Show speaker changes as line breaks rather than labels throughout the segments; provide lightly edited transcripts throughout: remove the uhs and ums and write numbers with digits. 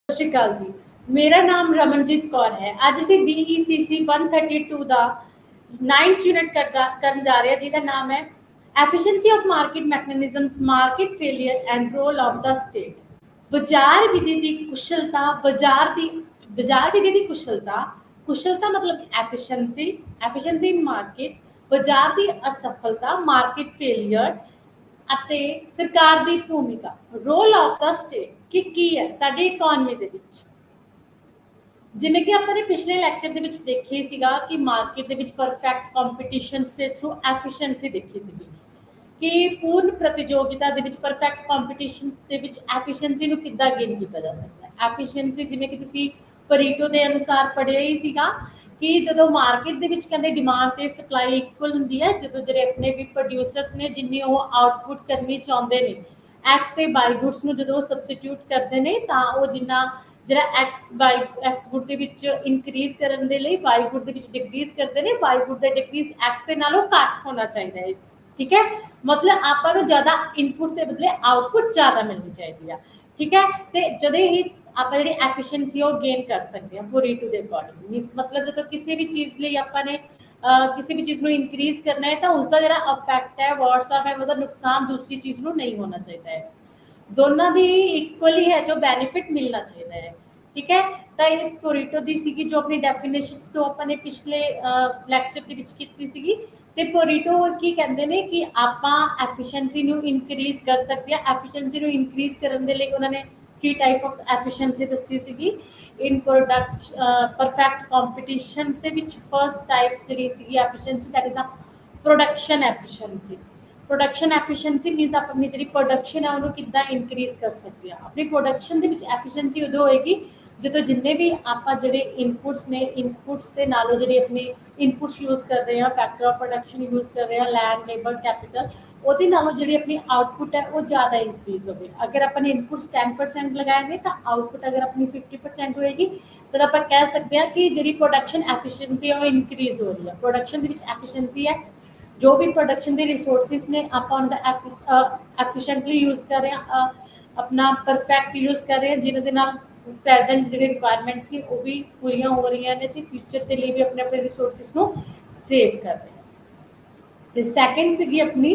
ਸਤਿ ਸ਼੍ਰੀ ਅਕਾਲ ਜੀ। ਮੇਰਾ ਨਾਮ ਰਮਨਜੀਤ ਕੌਰ ਹੈ। ਅੱਜ ਅਸੀਂ BECC 132 ਦਾ 9th ਯੂਨਿਟ ਕਰਨ ਜਾ ਰਹੇ ਹਾਂ, ਜਿਹਦਾ ਨਾਮ ਹੈ efficiency of market mechanisms, market failure and role of the state. ਬਾਜ਼ਾਰ ਵਿਧੀ ਦੀ ਕੁਸ਼ਲਤਾ, ਬਾਜ਼ਾਰ ਵਿਧੀ ਦੀ ਕੁਸ਼ਲਤਾ ਮਤਲਬ ਐਫੀਸ਼ੀਐਂਸੀ ਇਨ ਮਾਰਕੀਟ, ਬਾਜ਼ਾਰ ਦੀ ਅਸਫਲਤਾ ਮਾਰਕੀਟ ਫੇਲਿਅਰ ਅਤੇ ਸਰਕਾਰ ਦੀ ਭੂਮਿਕਾ ਰੋਲ ਆਫ ਦਾ ਸਟੇਟ ਕਿ ਕੀ ਹੈ ਸਾਡੀ ਇਕਨੋਮੀ ਦੇ ਵਿੱਚ। ਜਿਵੇਂ ਕਿ ਆਪਾਂ ਨੇ ਪਿਛਲੇ ਲੈਕਚਰ ਦੇ ਵਿੱਚ ਦੇਖਿਆ ਸੀਗਾ ਕਿ ਮਾਰਕੀਟ ਦੇ ਵਿੱਚ ਪਰਫੈਕਟ ਕੰਪੀਟੀਸ਼ਨ ਦੇ ਥਰੂ ਐਫੀਸ਼ੀਐਂਸੀ ਦੇਖੀ ਸੀਗੀ ਕਿ ਪੂਰਨ ਪ੍ਰਤੀਯੋਗਿਤਾ ਦੇ ਵਿੱਚ ਪਰਫੈਕਟ ਕੰਪੀਟੀਸ਼ਨ ਦੇ ਵਿੱਚ ਐਫੀਸ਼ੀਐਂਸੀ ਨੂੰ ਕਿੱਦਾਂ ਗੇਨ ਕੀਤਾ ਜਾ ਸਕਦਾ ਹੈ। ਐਫੀਸ਼ੀਐਂਸੀ ਜਿਵੇਂ ਕਿ ਤੁਸੀਂ ਪਰੀਟੋ ਦੇ ਅਨੁਸਾਰ ਪੜ੍ਹਿਆ ਹੀ ਸੀਗਾ ਕਿ ਜਦੋਂ ਮਾਰਕੀਟ ਦੇ ਵਿੱਚ ਕਹਿੰਦੇ ਡਿਮਾਂਡ ਤੇ ਸਪਲਾਈ ਇਕੁਅਲ ਹੁੰਦੀ ਹੈ, ਜਦੋਂ ਜਿਹੜੇ ਆਪਣੇ ਵੀ ਪ੍ਰੋਡਿਊਸਰਸ ਨੇ ਜਿੰਨੀ ਉਹ ਆਊਟਪੁੱਟ ਕਰਨੀ ਚਾਹੁੰਦੇ ਨੇ ਐਕਸ ਤੇ ਬਾਈ ਗੁੱਡਸ ਨੂੰ ਜਦੋਂ ਸਬਸਟੀਟਿਊਟ ਕਰਦੇ ਨੇ ਤਾਂ ਉਹ ਜਿਹੜਾ ਐਕਸ ਗੁੱਡ ਦੇ ਵਿੱਚ ਇਨਕਰੀਜ਼ ਕਰਨ ਦੇ ਲਈ ਵਾਈ ਗੁੱਡ ਦੇ ਵਿੱਚ ਡਿਕਰੀਜ਼ ਕਰਦੇ ਨੇ। ਵਾਈ ਗੁੱਡ ਦਾ ਡਿਕਰੀਜ਼ ਐਕਸ ਦੇ ਨਾਲੋਂ ਘੱਟ ਹੋਣਾ ਚਾਹੀਦਾ ਹੈ। ਠੀਕ ਹੈ, ਮਤਲਬ ਆਪਾਂ ਨੂੰ ਜ਼ਿਆਦਾ ਇਨਪੁਟ ਦੇ ਬਦਲੇ ਆਊਟਪੁੱਟ ਜ਼ਿਆਦਾ ਮਿਲਣੀ ਚਾਹੀਦੀ ਆ। ਠੀਕ ਹੈ, ਤੇ ਜਦੋਂ ਹੀ ਆਪਾਂ ਜਿਹੜੀ ਐਫੀਸ਼ੀਐਂਸੀ ਉਹ ਗੇਨ ਕਰ ਸਕਦੇ ਹਾਂ ਪੂਰੀਟੂ ਦੇ ਅਕੋਰਡਿੰਗ। ਮੀਨਸ ਮਤਲਬ ਜਦੋਂ ਕਿਸੇ ਵੀ ਚੀਜ਼ ਲਈ ਆਪਾਂ ਨੇ ਕਿਸੇ ਵੀ ਚੀਜ਼ ਨੂੰ ਇਨਕਰੀਜ਼ ਕਰਨਾ ਹੈ ਤਾਂ ਉਸਦਾ ਜਿਹੜਾ ਇਫੈਕਟ ਹੈ WhatsApp ਹੈ ਉਹਦਾ ਨੁਕਸਾਨ ਦੂਸਰੀ ਚੀਜ਼ ਨੂੰ ਨਹੀਂ ਹੋਣਾ ਚਾਹੀਦਾ ਹੈ। ਦੋਨਾਂ ਦੀ ਇਕੁਅਲੀ ਹੈ ਜੋ ਬੈਨੀਫਿਟ ਮਿਲਣਾ ਚਾਹੀਦਾ ਹੈ। ਠੀਕ ਹੈ, ਤਾਂ ਇਹ ਪੋਰੀਟੋ ਦੀ ਸੀਗੀ ਜੋ ਆਪਣੀ ਡੈਫੀਨੇਸ਼ਨਸ ਤੋਂ ਆਪਾਂ ਨੇ ਪਿਛਲੇ ਲੈਕਚਰ ਦੇ ਵਿੱਚ ਕੀਤੀ ਸੀਗੀ। ਤੇ ਪੋਰੀਟੋ ਕੀ ਕਹਿੰਦੇ ਨੇ ਕਿ ਆਪਾਂ ਐਫੀਸ਼ੀਐਂਸੀ ਨੂੰ ਇਨਕਰੀਜ਼ ਕਰ ਸਕਦੇ ਹਾਂ। ਐਫੀਸ਼ੀਐਂਸੀ ਨੂੰ ਇਨਕਰੀਜ਼ ਕਰਨ ਦੇ ਲਈ ਉਹਨਾਂ ਨੇ 3 ਟਾਈਪ ਆਫ ਐਫੀਸ਼ੀਐਂਸੀ ਦੱਸੀ ਸੀਗੀ ਇਨ ਪ੍ਰੋਡਕਟ ਪਰਫੈਕਟ ਕੰਪੀਟੀਸ਼ਨਸ ਦੇ ਵਿੱਚ। ਫਰਸਟ ਟਾਈਪ ਜਿਹੜੀ ਸੀਗੀ ਐਫੀਸ਼ੀਐਂਸੀ ਦੈਟ ਇਜ਼ ਆ production efficiency. Production efficiency means ਆਪਾਂ ਆਪਣੀ ਜਿਹੜੀ ਪ੍ਰੋਡਕਸ਼ਨ ਹੈ ਉਹਨੂੰ ਕਿੱਦਾਂ ਇਨਕਰੀਜ਼ ਕਰ ਸਕਦੇ ਹਾਂ। ਆਪਣੀ ਪ੍ਰੋਡਕਸ਼ਨ ਦੇ ਵਿੱਚ ਐਫੀਸ਼ੀਐਂਸੀ ਉਦੋਂ ਹੋਏਗੀ ਜਦੋਂ ਜਿੰਨੇ ਵੀ ਆਪਾਂ ਜਿਹੜੇ ਇਨਪੁਟਸ ਨੇ ਇਨਪੁਟਸ ਦੇ ਨਾਲੋਂ ਜਿਹੜੇ ਆਪਣੇ ਇਨਪੁਟਸ ਯੂਜ਼ ਕਰ ਰਹੇ ਹਾਂ, ਫੈਕਟਰ ਆਫ ਪ੍ਰੋਡਕਸ਼ਨ ਯੂਜ਼ ਕਰ ਰਹੇ ਹਾਂ, ਲੈਂਡ ਲੇਬਰ ਕੈਪੀਟਲ, ਉਹਦੇ ਨਾਲੋਂ ਜਿਹੜੀ ਆਪਣੀ ਆਊਟਪੁੱਟ ਹੈ ਉਹ ਜ਼ਿਆਦਾ ਇਨਕਰੀਜ਼ ਹੋਵੇ। ਅਗਰ ਆਪਾਂ ਨੇ ਇਨਪੁਟਸ 10% ਲਗਾਏ ਨੇ ਤਾਂ ਆਊਟਪੁੱਟ ਅਗਰ ਆਪਣੀ 50% ਹੋਏਗੀ ਤਾਂ ਆਪਾਂ ਕਹਿ ਸਕਦੇ ਹਾਂ ਕਿ ਜਿਹੜੀ ਪ੍ਰੋਡਕਸ਼ਨ ਐਫੀਸ਼ੀਐਂਸੀ ਹੈ ਉਹ ਇਨਕਰੀਜ਼ ਹੋ ਰਹੀ ਹੈ। ਪ੍ਰੋਡਕਸ਼ਨ ਦੇ ਵਿੱਚ ਐਫੀਸ਼ੀਐਂਸੀ ਹੈ ਜੋ ਵੀ ਪ੍ਰੋਡਕਸ਼ਨ ਦੇ ਰਿਸੋਰਸਿਸ ਨੇ ਆਪਾਂ ਉਹਨਾਂ ਦਾ ਐਫੀਸ਼ੀਐਂਟਲੀ ਯੂਜ਼ ਕਰ ਰਹੇ ਹਾਂ, ਆਪਣਾ ਪਰਫੈਕਟ ਯੂਜ਼ ਕਰ ਰਹੇ ਹਾਂ, ਜਿਨ੍ਹਾਂ ਦੇ ਨਾਲ ਪ੍ਰੈਜ਼ੈਂਟ ਜਿਹੜੇ ਰਿਕੁਆਇਰਮੈਂਟਸ ਨੇ ਉਹ ਵੀ ਪੂਰੀਆਂ ਹੋ ਰਹੀਆਂ ਨੇ ਤੇ ਫਿਊਚਰ ਦੇ ਲਈ ਵੀ ਆਪਣੇ ਰਿਸੋਰਸਿਸ ਨੂੰ ਸੇਵ ਕਰ ਰਹੇ ਹਾਂ। ਤੇ ਸੈਕੰਡ ਸੀਗੀ ਆਪਣੀ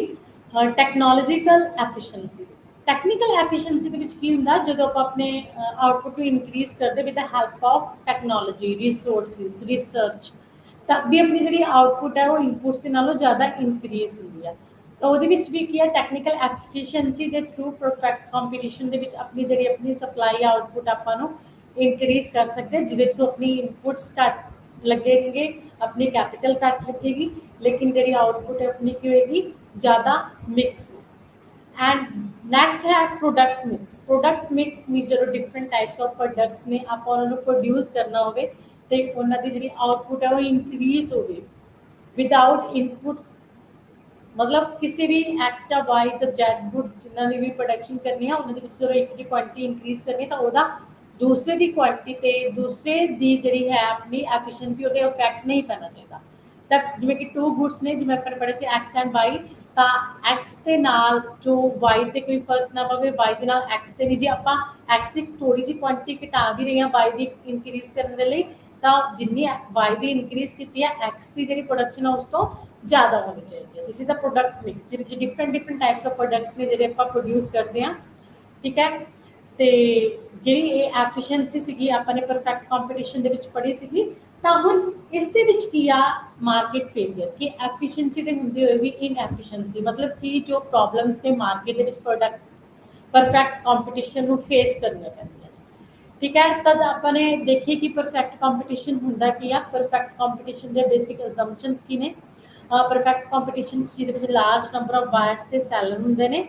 ਟੈਕਨੋਲੋਜੀਕਲ ਐਫੀਸ਼ੀਐਂਸੀ। ਟੈਕਨੀਕਲ ਐਫੀਸ਼ੀਐਂਸੀ ਦੇ ਵਿੱਚ ਕੀ ਹੁੰਦਾ ਜਦੋਂ ਆਪਾਂ ਆਪਣੇ ਆਊਟਪੁੱਟ ਨੂੰ ਇਨਕਰੀਜ਼ ਕਰਦੇ with the help of technology, resources, research, ਤਾਂ ਵੀ ਆਪਣੀ ਜਿਹੜੀ ਆਊਟਪੁੱਟ ਹੈ ਉਹ ਇਨਪੁਟਸ ਦੇ ਨਾਲੋਂ ਜ਼ਿਆਦਾ ਇਨਕਰੀਜ਼ ਹੁੰਦੀ ਹੈ। ਤਾਂ ਉਹਦੇ ਵਿੱਚ ਵੀ ਕੀ ਹੈ ਟੈਕਨੀਕਲ ਐਫੀਸ਼ੀਐਂਸੀ ਦੇ ਥਰੂ ਪਰਫੈਕਟ ਕੰਪੀਟੀਸ਼ਨ ਦੇ ਵਿੱਚ ਆਪਣੀ ਸਪਲਾਈ ਆਊਟਪੁੱਟ ਆਪਾਂ ਨੂੰ ਇਨਕਰੀਜ਼ ਕਰ ਸਕਦੇ ਹਾਂ, ਜਿਹਦੇ ਥਰੂ ਆਪਣੀ ਇਨਪੁਟਸ ਘੱਟ ਲੱਗेंगे, ਆਪਣੀ ਕੈਪੀਟਲ ਘੱਟ ਲੱਗੇਗੀ, ਲੇਕਿਨ ਜਿਹੜੀ ਆਊਟਪੁੱਟ ਹੈ ਆਪਣੀ ਕੀ ਹੋਏਗੀ ਜ਼ਿਆਦਾ ਮਿਕਸ ਹੋਏਗੀ। ਐਂਡ ਨੈਕਸਟ ਹੈ ਪ੍ਰੋਡਕਟ ਮਿਕਸ। ਪ੍ਰੋਡਕਟ ਮਿਕਸ ਮੀਨ ਜਦੋਂ ਡਿਫਰੈਂਟ ਟਾਈਪਸ ਆਫ ਪ੍ਰੋਡਕਟਸ ਨੇ ਆਪਾਂ ਉਹਨਾਂ ਨੂੰ ਪ੍ਰੋਡਿਊਸ ਕਰਨਾ ਹੋਵੇ ਤੇ ਉਹਨਾਂ ਦੀ ਜਿਹੜੀ ਆਊਟਪੁੱਟ ਹੈ ਉਹ ਇਨਕਰੀਜ਼ ਹੋਵੇ ਵਿਦਆਊਟ ਇਨਪੁਟਸ। ਮਤਲਬ ਕਿਸੇ ਵੀ ਐਕਸ ਜਾਂ ਵਾਈ ਜਾਂ ਜ਼ੈਡ ਗੁੱਡ ਜਿਨ੍ਹਾਂ ਨੇ ਵੀ ਪ੍ਰੋਡਕਸ਼ਨ ਕਰਨੀ ਆ ਉਹਨਾਂ ਦੇ ਵਿੱਚ ਜਦੋਂ ਇੱਕ ਦੀ ਕੁਆਂਟੀਟੀ ਇਨਕਰੀਜ਼ ਕਰਨੀ ਤਾਂ ਉਹਦਾ ਦੂਸਰੇ ਦੀ ਕੁਆਂਟੀਟੀ ਤੇ ਦੂਸਰੇ ਦੀ ਜਿਹੜੀ ਹੈ ਆਪਣੀ ਐਫੀਸ਼ੀਐਂਸੀ ਉਹਦੇ ਇਫੈਕਟ ਨਹੀਂ ਪੈਣਾ ਚਾਹੀਦਾ। ਤਾਂ ਜਿਵੇਂ ਕਿ 2 ਗੁੱਡਸ ਨੇ, ਜਿਵੇਂ ਆਪਾਂ ਨੇ ਪੜ੍ਹਿਆ ਸੀ ਐਕਸ ਐਂਡ ਵਾਈ, ਤਾਂ ਐਕਸ ਦੇ ਨਾਲ ਜੋ ਵਾਈ ਤੇ ਕੋਈ ਫਰਕ ਨਾ ਪਵੇ, ਵਾਈ ਦੇ ਨਾਲ ਐਕਸ ਤੇ ਵੀ। ਜੇ ਆਪਾਂ ਐਕਸ ਦੀ ਥੋੜੀ ਜਿਹੀ ਕੁਆਂਟੀਟੀ ਘਟਾ ਵੀ ਰਹੇ ਹਾਂ ਵਾਈ ਦੀ ਇਨਕਰੀਜ਼ ਕਰਨ ਦੇ ਲਈ ਤਾਂ ਜਿੰਨੀ ਵਾਈ ਦੀ ਇਨਕਰੀਜ਼ ਕੀਤੀ ਹੈ ਐਕਸ ਦੀ ਜਿਹੜੀ ਪ੍ਰੋਡਕਸ਼ਨ ਹੈ ਉਸ ਤੋਂ ਜ਼ਿਆਦਾ ਹੋਣੀ ਚਾਹੀਦੀ ਹੈ। This is the product mix ਜਿਹਦੇ ਵਿੱਚ ਡਿਫਰੈਂਟ ਟਾਈਪਸ ਆਫ ਪ੍ਰੋਡਕਟਸ ਨੇ ਜਿਹੜੇ ਆਪਾਂ ਪ੍ਰੋਡਿਊਸ ਕਰਦੇ ਹਾਂ। ਠੀਕ ਹੈ, ਤੇ ਜਿਹੜੀ ਇਹ ਐਫੀਸ਼ੀਐਂਸੀ ਸੀਗੀ ਆਪਾਂ ਨੇ ਪਰਫੈਕਟ ਕੰਪੀਟੀਸ਼ਨ ਦੇ ਵਿੱਚ ਪੜ੍ਹੀ ਸੀਗੀ। ਤਾਂ ਹੁਣ ਇਸ ਦੇ ਵਿੱਚ ਕੀ ਆ ਮਾਰਕੀਟ ਫੇਲਿਅਰ, ਕਿ ਐਫੀਸ਼ੀਐਂਸੀ ਦੇ ਹੁੰਦੇ ਹੋਏ ਵੀ ਇਨਐਫੀਸ਼ੀਐਂਸੀ, ਮਤਲਬ ਕਿ ਜੋ ਪ੍ਰੋਬਲਮਸ ਨੇ ਮਾਰਕੀਟ ਦੇ ਵਿੱਚ ਪ੍ਰੋਡਕਟ ਪਰਫੈਕਟ ਕੰਪੀਟੀਸ਼ਨ ਨੂੰ ਫੇਸ ਕਰਨੀਆਂ ਪੈਂਦੀਆਂ ਨੇ। ਠੀਕ ਹੈ, ਤਦ ਆਪਾਂ ਨੇ ਦੇਖੀਏ ਕਿ ਪਰਫੈਕਟ ਕੰਪੀਟੀਸ਼ਨ ਹੁੰਦਾ ਕੀ ਆ। ਪਰਫੈਕਟ ਕੰਪੀਟੀਸ਼ਨ ਦੇ ਬੇਸਿਕ ਅਸੰਪਸ਼ਨਸ ਕੀ ਨੇ। ਪਰਫੈਕਟ ਕੰਪੀਟੀਸ਼ਨ ਜਿਹਦੇ ਵਿੱਚ ਲਾਰਜ ਨੰਬਰ ਆਫ ਬਾਇਰਸ ਤੇ ਸੈਲਰ ਹੁੰਦੇ ਨੇ,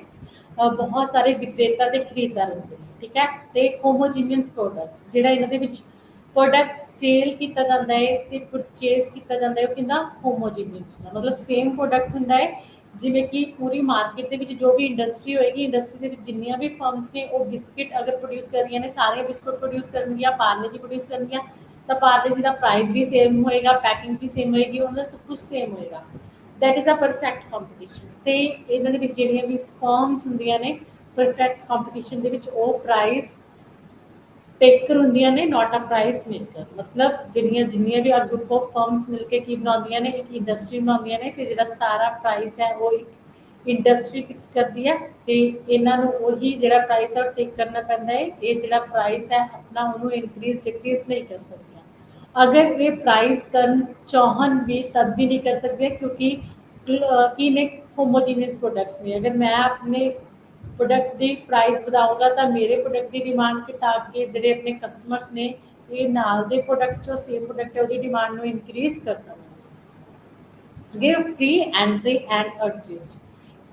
ਬਹੁਤ ਸਾਰੇ ਵਿਕਰੇਤਾ ਤੇ ਖਰੀਦਦਾਰ ਹੁੰਦੇ ਨੇ। ਠੀਕ ਹੈ, ਤੇ ਹੋਮੋਜੀਨੀਅਸ ਪ੍ਰੋਡਕਟਸ ਜਿਹੜਾ ਇਹਨਾਂ ਦੇ ਵਿੱਚ ਪ੍ਰੋਡਕਟ ਸੇਲ ਕੀਤਾ ਜਾਂਦਾ ਹੈ ਤੇ ਪਰਚੇਜ਼ ਕੀਤਾ ਜਾਂਦਾ ਹੈ ਉਹ ਕਿੰਨਾ ਹੋਮੋਜੀਨੀਅਸ ਹੁੰਦਾ, ਮਤਲਬ ਸੇਮ ਪ੍ਰੋਡਕਟ ਹੁੰਦਾ ਹੈ। ਜਿਵੇਂ ਕਿ ਪੂਰੀ ਮਾਰਕੀਟ ਦੇ ਵਿੱਚ ਜੋ ਵੀ ਇੰਡਸਟਰੀ ਹੋਏਗੀ, ਇੰਡਸਟਰੀ ਦੇ ਵਿੱਚ ਜਿੰਨੀਆਂ ਵੀ ਫਰਮਸ ਨੇ ਉਹ ਬਿਸਕਿਟ ਅਗਰ ਪ੍ਰੋਡਿਊਸ ਕਰ ਰਹੀਆਂ ਨੇ ਸਾਰੀਆਂ ਬਿਸਕੁਟ ਪ੍ਰੋਡਿਊਸ ਕਰਨਗੀਆਂ, ਪਾਰਲੇ ਜੀ ਪ੍ਰੋਡਿਊਸ ਕਰਨਗੀਆਂ ਤਾਂ ਪਾਰਲੇ ਜੀ ਦਾ ਪ੍ਰਾਈਸ ਵੀ ਸੇਮ ਹੋਏਗਾ, ਪੈਕਿੰਗ ਵੀ ਸੇਮ ਹੋਏਗੀ, ਉਹਨਾਂ ਦਾ ਸਭ ਕੁਝ ਸੇਮ ਹੋਏਗਾ। That is a perfect competition. ਤੇ ਇਹਨਾਂ ਦੇ ਵਿੱਚ ਜਿਹੜੀਆਂ ਵੀ ਫਰਮਸ ਹੁੰਦੀਆਂ ਨੇ ਪਰਫੈਕਟ ਕੰਪੀਟੀਸ਼ਨ ਦੇ ਵਿੱਚ ਉਹ ਪ੍ਰਾਈਸ ਟੇਕਰ ਹੁੰਦੀਆਂ ਨੇ, ਨਾਟ ਅ ਪ੍ਰਾਈਸ ਮੇਕਰ। ਮਤਲਬ ਜਿੰਨੀਆਂ ਵੀ ਆ ਗਰੁੱਪ ਆਫ ਫਰਮਸ ਮਿਲ ਕੇ ਕੀ ਬਣਾਉਂਦੀਆਂ ਨੇ, ਇੱਕ ਇੰਡਸਟਰੀ ਬਣਾਉਂਦੀਆਂ ਨੇ ਤੇ ਜਿਹੜਾ ਸਾਰਾ ਪ੍ਰਾਈਸ ਹੈ ਉਹ ਇੱਕ ਇੰਡਸਟਰੀ ਫਿਕਸ ਕਰਦੀ ਹੈ ਤੇ ਇਹਨਾਂ ਨੂੰ ਉਹੀ ਜਿਹੜਾ ਪ੍ਰਾਈਸ ਹੈ ਉਹ ਟੇਕ ਕਰਨਾ ਪੈਂਦਾ ਹੈ। ਇਹ ਜਿਹੜਾ ਪ੍ਰਾਈਸ ਹੈ ਆਪਣਾ ਉਹਨੂੰ ਇਨਕਰੀਜ਼ ਡਿਕਰੀਜ਼ ਨਹੀਂ ਕਰ ਸਕਦੀਆਂ। ਅਗਰ ਇਹ ਪ੍ਰਾਈਸ ਕਰਨ ਚਾਹਣ ਵੀ ਤਦ ਵੀ ਨਹੀਂ ਕਰ ਸਕਦੇ ਕਿਉਂਕਿ ਕੀ ਨੇ ਹੋਮੋਜੀਨੀਅਸ ਪ੍ਰੋਡक्ट्स ਨੇ। अगर मैं अपने प्रोडक्ट की प्राइस ਵਧਾਊਂਗਾ ਤਾਂ ਮੇਰੇ ਪ੍ਰੋਡਕਟ ਦੀ ਡਿਮਾਂਡ ਘਟਾ ਕੇ ਜਿਹੜੇ ਆਪਣੇ ਕਸਟਮਰਸ ਨੇ ਇਹ ਨਾਲ ਦੇ ਪ੍ਰੋਡਕਟ ਜੋ ਸੇਮ ਪ੍ਰੋਡਕਟ ਹੈ ਉਹਦੀ ਡਿਮਾਂਡ ਨੂੰ ਇਨਕਰੀਜ਼ ਕਰ ਦੇਵਾਂਗੇ। Give free entry and adjust.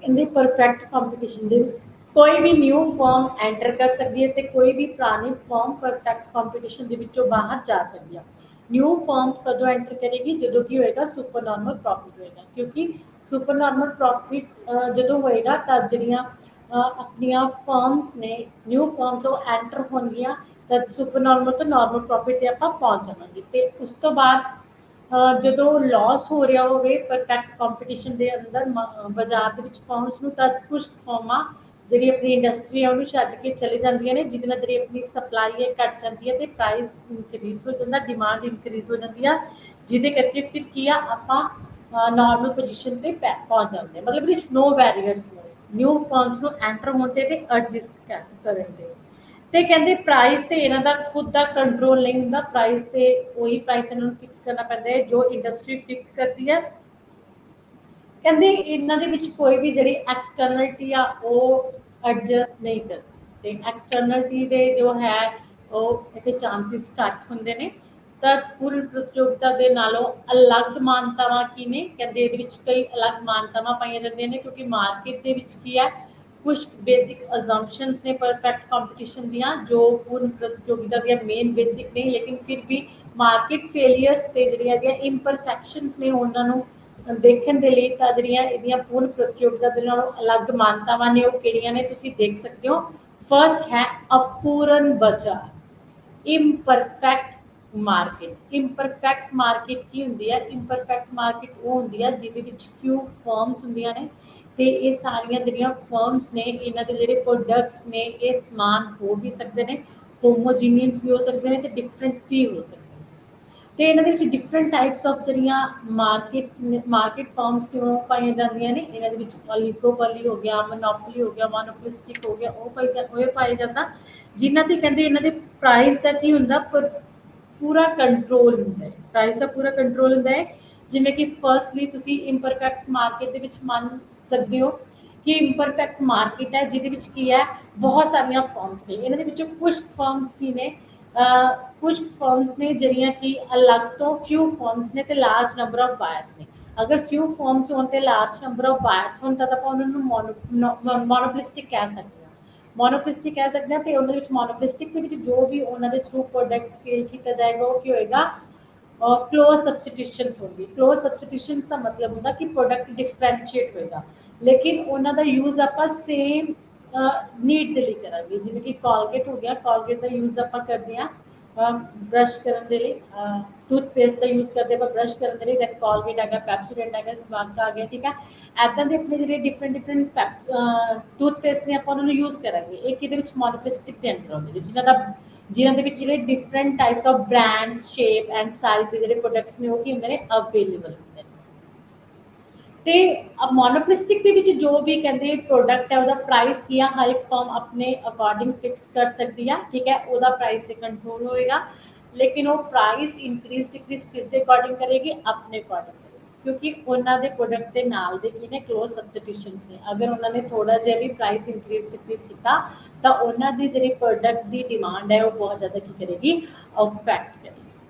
ਇਹਦੇ ਪਰਫੈਕਟ ਕੰਪੀਟੀਸ਼ਨ ਦੇ ਵਿੱਚ ਕੋਈ ਵੀ ਨਿਊ ਫਰਮ ਐਂਟਰ ਕਰ ਸਕਦੀ ਹੈ ਤੇ ਕੋਈ ਵੀ ਪੁਰਾਣੀ ਫਰਮ ਪਰਫੈਕਟ ਕੰਪੀਟੀਸ਼ਨ ਦੇ ਵਿੱਚੋਂ ਬਾਹਰ ਜਾ ਸਕਦੀ ਹੈ। ਨਿਊ ਫਰਮ ਕਦੋਂ ਐਂਟਰ ਕਰੇਗੀ? ਜਦੋਂ ਕੀ ਹੋਏਗਾ ਸੁਪਰ ਨਾਰਮਲ ਪ੍ਰੋਫਿਟ ਹੋਏਗਾ, ਕਿਉਂਕਿ ਸੁਪਰ ਨਾਰਮਲ ਪ੍ਰੋਫਿਟ ਜਦੋਂ ਹੋਏਗਾ ਤਾਂ ਜਿਹੜੀਆਂ ਆਪਣੀਆਂ ਫਰਮਸ ਨੇ ਨਿਊ ਫਰਮਸ ਉਹ ਐਂਟਰ ਹੋਣਗੀਆਂ ਤਾਂ ਸੁਪਰ ਨਾਰਮਲ ਤੋਂ ਨਾਰਮਲ ਪ੍ਰੋਫਿਟ ਤੇ ਆਪਾਂ ਪਹੁੰਚ ਜਾਵਾਂਗੇ। ਤੇ ਉਸ ਤੋਂ ਬਾਅਦ ਜਦੋਂ ਲਾਸ ਹੋ ਰਿਹਾ ਹੋਵੇ ਪਰਫੈਕਟ ਕੰਪੀਟੀਸ਼ਨ ਦੇ ਅੰਦਰ ਬਾਜ਼ਾਰ ਦੇ ਵਿੱਚ ਫਰਮਸ ਨੂੰ, ਤਾਂ ਕੁਝ ਫਰਮਾਂ ਜਿਹੜੀ ਆਪਣੀ ਇੰਡਸਟਰੀ ਹੈ ਉਹਨੂੰ ਛੱਡ ਕੇ ਚਲੇ ਜਾਂਦੀਆਂ ਨੇ, ਜਿਹਦੇ ਨਾਲ ਜਿਹੜੀ ਆਪਣੀ ਸਪਲਾਈ ਹੈ ਘਟ ਜਾਂਦੀ ਹੈ ਤੇ ਪ੍ਰਾਈਸ ਇਨਕਰੀਜ਼ ਹੋ ਜਾਂਦਾ, ਡਿਮਾਂਡ ਇਨਕਰੀਜ਼ ਹੋ ਜਾਂਦੀ ਆ, ਜਿਹਦੇ ਕਰਕੇ ਫਿਰ ਕੀ ਆ ਆਪਾਂ ਨਾਰਮਲ ਪੋਜੀਸ਼ਨ ਤੇ ਪਹੁੰਚ ਜਾਂਦੇ। ਮਤਲਬ it's no barriers new firms ਨੂੰ ਐਂਟਰ ਹੋਣ ਤੇ ਐਡਜਸਟ ਕਰਨ ਦੇ। ਤੇ ਕਹਿੰਦੇ ਪ੍ਰਾਈਸ ਤੇ ਇਹਨਾਂ ਦਾ ਖੁਦ ਦਾ ਕੰਟਰੋਲ ਨਹੀਂ ਹੁੰਦਾ, ਪ੍ਰਾਈਸ ਤੇ ਉਹੀ ਪ੍ਰਾਈਸ ਇਹਨਾਂ ਨੂੰ ਫਿਕਸ ਕਰਨਾ ਪੈਂਦਾ ਹੈ ਜੋ ਇੰਡਸਟਰੀ ਫਿਕਸ ਕਰਦੀ ਹੈ। ਕਹਿੰਦੇ ਇਹਨਾਂ ਦੇ ਵਿੱਚ ਕੋਈ ਵੀ ਜਿਹੜੀ ਐਕਸਟਰਨਲਿਟੀ ਆ ਉਹ ਐਡਜਸਟ ਨਹੀਂ ਕਰਦੀ ਤੇ ਐਕਸਟਰਨਲਿਟੀ ਦੇ ਜੋ ਹੈ ਉਹ ਇੱਥੇ ਚਾਂਸਿਸ ਘੱਟ ਹੁੰਦੇ ਨੇ। ਤਾਂ ਪੂਰਨ ਪ੍ਰਤੀਯੋਗਤਾ ਦੇ ਨਾਲੋਂ ਅਲੱਗ ਮਾਨਤਾਵਾਂ ਕੀ ਨੇ? ਕਹਿੰਦੇ ਇਹਦੇ ਵਿੱਚ ਕਈ ਅਲੱਗ ਮਾਨਤਾਵਾਂ ਪਾਈਆਂ ਜਾਂਦੀਆਂ ਨੇ ਕਿਉਂਕਿ ਮਾਰਕੀਟ ਦੇ ਵਿੱਚ ਕੀ ਹੈ ਕੁਝ ਬੇਸਿਕ ਅਜ਼ੰਪਸ਼ਨਸ ਨੇ ਪਰਫੈਕਟ ਕੰਪੀਟੀਸ਼ਨ ਦੀਆਂ ਜੋ ਪੂਰਨ ਪ੍ਰਤੀਯੋਗਤਾ ਦੀਆਂ ਮੇਨ ਬੇਸਿਕ ਨਹੀਂ, ਲੇਕਿਨ ਫਿਰ ਵੀ ਮਾਰਕੀਟ ਫੇਲੀਅਰਸ ਤੇ ਜਿਹੜੀਆਂ ਇਹਦੀਆਂ ਇੰਪਰਫੈਕਸ਼ਨਸ ਨੇ ਉਹਨਾਂ ਨੂੰ ਦੇਖਣ ਦੇ ਲਈ ਤਾਂ ਜਿਹੜੀਆਂ ਇਹਦੀਆਂ ਪੂਰਨ ਪ੍ਰਤੀਯੋਗਤਾ ਦੇ ਨਾਲੋਂ ਅਲੱਗ ਮਾਨਤਾਵਾਂ ਨੇ ਉਹ ਕਿਹੜੀਆਂ ਨੇ ਤੁਸੀਂ ਦੇਖ ਸਕਦੇ ਹੋ। ਫਰਸਟ ਹੈ ਅਪੂਰਨ ਬਾਜ਼ਾਰ, ਇੰਪਰਫੈਕਟ ਮਾਰਕੀਟ। ਇੰਪਰਫੈਕਟ ਮਾਰਕੀਟ ਕੀ ਹੁੰਦੀ ਹੈ? ਇੰਪਰਫੈਕਟ ਮਾਰਕੀਟ ਉਹ ਹੁੰਦੀ ਹੈ ਜਿਹਦੇ ਵਿੱਚ ਫਿਊ ਫਰਮਸ ਹੁੰਦੀਆਂ ਨੇ ਤੇ ਇਹ ਸਾਰੀਆਂ ਜਿਹੜੀਆਂ ਫਰਮਸ ਨੇ ਇਹਨਾਂ ਦੇ ਜਿਹੜੇ ਪ੍ਰੋਡਕਟਸ ਨੇ ਇਹ ਸਮਾਨ ਹੋ ਵੀ ਸਕਦੇ ਨੇ, ਹੋਮੋਜੀਨੀਅਸ ਵੀ ਹੋ ਸਕਦੇ ਨੇ ਤੇ ਡਿਫਰੈਂਟ ਵੀ ਹੋ ਸਕਦੇ ਨੇ। ਤੇ ਇਹਨਾਂ ਦੇ ਵਿੱਚ ਡਿਫਰੈਂਟ ਟਾਈਪਸ ਆਫ ਜਿਹੜੀਆਂ ਮਾਰਕੀਟ ਫਰਮਸ ਕਿਉਂ ਪਾਈਆਂ ਜਾਂਦੀਆਂ ਨੇ? ਇਹਨਾਂ ਦੇ ਵਿੱਚ ਓਲੀਗੋਪੋਲੀ ਹੋ ਗਿਆ, ਮੋਨੋਪੋਲੀ ਹੋ ਗਿਆ, ਮੋਨੋਪੋਲਿਸਟਿਕ ਹੋ ਗਿਆ, ਉਹ ਪਾਇਆ ਜਾਂਦਾ ਜਿਨ੍ਹਾਂ ਤੇ ਕਹਿੰਦੇ ਇਹਨਾਂ ਦੇ ਪ੍ਰਾਈਸ ਦਾ ਕੀ ਹੁੰਦਾ ਪਰ ਪੂਰਾ ਕੰਟਰੋਲ ਹੁੰਦਾ ਹੈ। ਪ੍ਰਾਈਸ ਦਾ ਪੂਰਾ ਕੰਟਰੋਲ ਹੁੰਦਾ ਹੈ। ਜਿਵੇਂ ਕਿ ਫਰਸਟਲੀ ਤੁਸੀਂ ਇੰਪਰਫੈਕਟ ਮਾਰਕੀਟ ਦੇ ਵਿੱਚ ਮੰਨ ਸਕਦੇ ਹੋ ਕਿ ਇੰਪਰਫੈਕਟ ਮਾਰਕੀਟ ਹੈ ਜਿਹਦੇ ਵਿੱਚ ਕੀ ਹੈ ਬਹੁਤ ਸਾਰੀਆਂ ਫਰਮਸ ਨੇ। ਇਹਨਾਂ ਦੇ ਵਿੱਚੋਂ ਕੁਝ ਫਰਮਸ ਕੀ ਨੇ? ਕੁਝ ਫਰਮਸ ਨੇ ਜਿਹੜੀਆਂ ਕਿ ਅਲੱਗ ਤੋਂ ਫਿਊ ਫਰਮਸ ਨੇ ਤੇ ਲਾਰਜ ਨੰਬਰ ਆਫ ਬਾਇਰਸ ਨੇ। ਅਗਰ ਫਿਊ ਫਰਮਸ ਹੋਣ ਤੇ ਲਾਰਜ ਨੰਬਰ ਆਫ ਬਾਇਰਸ ਹੋਣ ਤਾਂ ਆਪਾਂ ਉਹਨਾਂ ਨੂੰ ਮੋਨੋਪੋਲਿਸਟਿਕ ਕਹਿ ਸਕਦੇ ਹਾਂ। ਮੋਨੋਪੋਲਿਸਟਿਕ ਕਹਿ ਸਕਦੇ ਹਾਂ ਤੇ ਉਹਨਾਂ ਦੇ ਵਿੱਚ ਮੋਨੋਪੋਲਿਸਟਿਕ ਦੇ ਵਿੱਚ ਜੋ ਵੀ ਉਹਨਾਂ ਦੇ ਥਰੂ ਪ੍ਰੋਡਕਟ ਸੇਲ ਕੀਤਾ ਜਾਏਗਾ ਉਹ ਕੀ ਹੋਏਗਾ? ਕਲੋਜ਼ ਸਬਸਟੀਟਿਊਸ਼ਨਸ ਹੋਣਗੇ। ਕਲੋਜ਼ ਸਬਸਟੀਟਿਊਸ਼ਨਸ ਦਾ ਮਤਲਬ ਹੁੰਦਾ ਕਿ ਪ੍ਰੋਡਕਟ ਡਿਫਰੈਂਸ਼ੀਏਟ ਹੋਏਗਾ ਲੇਕਿਨ ਉਹਨਾਂ ਦਾ ਯੂਜ਼ ਆਪਾਂ ਸੇਮ ਨੀਡ ਦੇ ਲਈ ਕਰਾਂਗੇ। ਜਿਵੇਂ ਕਿ ਕੋਲਗੇਟ ਹੋ ਗਿਆ, ਕੋਲਗੇਟ ਦਾ ਯੂਜ਼ ਆਪਾਂ ਕਰਦੇ ਹਾਂ ਬ੍ਰਸ਼ ਕਰਨ ਦੇ ਲਈ, ਟੂਥਪੇਸਟ ਦਾ ਯੂਜ਼ ਕਰਦੇ ਆਪਾਂ ਬ੍ਰਸ਼ ਕਰਨ ਦੇ ਲਈ, ਦੈਨ ਕੋਲਗੇਟ ਆ ਗਿਆ, ਪੈਪਸੋਡੈਂਟ ਆ ਗਿਆ, ਸਵਾਗਾ ਆ ਗਿਆ, ਠੀਕ ਹੈ। ਇੱਦਾਂ ਦੇ ਆਪਣੇ ਜਿਹੜੇ ਡਿਫਰੈਂਟ ਟੂਥਪੇਸਟ ਨੇ ਆਪਾਂ ਉਹਨਾਂ ਨੂੰ ਯੂਜ਼ ਕਰਾਂਗੇ। ਇਹ ਕਿਹਦੇ ਵਿੱਚ? ਮੋਨੋਪੋਲਿਸਟਿਕ ਦੇ ਅੰਡਰ ਆਉਂਦੇ ਨੇ ਜਿਨ੍ਹਾਂ ਦੇ ਵਿੱਚ ਜਿਹੜੇ different types of brands, shape and size ਦੇ ਜਿਹੜੇ ਪ੍ਰੋਡਕਟਸ ਨੇ ਉਹ ਕੀ ਹੁੰਦੇ ਨੇ? ਅਵੇਲੇਬਲ ਹੁੰਦੇ ਨੇ। ਤੇ ਮੋਨੋਪੋਲਿਸਟਿਕ ਦੇ ਵਿੱਚ ਜੋ ਵੀ ਕਹਿੰਦੇ ਪ੍ਰੋਡਕਟ ਹੈ ਉਹਦਾ ਪ੍ਰਾਈਸ ਕੀ ਆ ਹਰ ਇੱਕ ਫਰਮ ਆਪਣੇ ਅਕੋਰਡਿੰਗ ਫਿਕਸ ਕਰ ਸਕਦੀ ਆ, ਠੀਕ ਹੈ। ਉਹਦਾ ਪ੍ਰਾਈਸ ਤੇ ਕੰਟਰੋਲ ਹੋਏਗਾ ਲੇਕਿਨ ਉਹ ਪ੍ਰਾਈਸ ਇਨਕਰੀਜ਼ ਡਿਕਰੀਜ਼ ਕਿਸ ਦੇ ਅਕੋਰਡਿੰਗ ਕਰੇਗੀ? ਆਪਣੇ ਅਕੋਰਡਿੰਗ ਕਰੇਗੀ ਕਿਉਂਕਿ ਉਹਨਾਂ ਦੇ ਪ੍ਰੋਡਕਟ ਦੇ ਨਾਲ ਦੇ ਕੀ ਨੇ? ਕਲੋਜ਼ ਸਬਸਟੀਟਿਊਸ਼ਨਸ ਨੇ। ਅਗਰ ਉਹਨਾਂ ਨੇ ਥੋੜਾ ਜਿਹਾ ਵੀ ਪ੍ਰਾਈਸ ਇਨਕਰੀਜ਼ ਡਿਕਰੀਜ਼ ਕੀਤਾ ਤਾਂ ਉਹਨਾਂ ਦੀ ਜਿਹੜੀ ਪ੍ਰੋਡਕਟ ਦੀ ਡਿਮਾਂਡ ਹੈ ਉਹ ਬਹੁਤ ਜ਼ਿਆਦਾ ਕੀ ਕਰੇਗੀ? ਅਫੈਕਟ ਕਰੇਗੀ।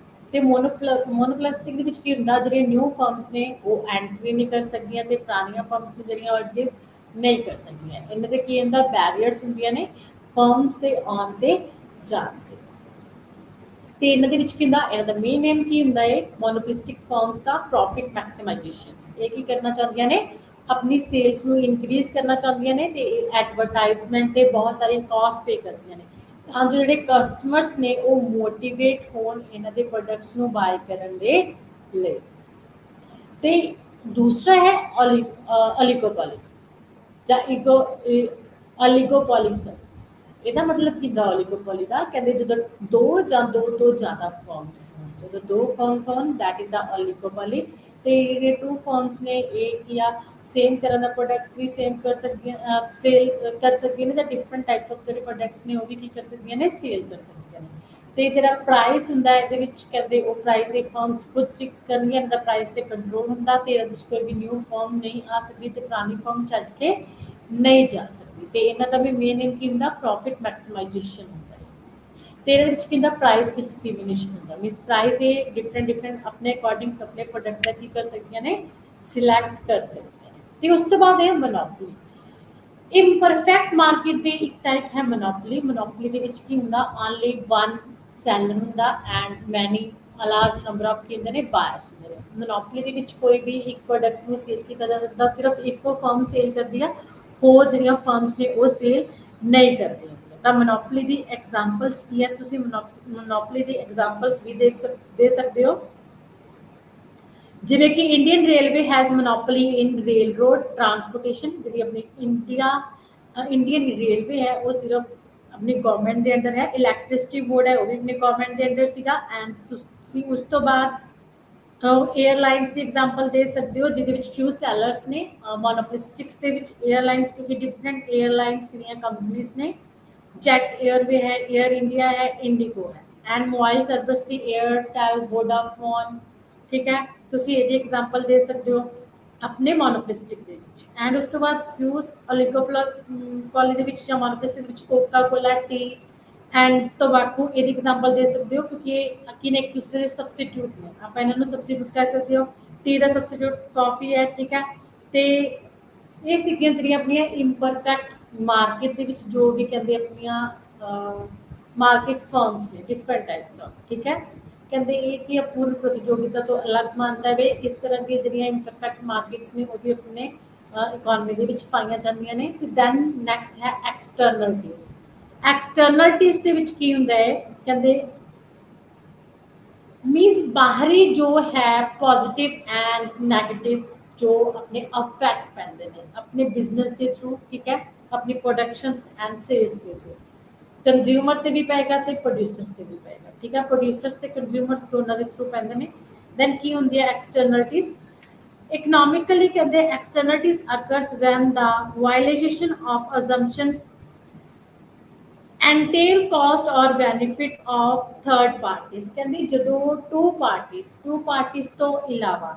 ਤੇ ਮੋਨੋਪੋਲਿਸਟਿਕ ਦੇ ਵਿੱਚ ਕੀ ਹੁੰਦਾ? ਜਿਹੜੇ ਨਿਊ ਫਰਮਸ ਨੇ ਉਹ ਐਂਟਰੀ ਨਹੀਂ ਕਰ ਸਕਦੀਆਂ ਤੇ ਪੁਰਾਣੀਆਂ ਫਰਮਸ ਨੇ ਜਿਹੜੀਆਂ ਐਡਜਸਟ ਨਹੀਂ ਕਰ ਸਕਦੀਆਂ। ਇਹਨਾਂ ਦੇ ਕੀ ਹੁੰਦਾ? ਬੈਰੀਅਰਸ ਹੁੰਦੀਆਂ ਨੇ ਫਰਮਸ ਦੇ ਆਉਣ ਤੇ ਜਾਣ ਤੇ। ਤੇ ਇਹਨਾਂ ਦੇ ਵਿੱਚ ਕੀ ਹੁੰਦਾ? ਇਹਨਾਂ ਦਾ ਮੇਨ ਏਮ ਕੀ ਹੁੰਦਾ ਹੈ? ਮੋਨੋਪੋਲਿਸਟਿਕ ਫਰਮਸ ਦਾ ਪ੍ਰੋਫਿਟ ਮੈਕਸਿਮਾਈਜੇਸ਼ਨ। ਇਹ ਕੀ ਕਰਨਾ ਚਾਹੁੰਦੀਆਂ ਨੇ? ਆਪਣੀ ਸੇਲਸ ਨੂੰ ਇਨਕਰੀਜ਼ ਕਰਨਾ ਚਾਹੁੰਦੀਆਂ ਨੇ ਤੇ ਐਡਵਰਟਾਈਜ਼ਮੈਂਟ ਤੇ ਬਹੁਤ ਸਾਰੀ ਕਾਸਟ ਪੇ ਕਰਦੀਆਂ ਨੇ ਤਾਂ ਜੋ ਜਿਹੜੇ ਕਸਟਮਰਸ ਨੇ ਉਹ ਮੋਟੀਵੇਟ ਹੋਣ ਇਹਨਾਂ ਦੇ ਪ੍ਰੋਡਕਟਸ ਨੂੰ ਬਾਏ ਕਰਨ ਦੇ ਲਈ। ਤੇ ਦੂਸਰਾ ਹੈ ਓਲੀਗੋਪੋਲੀ ਜਾਂ ਓਲੀਗੋਪੋਲਿਸਮ। ਇਹਦਾ ਮਤਲਬ ਕਿੱਦਾਂ ਓਲੀਗੋਪੋਲੀ ਦਾ ਕਹਿੰਦੇ ਜਦੋਂ ਦੋ ਜਾਂ ਦੋ ਤੋਂ ਜ਼ਿਆਦਾ ਫਰਮਸ ਹੋਣ, ਜਦੋਂ ਦੋ ਫਰਮਸ ਹੋਣ ਦੈਟ ਇਜ਼ ਅ ਓਲੀਗੋਪੋਲੀ। ਤੇ ਜਿਹੜੇ ਟੂ ਫਰਮਸ ਨੇ ਇਹ ਕੀ ਆ, ਸੇਮ ਤਰ੍ਹਾਂ ਦਾ ਪ੍ਰੋਡਕਟਸ ਵੀ ਸੇਮ ਕਰ ਸਕਦੀਆਂ, ਸੇਲ ਕਰ ਸਕਦੀਆਂ ਨੇ, ਜਾਂ ਡਿਫਰੈਂਟ ਟਾਈਪ ਆਫ ਜਿਹੜੇ ਪ੍ਰੋਡਕਟਸ ਨੇ ਉਹ ਵੀ ਕੀ ਕਰ ਸਕਦੀਆਂ ਨੇ, ਸੇਲ ਕਰ ਸਕਦੀਆਂ ਨੇ। ਤੇ ਜਿਹੜਾ ਪ੍ਰਾਈਸ ਹੁੰਦਾ ਇਹਦੇ ਵਿੱਚ ਕਹਿੰਦੇ ਉਹ ਪ੍ਰਾਈਸ ਇਹ ਫਰਮਸ ਖੁਦ ਫਿਕਸ ਕਰਨਗੀਆਂ, ਇਹਨਾਂ ਦਾ ਪ੍ਰਾਈਸ ਤੇ ਕੰਟਰੋਲ ਹੁੰਦਾ, ਤੇ ਇਹਦੇ ਵਿੱਚ ਕੋਈ ਵੀ ਨਿਊ ਫਰਮ ਨਹੀਂ ਆ ਸਕਦੀ ਤੇ ਪੁਰਾਣੀ ਫਰਮ ਛੱਡ ਕੇ ਨਹੀਂ ਜਾ ਸਕਦੀ। ਤੇ ਇਹਨਾਂ ਦਾ ਵੀ ਮੇਨ ਏਮ ਕੀ ਹੁੰਦਾ, ਪ੍ਰੋਫਿਟ ਮੈਕਸਿਮਾਈਜੇਸ਼ਨ ਹੁੰਦਾ ਹੈ। ਤੇ ਇਹਦੇ ਵਿੱਚ ਕੀ ਹੁੰਦਾ, ਪ੍ਰਾਈਸ ਡਿਸਕ੍ਰਿਮੀਨੇਸ਼ਨ ਹੁੰਦਾ, ਮੀਨਸ ਪ੍ਰਾਈਸ ਇਹ ਡਿਫਰੈਂਟ ਆਪਣੇ ਅਕੋਰਡਿੰਗ ਆਪਣੇ ਪ੍ਰੋਡਕਟ ਦਾ ਕੀ ਕਰ ਸਕਦੀਆਂ ਨੇ, ਸਿਲੈਕਟ ਕਰ ਸਕਦੀਆਂ ਨੇ। ਤੇ ਉਸ ਤੋਂ ਬਾਅਦ ਇਹ ਮੋਨੋਪੋਲੀ। ਇਮਪਰਫੈਕਟ ਮਾਰਕੀਟ ਦੀ ਇੱਕ ਟਾਈਪ ਹੈ ਮੋਨੋਪੋਲੀ। ਮੋਨੋਪੋਲੀ ਦੇ ਵਿੱਚ ਕੀ ਹੁੰਦਾ, ਓਨਲੀ ਵਨ ਸੈਲਰ ਹੁੰਦਾ and many large number of ਕੀ ਹੁੰਦੇ ਨੇ, ਬਾਇਰਸ ਹੁੰਦੇ ਨੇ। ਮੋਨੋਪੋਲੀ ਦੇ ਵਿੱਚ ਕੋਈ ਵੀ ਇੱਕ ਪ੍ਰੋਡਕਟ ਨੂੰ ਸੇਲ ਕੀਤਾ ਜਾ ਸਕਦਾ, ਸਿਰਫ ਇੱਕੋ ਫਰਮ ਸੇਲ ਕਰਦੀ ਆ, ਹੋਰ ਜਿਹੜੀਆਂ ਫਰਮਸ ਨੇ ਉਹ ਸੇਲ ਨਹੀਂ ਕਰਦੀਆਂ। ਤਾਂ ਮੋਨੋਪੋਲੀ ਦੀ ਐਗਜ਼ਾਮਪਲਸ ਕੀ ਹੈ, ਤੁਸੀਂ ਮੋਨੋਪੋਲੀ ਦੀ ਐਗਜ਼ਾਮਪਲਸ ਵੀ ਦੇ ਸਕਦੇ ਹੋ। ਜਿਵੇਂ ਕਿ Indian railway has monopoly in rail road transportation. ਜਿਹੜੀ ਆਪਣੀ ਇੰਡੀਅਨ ਰੇਲਵੇ ਹੈ ਉਹ ਸਿਰਫ ਆਪਣੀ ਗਵਰਨਮੈਂਟ ਦੇ ਅੰਡਰ ਹੈ। ਇਲੈਕਟ੍ਰਿਸਿਟੀ ਬੋਰਡ ਹੈ ਉਹ ਵੀ ਆਪਣੀ ਗਵਰਨਮੈਂਟ ਦੇ ਅੰਡਰ ਸੀਗਾ। ਐਂਡ ਤੁਸੀਂ ਉਸ ਤੋਂ ਬਾਅਦ ਏਅਰਲਾਈਨਸ ਦੀ ਐਗਜ਼ਾਮਪਲ ਦੇ ਸਕਦੇ ਹੋ, ਜਿਹਦੇ ਵਿੱਚ ਫਿਊ ਸੈਲਰਸ ਨੇ। ਮੋਨੋਪੋਲਿਸਟਿਕਸ ਦੇ ਵਿੱਚ ਏਅਰਲਾਈਨਸ, ਕਿਉਂਕਿ ਡਿਫਰੈਂਟ ਏਅਰਲਾਈਨਸ ਜਿਹੜੀਆਂ ਕੰਪਨੀਜ਼ ਨੇ, ਜੈਟ ਏਅਰਵੇ ਹੈ, ਏਅਰ ਇੰਡੀਆ ਹੈ, ਇੰਡੀਗੋ ਹੈ। And mobile service the Airtel, Vodafone, ਠੀਕ ਹੈ, ਤੁਸੀਂ ਇਹਦੀ ਐਗਜ਼ਾਮਪਲ ਦੇ ਸਕਦੇ ਹੋ ਆਪਣੇ ਮੋਨੋਪੋਲਿਸਟਿਕ ਦੇ ਵਿੱਚ। ਐਂਡ ਉਸ ਤੋਂ ਬਾਅਦ ਫਿਊ ਓਲੀਗੋਪੋਲੀ ਦੇ ਵਿੱਚ ਜਾਂ ਮੋਨੋਪੋਲਿਸਟਿਕ ਦੇ ਵਿੱਚ ਕੋਕਾ ਕੋਲਾ, ਟੀ ਐਂਡ ਟੋਬੈਕੋ ਇਹਦੀ ਐਗਜ਼ਾਮਪਲ ਦੇ ਸਕਦੇ ਹੋ, ਕਿਉਂਕਿ ਇਹ ਕੀ ਨੇ, ਇੱਕ ਦੂਸਰੇ ਦੇ ਸਬਸਟੀਟਿਊਟ ਨੇ। ਆਪਾਂ ਇਹਨਾਂ ਨੂੰ ਸਬਸਟੀਟਿਊਟ ਕਹਿ ਸਕਦੇ ਹੋ। ਟੀ ਦਾ ਸਬਸਟੀਟਿਊਟ ਕਾਫੀ ਹੈ, ਠੀਕ ਹੈ। ਤੇ ਇਹ ਸੀਗੀਆਂ ਜਿਹੜੀਆਂ ਆਪਣੀਆਂ ਇਮਪਰਫੈਕਟ ਮਾਰਕੀਟ ਦੇ ਵਿੱਚ ਜੋ ਵੀ ਕਹਿੰਦੇ ਆਪਣੀਆਂ ਮਾਰਕੀਟ ਫਰਮਸ ਨੇ, ਡਿਫਰੈਂਟ ਟਾਈਪਸ ਆਫ, ਠੀਕ ਹੈ। ਕਹਿੰਦੇ ਇਹ ਕਿ ਅਪੂर्ण ਪ੍ਰਤੀਯੋਗਿਤਾ ਤੋਂ ਅਲੱਗ ਮਾਨਤਾ ਵੇ। ਇਸ ਤਰ੍ਹਾਂ ਦੀਆਂ ਜਿਹੜੀਆਂ ਇਮਪਰਫੈਕਟ ਮਾਰਕੀਟਸ ਨੇ ਉਹ ਵੀ ਆਪਣੇ ਇਕੋਨਮੀ ਦੇ ਵਿੱਚ ਪਾਈਆਂ ਜਾਂਦੀਆਂ ਨੇ। ਤੇ ਦੈਨ ਨੈਕਸਟ ਹੈ ਐਕਸਟਰਨਲਿਟੀਜ਼। ਐਕਸਟਰਨਲਿਟੀਜ਼ ਦੇ ਵਿੱਚ ਕੀ ਹੁੰਦਾ ਹੈ, ਕਹਿੰਦੇ मीन्स बाहरी जो है पॉजिटिव एंड नेगेटिव जो अपने अफेक्ट पैंदे ने अपने बिजनेस के थ्रू, ठीक है, अपनी प्रोडक्शन एंड सेल्स के थ्रू। कंज्यूमर ते भी पेगा ते प्रोड्यूसर्स ते भी पेगा, ठीक है। प्रोड्यूसर्स ते कंज्यूमर्स दोनों के थ्रू पैंदे ने। दैन की होंदी है एक्सटर्नलिटीज। इकनॉमिकली कहते externalities occurs when the violation of assumptions entail cost और बेनिफिट ऑफ थर्ड पार्टीज। कहते जो टू पार्टीज तो इलावा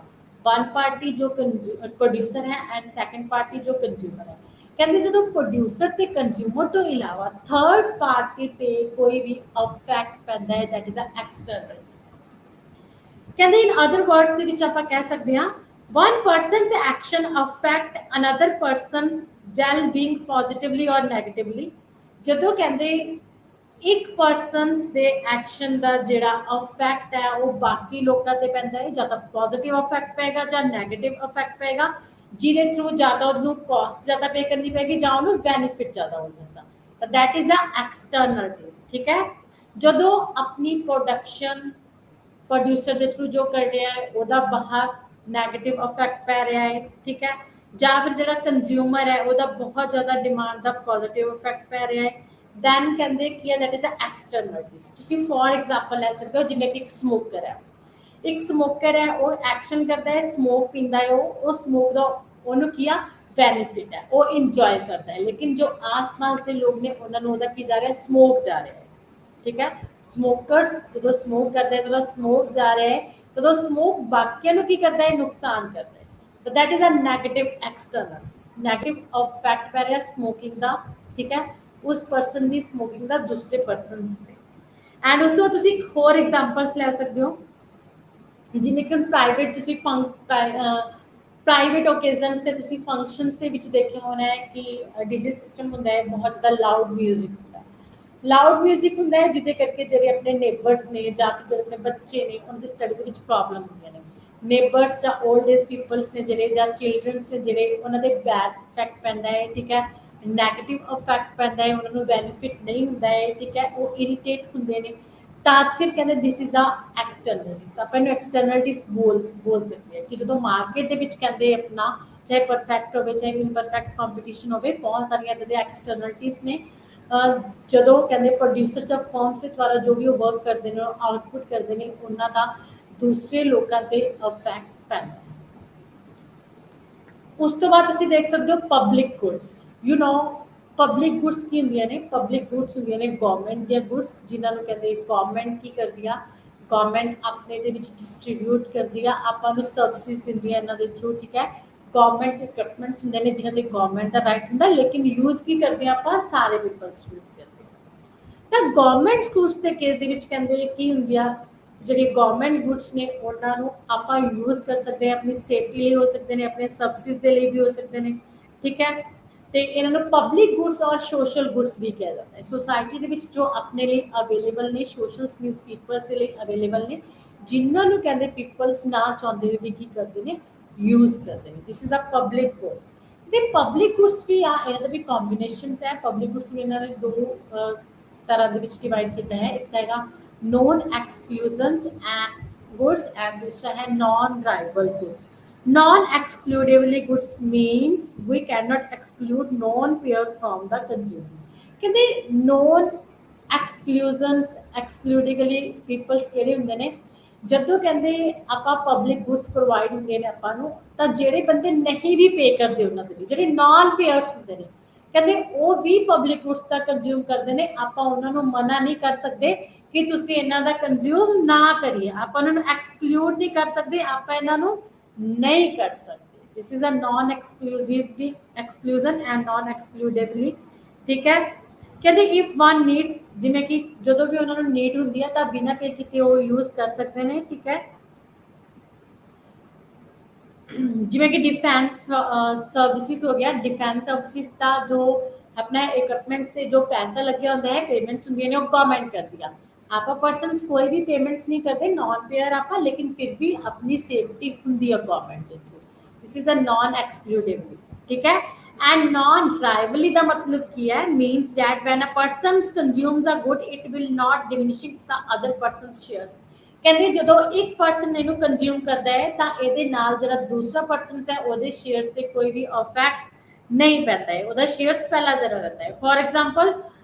वन पार्टी जो प्रोड्यूसर है एंड सैकेंड पार्टी जो कंज्यूमर है। कहते जो प्रोड्यूसर ते कंज्यूमर तो इलावा थर्ड पार्टी ते कोई भी अफेक्ट पैदा है, दैट इज अ एक्सटर्नलिटीज। कहते इन अदर वर्ड्स ਦੇ ਵਿੱਚ ਆਪਾਂ ਕਹਿ ਸਕਦੇ ਹਾਂ one person's action affect another person's well being positively or negatively। ਜਦੋਂ ਕਹਿੰਦੇ ਇੱਕ ਪਰਸਨਸ ਦੇ ਐਕਸ਼ਨ ਦਾ ਜਿਹੜਾ ਇਫੈਕਟ ਹੈ ਉਹ ਬਾਕੀ ਲੋਕਾਂ ਤੇ ਪੈਂਦਾ ਹੈ, ਜਾਂ ਤਾਂ ਪੋਜ਼ਿਟਿਵ ਇਫੈਕਟ ਪਏਗਾ ਜਾਂ ਨੈਗੇਟਿਵ ਇਫੈਕਟ ਪਏਗਾ, ਜਿਹਦੇ ਥਰੂ ਜ਼ਿਆਦਾ ਉਹਨੂੰ ਕਾਸਟ ਜ਼ਿਆਦਾ ਪੇ ਕਰਨੀ ਪੈਗੀ ਜਾਂ ਉਹਨੂੰ ਬੈਨੀਫਿਟ ਜ਼ਿਆਦਾ ਹੋ ਸਕਦਾ। ਤਾਂ ਦੈਟ ਇਜ਼ ਅ ਐਕਸਟਰਨਲਿਟੀਜ਼, ਠੀਕ ਹੈ। ਜਦੋਂ ਆਪਣੀ ਪ੍ਰੋਡਕਸ਼ਨ ਪ੍ਰੋਡਿਊਸਰ ਦੇ ਥਰੂ ਜੋ ਕਰ ਰਿਹਾ ਹੈ ਉਹਦਾ ਬਾਹਰ ਨੈਗੇਟਿਵ ਇਫੈਕਟ ਪੈ ਰਿਹਾ ਹੈ, ਠੀਕ ਹੈ, ਜਾਂ ਫਿਰ ਜਿਹੜਾ ਕੰਜ਼ਿਊਮਰ ਹੈ ਉਹਦਾ ਬਹੁਤ ਜ਼ਿਆਦਾ ਡਿਮਾਂਡ ਦਾ ਪੋਜ਼ਿਟਿਵ ਇਫੈਕਟ ਪੈ ਰਿਹਾ ਹੈ, ਦੈਨ ਕਹਿੰਦੇ ਕੀ ਹੈ, ਦੈਟ ਇਜ਼ ਅ ਐਕਸਟਰਨਲਿਟੀਜ਼। ਤੁਸੀਂ ਫੋਰ ਐਗਜ਼ਾਮਪਲ ਲੈ ਸਕਦੇ ਹੋ, ਜਿਵੇਂ ਕਿ ਇੱਕ ਸਮੋਕਰ ਹੈ। ਇੱਕ ਸਮੋਕਰ ਹੈ, ਉਹ ਐਕਸ਼ਨ ਕਰਦਾ ਹੈ, ਸਮੋਕ ਪੀਂਦਾ ਹੈ, ਉਹ ਸਮੋਕ ਦਾ ਉਹਨੂੰ ਕੀ ਆ, ਬੈਨੀਫਿਟ ਹੈ, ਉਹ ਇੰਜੋਏ ਕਰਦਾ ਹੈ। ਲੇਕਿਨ ਜੋ ਆਸ-ਪਾਸ ਦੇ ਲੋਕ ਨੇ ਉਹਨਾਂ ਨੂੰ ਉਹਦਾ ਕੀ ਜਾ ਰਿਹਾ, ਸਮੋਕ ਜਾ ਰਿਹਾ ਹੈ, ठीक है। ਸਮੋਕਰਸ ਜਦੋਂ ਸਮੋਕ ਕਰਦੇ ਜਦੋਂ ਸਮੋਕ ਜਾ ਰਿਹਾ ਹੈ ਤਦੋਂ ਸਮੋਕ ਬਾਕੀਆਂ ਨੂੰ ਕੀ ਕਰਦਾ ਹੈ, ਨੁਕਸਾਨ ਕਰਦਾ ਹੈ। ਤਾਂ that is a negative external negative effect ਪੈ ਰਿਹਾ ਸਮੋਕਿੰਗ ਦਾ, ਠੀਕ ਹੈ, ਉਸ ਪਰਸਨ ਦੀ ਸਮੋਕਿੰਗ ਦਾ ਦੂਸਰੇ ਪਰਸਨ ਤੇ। ਐਂਡ ਉਸ ਤੋਂ ਤੁਸੀਂ ਹੋਰ ਐਗਜ਼ਾਮਪਲਸ ਲੈ ਸਕਦੇ ਹੋ, ਜਿਵੇਂ ਕਿ ਹੁਣ ਪ੍ਰਾਈਵੇਟ ਤੁਸੀਂ ਪ੍ਰਾਈਵੇਟ ਓਕੇਜ਼ਨਸ ਤੇ ਤੁਸੀਂ ਫੰਕਸ਼ਨਸ ਦੇ ਵਿੱਚ ਦੇਖਿਆ ਹੋਣਾ ਹੈ ਕਿ ਡੀਜੇ ਸਿਸਟਮ ਹੁੰਦਾ ਹੈ, ਬਹੁਤ ਜ਼ਿਆਦਾ ਲਾਊਡ ਮਿਊਜ਼ਿਕ ਹੁੰਦਾ ਹੈ। ਲਾਊਡ ਮਿਊਜ਼ਿਕ ਹੁੰਦਾ ਹੈ ਜਿਹਦੇ ਕਰਕੇ ਜਿਹੜੇ ਆਪਣੇ ਨੇਬਰਸ ਨੇ ਜਾਂ ਫਿਰ ਜਿਹੜੇ ਆਪਣੇ ਬੱਚੇ ਨੇ ਉਹਨਾਂ ਦੀ ਸਟੱਡੀ ਦੇ ਵਿੱਚ ਪ੍ਰੋਬਲਮ ਹੁੰਦੀਆਂ ਨੇ। ਨੇਬਰਸ ਜਾਂ ਓਲਡ ਏਜ ਪੀਪਲਸ ਨੇ ਜਿਹੜੇ ਜਾਂ ਚਿਲਡਰਨਸ ਨੇ ਜਿਹੜੇ, ਉਹਨਾਂ ਦੇ ਬੈਡ ਇਫੈਕਟ ਪੈਂਦਾ ਹੈ, ਠੀਕ ਹੈ, ਨੈਗੇਟਿਵ ਇਫੈਕਟ ਪੈਂਦਾ ਹੈ, ਉਹਨਾਂ ਨੂੰ ਬੈਨੀਫਿਟ ਨਹੀਂ ਹੁੰਦਾ ਹੈ, ਠੀਕ ਹੈ, ਉਹ ਇਰੀਟੇਟ ਹੁੰਦੇ ਨੇ। ਤਾਂ ਫਿਰ ਕਹਿੰਦੇ ਦਿਸ ਇਜ਼ ਅ ਐਕਸਟਰਨਲਿਟੀਜ਼। ਆਪਾਂ ਇਹਨੂੰ ਐਕਸਟਰਨਲਿਟੀਜ਼ ਬੋਲ ਸਕਦੇ ਹਾਂ ਕਿ ਜਦੋਂ ਮਾਰਕੀਟ ਦੇ ਵਿੱਚ ਕਹਿੰਦੇ ਆਪਣਾ ਚਾਹੇ ਪਰਫੈਕਟ ਹੋਵੇ ਚਾਹੇ ਇਨਪਰਫੈਕਟ ਕੰਪੀਟੀਸ਼ਨ ਹੋਵੇ, ਬਹੁਤ ਸਾਰੀਆਂ ਇੱਦਾਂ ਦੀਆਂ ਐਕਸਟਰਨਲਿਟੀਜ਼ ਨੇ ਜਦੋਂ ਕਹਿੰਦੇ ਪ੍ਰੋਡਿਊਸਰ ਜਾਂ ਫਰਮਸ ਦੇ ਦੁਆਰਾ ਜੋ ਵੀ ਉਹ ਵਰਕ ਕਰਦੇ ਨੇ ਆਊਟਪੁੱਟ ਕਰਦੇ ਨੇ ਉਹਨਾਂ ਦਾ ਦੂਸਰੇ ਲੋਕਾਂ ਤੇ ਇਫੈਕਟ ਪੈਂਦਾ। ਉਸ ਤੋਂ ਬਾਅਦ ਤੁਸੀਂ ਦੇਖ ਸਕਦੇ ਹੋ public goods. You know public goods ਕੀ ਹੁੰਦੀਆਂ ਨੇ? ਪਬਲਿਕ ਗੁੱਡਸ ਹੁੰਦੀਆਂ ਨੇ ਗਵਰਨਮੈਂਟ ਦੀਆਂ ਗੁੱਡਸ, ਜਿਨ੍ਹਾਂ ਨੂੰ ਕਹਿੰਦੇ ਗਵਰਨਮੈਂਟ ਕੀ ਕਰਦੀ ਆ, ਗਵਰਨਮੈਂਟ ਆਪਣੇ ਦੇ ਵਿੱਚ ਡਿਸਟ੍ਰੀਬਿਊਟ ਕਰਦੀ ਆ, ਆਪਾਂ ਨੂੰ ਸਰਵਿਸਿਜ਼ ਦਿੰਦੀ ਆ ਇਹਨਾਂ ਦੇ ਥਰੂ, ਠੀਕ ਹੈ। ਗਵਰਨਮੈਂਟ ਇਕਵਿਪਮੈਂਟਸ ਹੁੰਦੇ ਨੇ ਜਿਨ੍ਹਾਂ ਤੇ ਗਵਰਨਮੈਂਟ ਦਾ ਰਾਈਟ ਹੁੰਦਾ, ਲੇਕਿਨ ਯੂਜ਼ ਕੀ ਕਰਦੇ ਆ ਆਪਾਂ? ਸਾਰੇ ਪੀਪਲਸ ਯੂਜ਼ ਕਰਦੇ ਆ। ਤਾਂ ਗਵਰਨਮੈਂਟ ਗੁੱਡਸ ਦੇ ਕੇਸ ਦੇ ਵਿੱਚ ਕਹਿੰਦੇ ਕੀ ਹੁੰਦੀ ਆ, ਜਿਹੜੇ ਗਵਰਨਮੈਂਟ ਗੁੱਡਸ ਨੇ ਉਹਨਾਂ ਨੂੰ ਆਪਾਂ ਯੂਜ਼ ਕਰ ਸਕਦੇ ਹਾਂ, ਆਪਣੀ ਸੇਫਟੀ ਲਈ ਹੋ ਸਕਦੇ ਨੇ, ਆਪਣੇ ਸਰਵਿਸਿਜ਼ ਦੇ ਲਈ ਵੀ ਹੋ ਸਕਦੇ ਨੇ, ਠੀਕ ਹੈ। ਤੇ ਇਹਨਾਂ ਨੂੰ ਪਬਲਿਕ ਗੁੱਡਸ ਔਰ ਸੋਸ਼ਲ ਗੁੱਡਸ ਵੀ ਕਿਹਾ ਜਾਂਦਾ ਹੈ। ਸੁਸਾਇਟੀ ਦੇ ਵਿੱਚ ਜੋ ਆਪਣੇ ਲਈ ਅਵੇਲੇਬਲ ਨੇ, ਸੋਸ਼ਲਸ ਮੀਨਸ ਪੀਪਲਸ ਦੇ ਲਈ ਅਵੇਲੇਬਲ ਨੇ, ਜਿਨ੍ਹਾਂ ਨੂੰ ਕਹਿੰਦੇ ਪੀਪਲਸ ਨਾ ਚਾਹੁੰਦੇ ਹੋਏ ਵੀ ਕੀ ਕਰਦੇ ਨੇ? ਯੂਜ਼ ਕਰਦੇ ਨੇ। This is a public goods. ਤੇ ਪਬਲਿਕ ਗੁੱਡਸ ਵੀ ਆ, ਇਹਨਾਂ ਦਾ ਵੀ ਕੰਬੀਨੇਸ਼ਨਸ ਹੈ। ਪਬਲਿਕ ਗੁੱਡਸ ਵੀ ਇਹਨਾਂ ਨੇ ਦੋ ਤਰ੍ਹਾਂ ਦੇ ਵਿੱਚ ਡਿਵਾਈਡ ਕੀਤਾ ਹੈ। ਇੱਕ ਹੈਗਾ ਨੋਨ ਐਕਸਕਲੂਜ਼ਨਸ ਗੁੱਡਸ ਐਂਡ दूसरा है non rival goods. Non excludable goods means we cannot exclude non peer from the consumer। ਕਹਿੰਦੇ नॉन exclusions excludably peoples ਕਿਹੜੇ ਹੁੰਦੇ ਨੇ? ਜਦੋਂ ਕਹਿੰਦੇ ਆਪਾਂ ਪਬਲਿਕ ਗੁੱਡਸ ਪ੍ਰੋਵਾਈਡ ਹੁੰਦੇ ਨੇ ਆਪਾਂ ਨੂੰ, ਤਾਂ ਜਿਹੜੇ ਬੰਦੇ ਨਹੀਂ ਵੀ ਪੇ ਕਰਦੇ ਉਹਨਾਂ ਦੇ ਲਈ, ਜਿਹੜੇ ਨਾਨ ਪੇਅਰਸ ਹੁੰਦੇ ਨੇ, ਕਹਿੰਦੇ ਉਹ ਵੀ ਪਬਲਿਕ ਗੁੱਡਸ ਦਾ ਕੰਜ਼ਿਊਮ ਕਰਦੇ ਨੇ। ਆਪਾਂ ਉਹਨਾਂ ਨੂੰ ਮਨਾ ਨਹੀਂ ਕਰ ਸਕਦੇ ਕਿ ਤੁਸੀਂ ਇਹਨਾਂ ਦਾ ਕੰਜ਼ਿਊਮ ਨਾ ਕਰੀਏ, ਆਪਾਂ ਉਹਨਾਂ ਨੂੰ ਐਕਸਕਲੂਡ ਨਹੀਂ ਕਰ ਸਕਦੇ, ਆਪਾਂ ਇਹਨਾਂ ਨੂੰ ਨਹੀਂ ਕਰ ਸਕਦੇ। This is a non exclusively exclusion and non excludably, ठीक है। ਕਹਿੰਦੇ ਇਫ ਵਨ ਨੀਡਸ, ਜਿਵੇਂ ਕਿ ਜਦੋਂ ਵੀ ਉਹਨਾਂ ਨੂੰ ਨੀਡ ਹੁੰਦੀ ਹੈ ਤਾਂ ਬਿਨਾਂ ਪੇ ਕੀਤੇ ਉਹ ਯੂਜ਼ ਕਰ ਸਕਦੇ ਨੇ, ਠੀਕ ਹੈ। ਜਿਵੇਂ ਕਿ डिफेंस सर्विसेज हो गया, डिफेंस सर्विसेज का जो अपना इक्विपमेंट्स ਤੇ ਜੋ ਪੈਸਾ ਲੱਗਿਆ ਹੁੰਦਾ ਹੈ, ਪੇਮੈਂਟਸ ਹੁੰਦੀਆਂ ਨੇ ਉਹ ਗਵਰਨਮੈਂਟ ਕਰਦੀ ਆ। ਆਪਾਂ ਪਰਸਨਸ ਕੋਈ ਵੀ ਪੇਮੈਂਟਸ ਨਹੀਂ ਕਰਦੇ, ਨॉन पेयर ਆਪਾਂ, ਲੇਕਿਨ ਫਿਰ ਵੀ ਆਪਣੀ ਸੇਫਟੀ ਹੁੰਦੀ ਹੈ ਗਵਰਨਮੈਂਟ ਦੇ through. This is a non excludable, ठीक है। एंड नॉन राइवली ਦਾ ਮਤਲਬ ਕੀ ਹੈ? Means that when a person consumes a good it will not diminishing the other persons shares. ਕਹਿੰਦੇ ਜਦੋਂ ਇੱਕ ਪਰਸਨ ਇਹਨੂੰ ਕੰਜ਼ਿਊਮ ਕਰਦਾ ਹੈ ਤਾਂ ਇਹਦੇ ਨਾਲ ਜਿਹੜਾ ਦੂਸਰਾ ਪਰਸਨ ਹੈ ਉਹਦੇ ਸ਼ੇਅਰਸ ਤੇ ਕੋਈ ਵੀ ਇਫੈਕਟ ਨਹੀਂ ਪੈਂਦਾ ਹੈ, ਉਹਦਾ ਸ਼ੇਅਰਸ ਪਹਿਲਾਂ ਜ਼ਰਾ ਰਹਿੰਦਾ ਹੈ। For example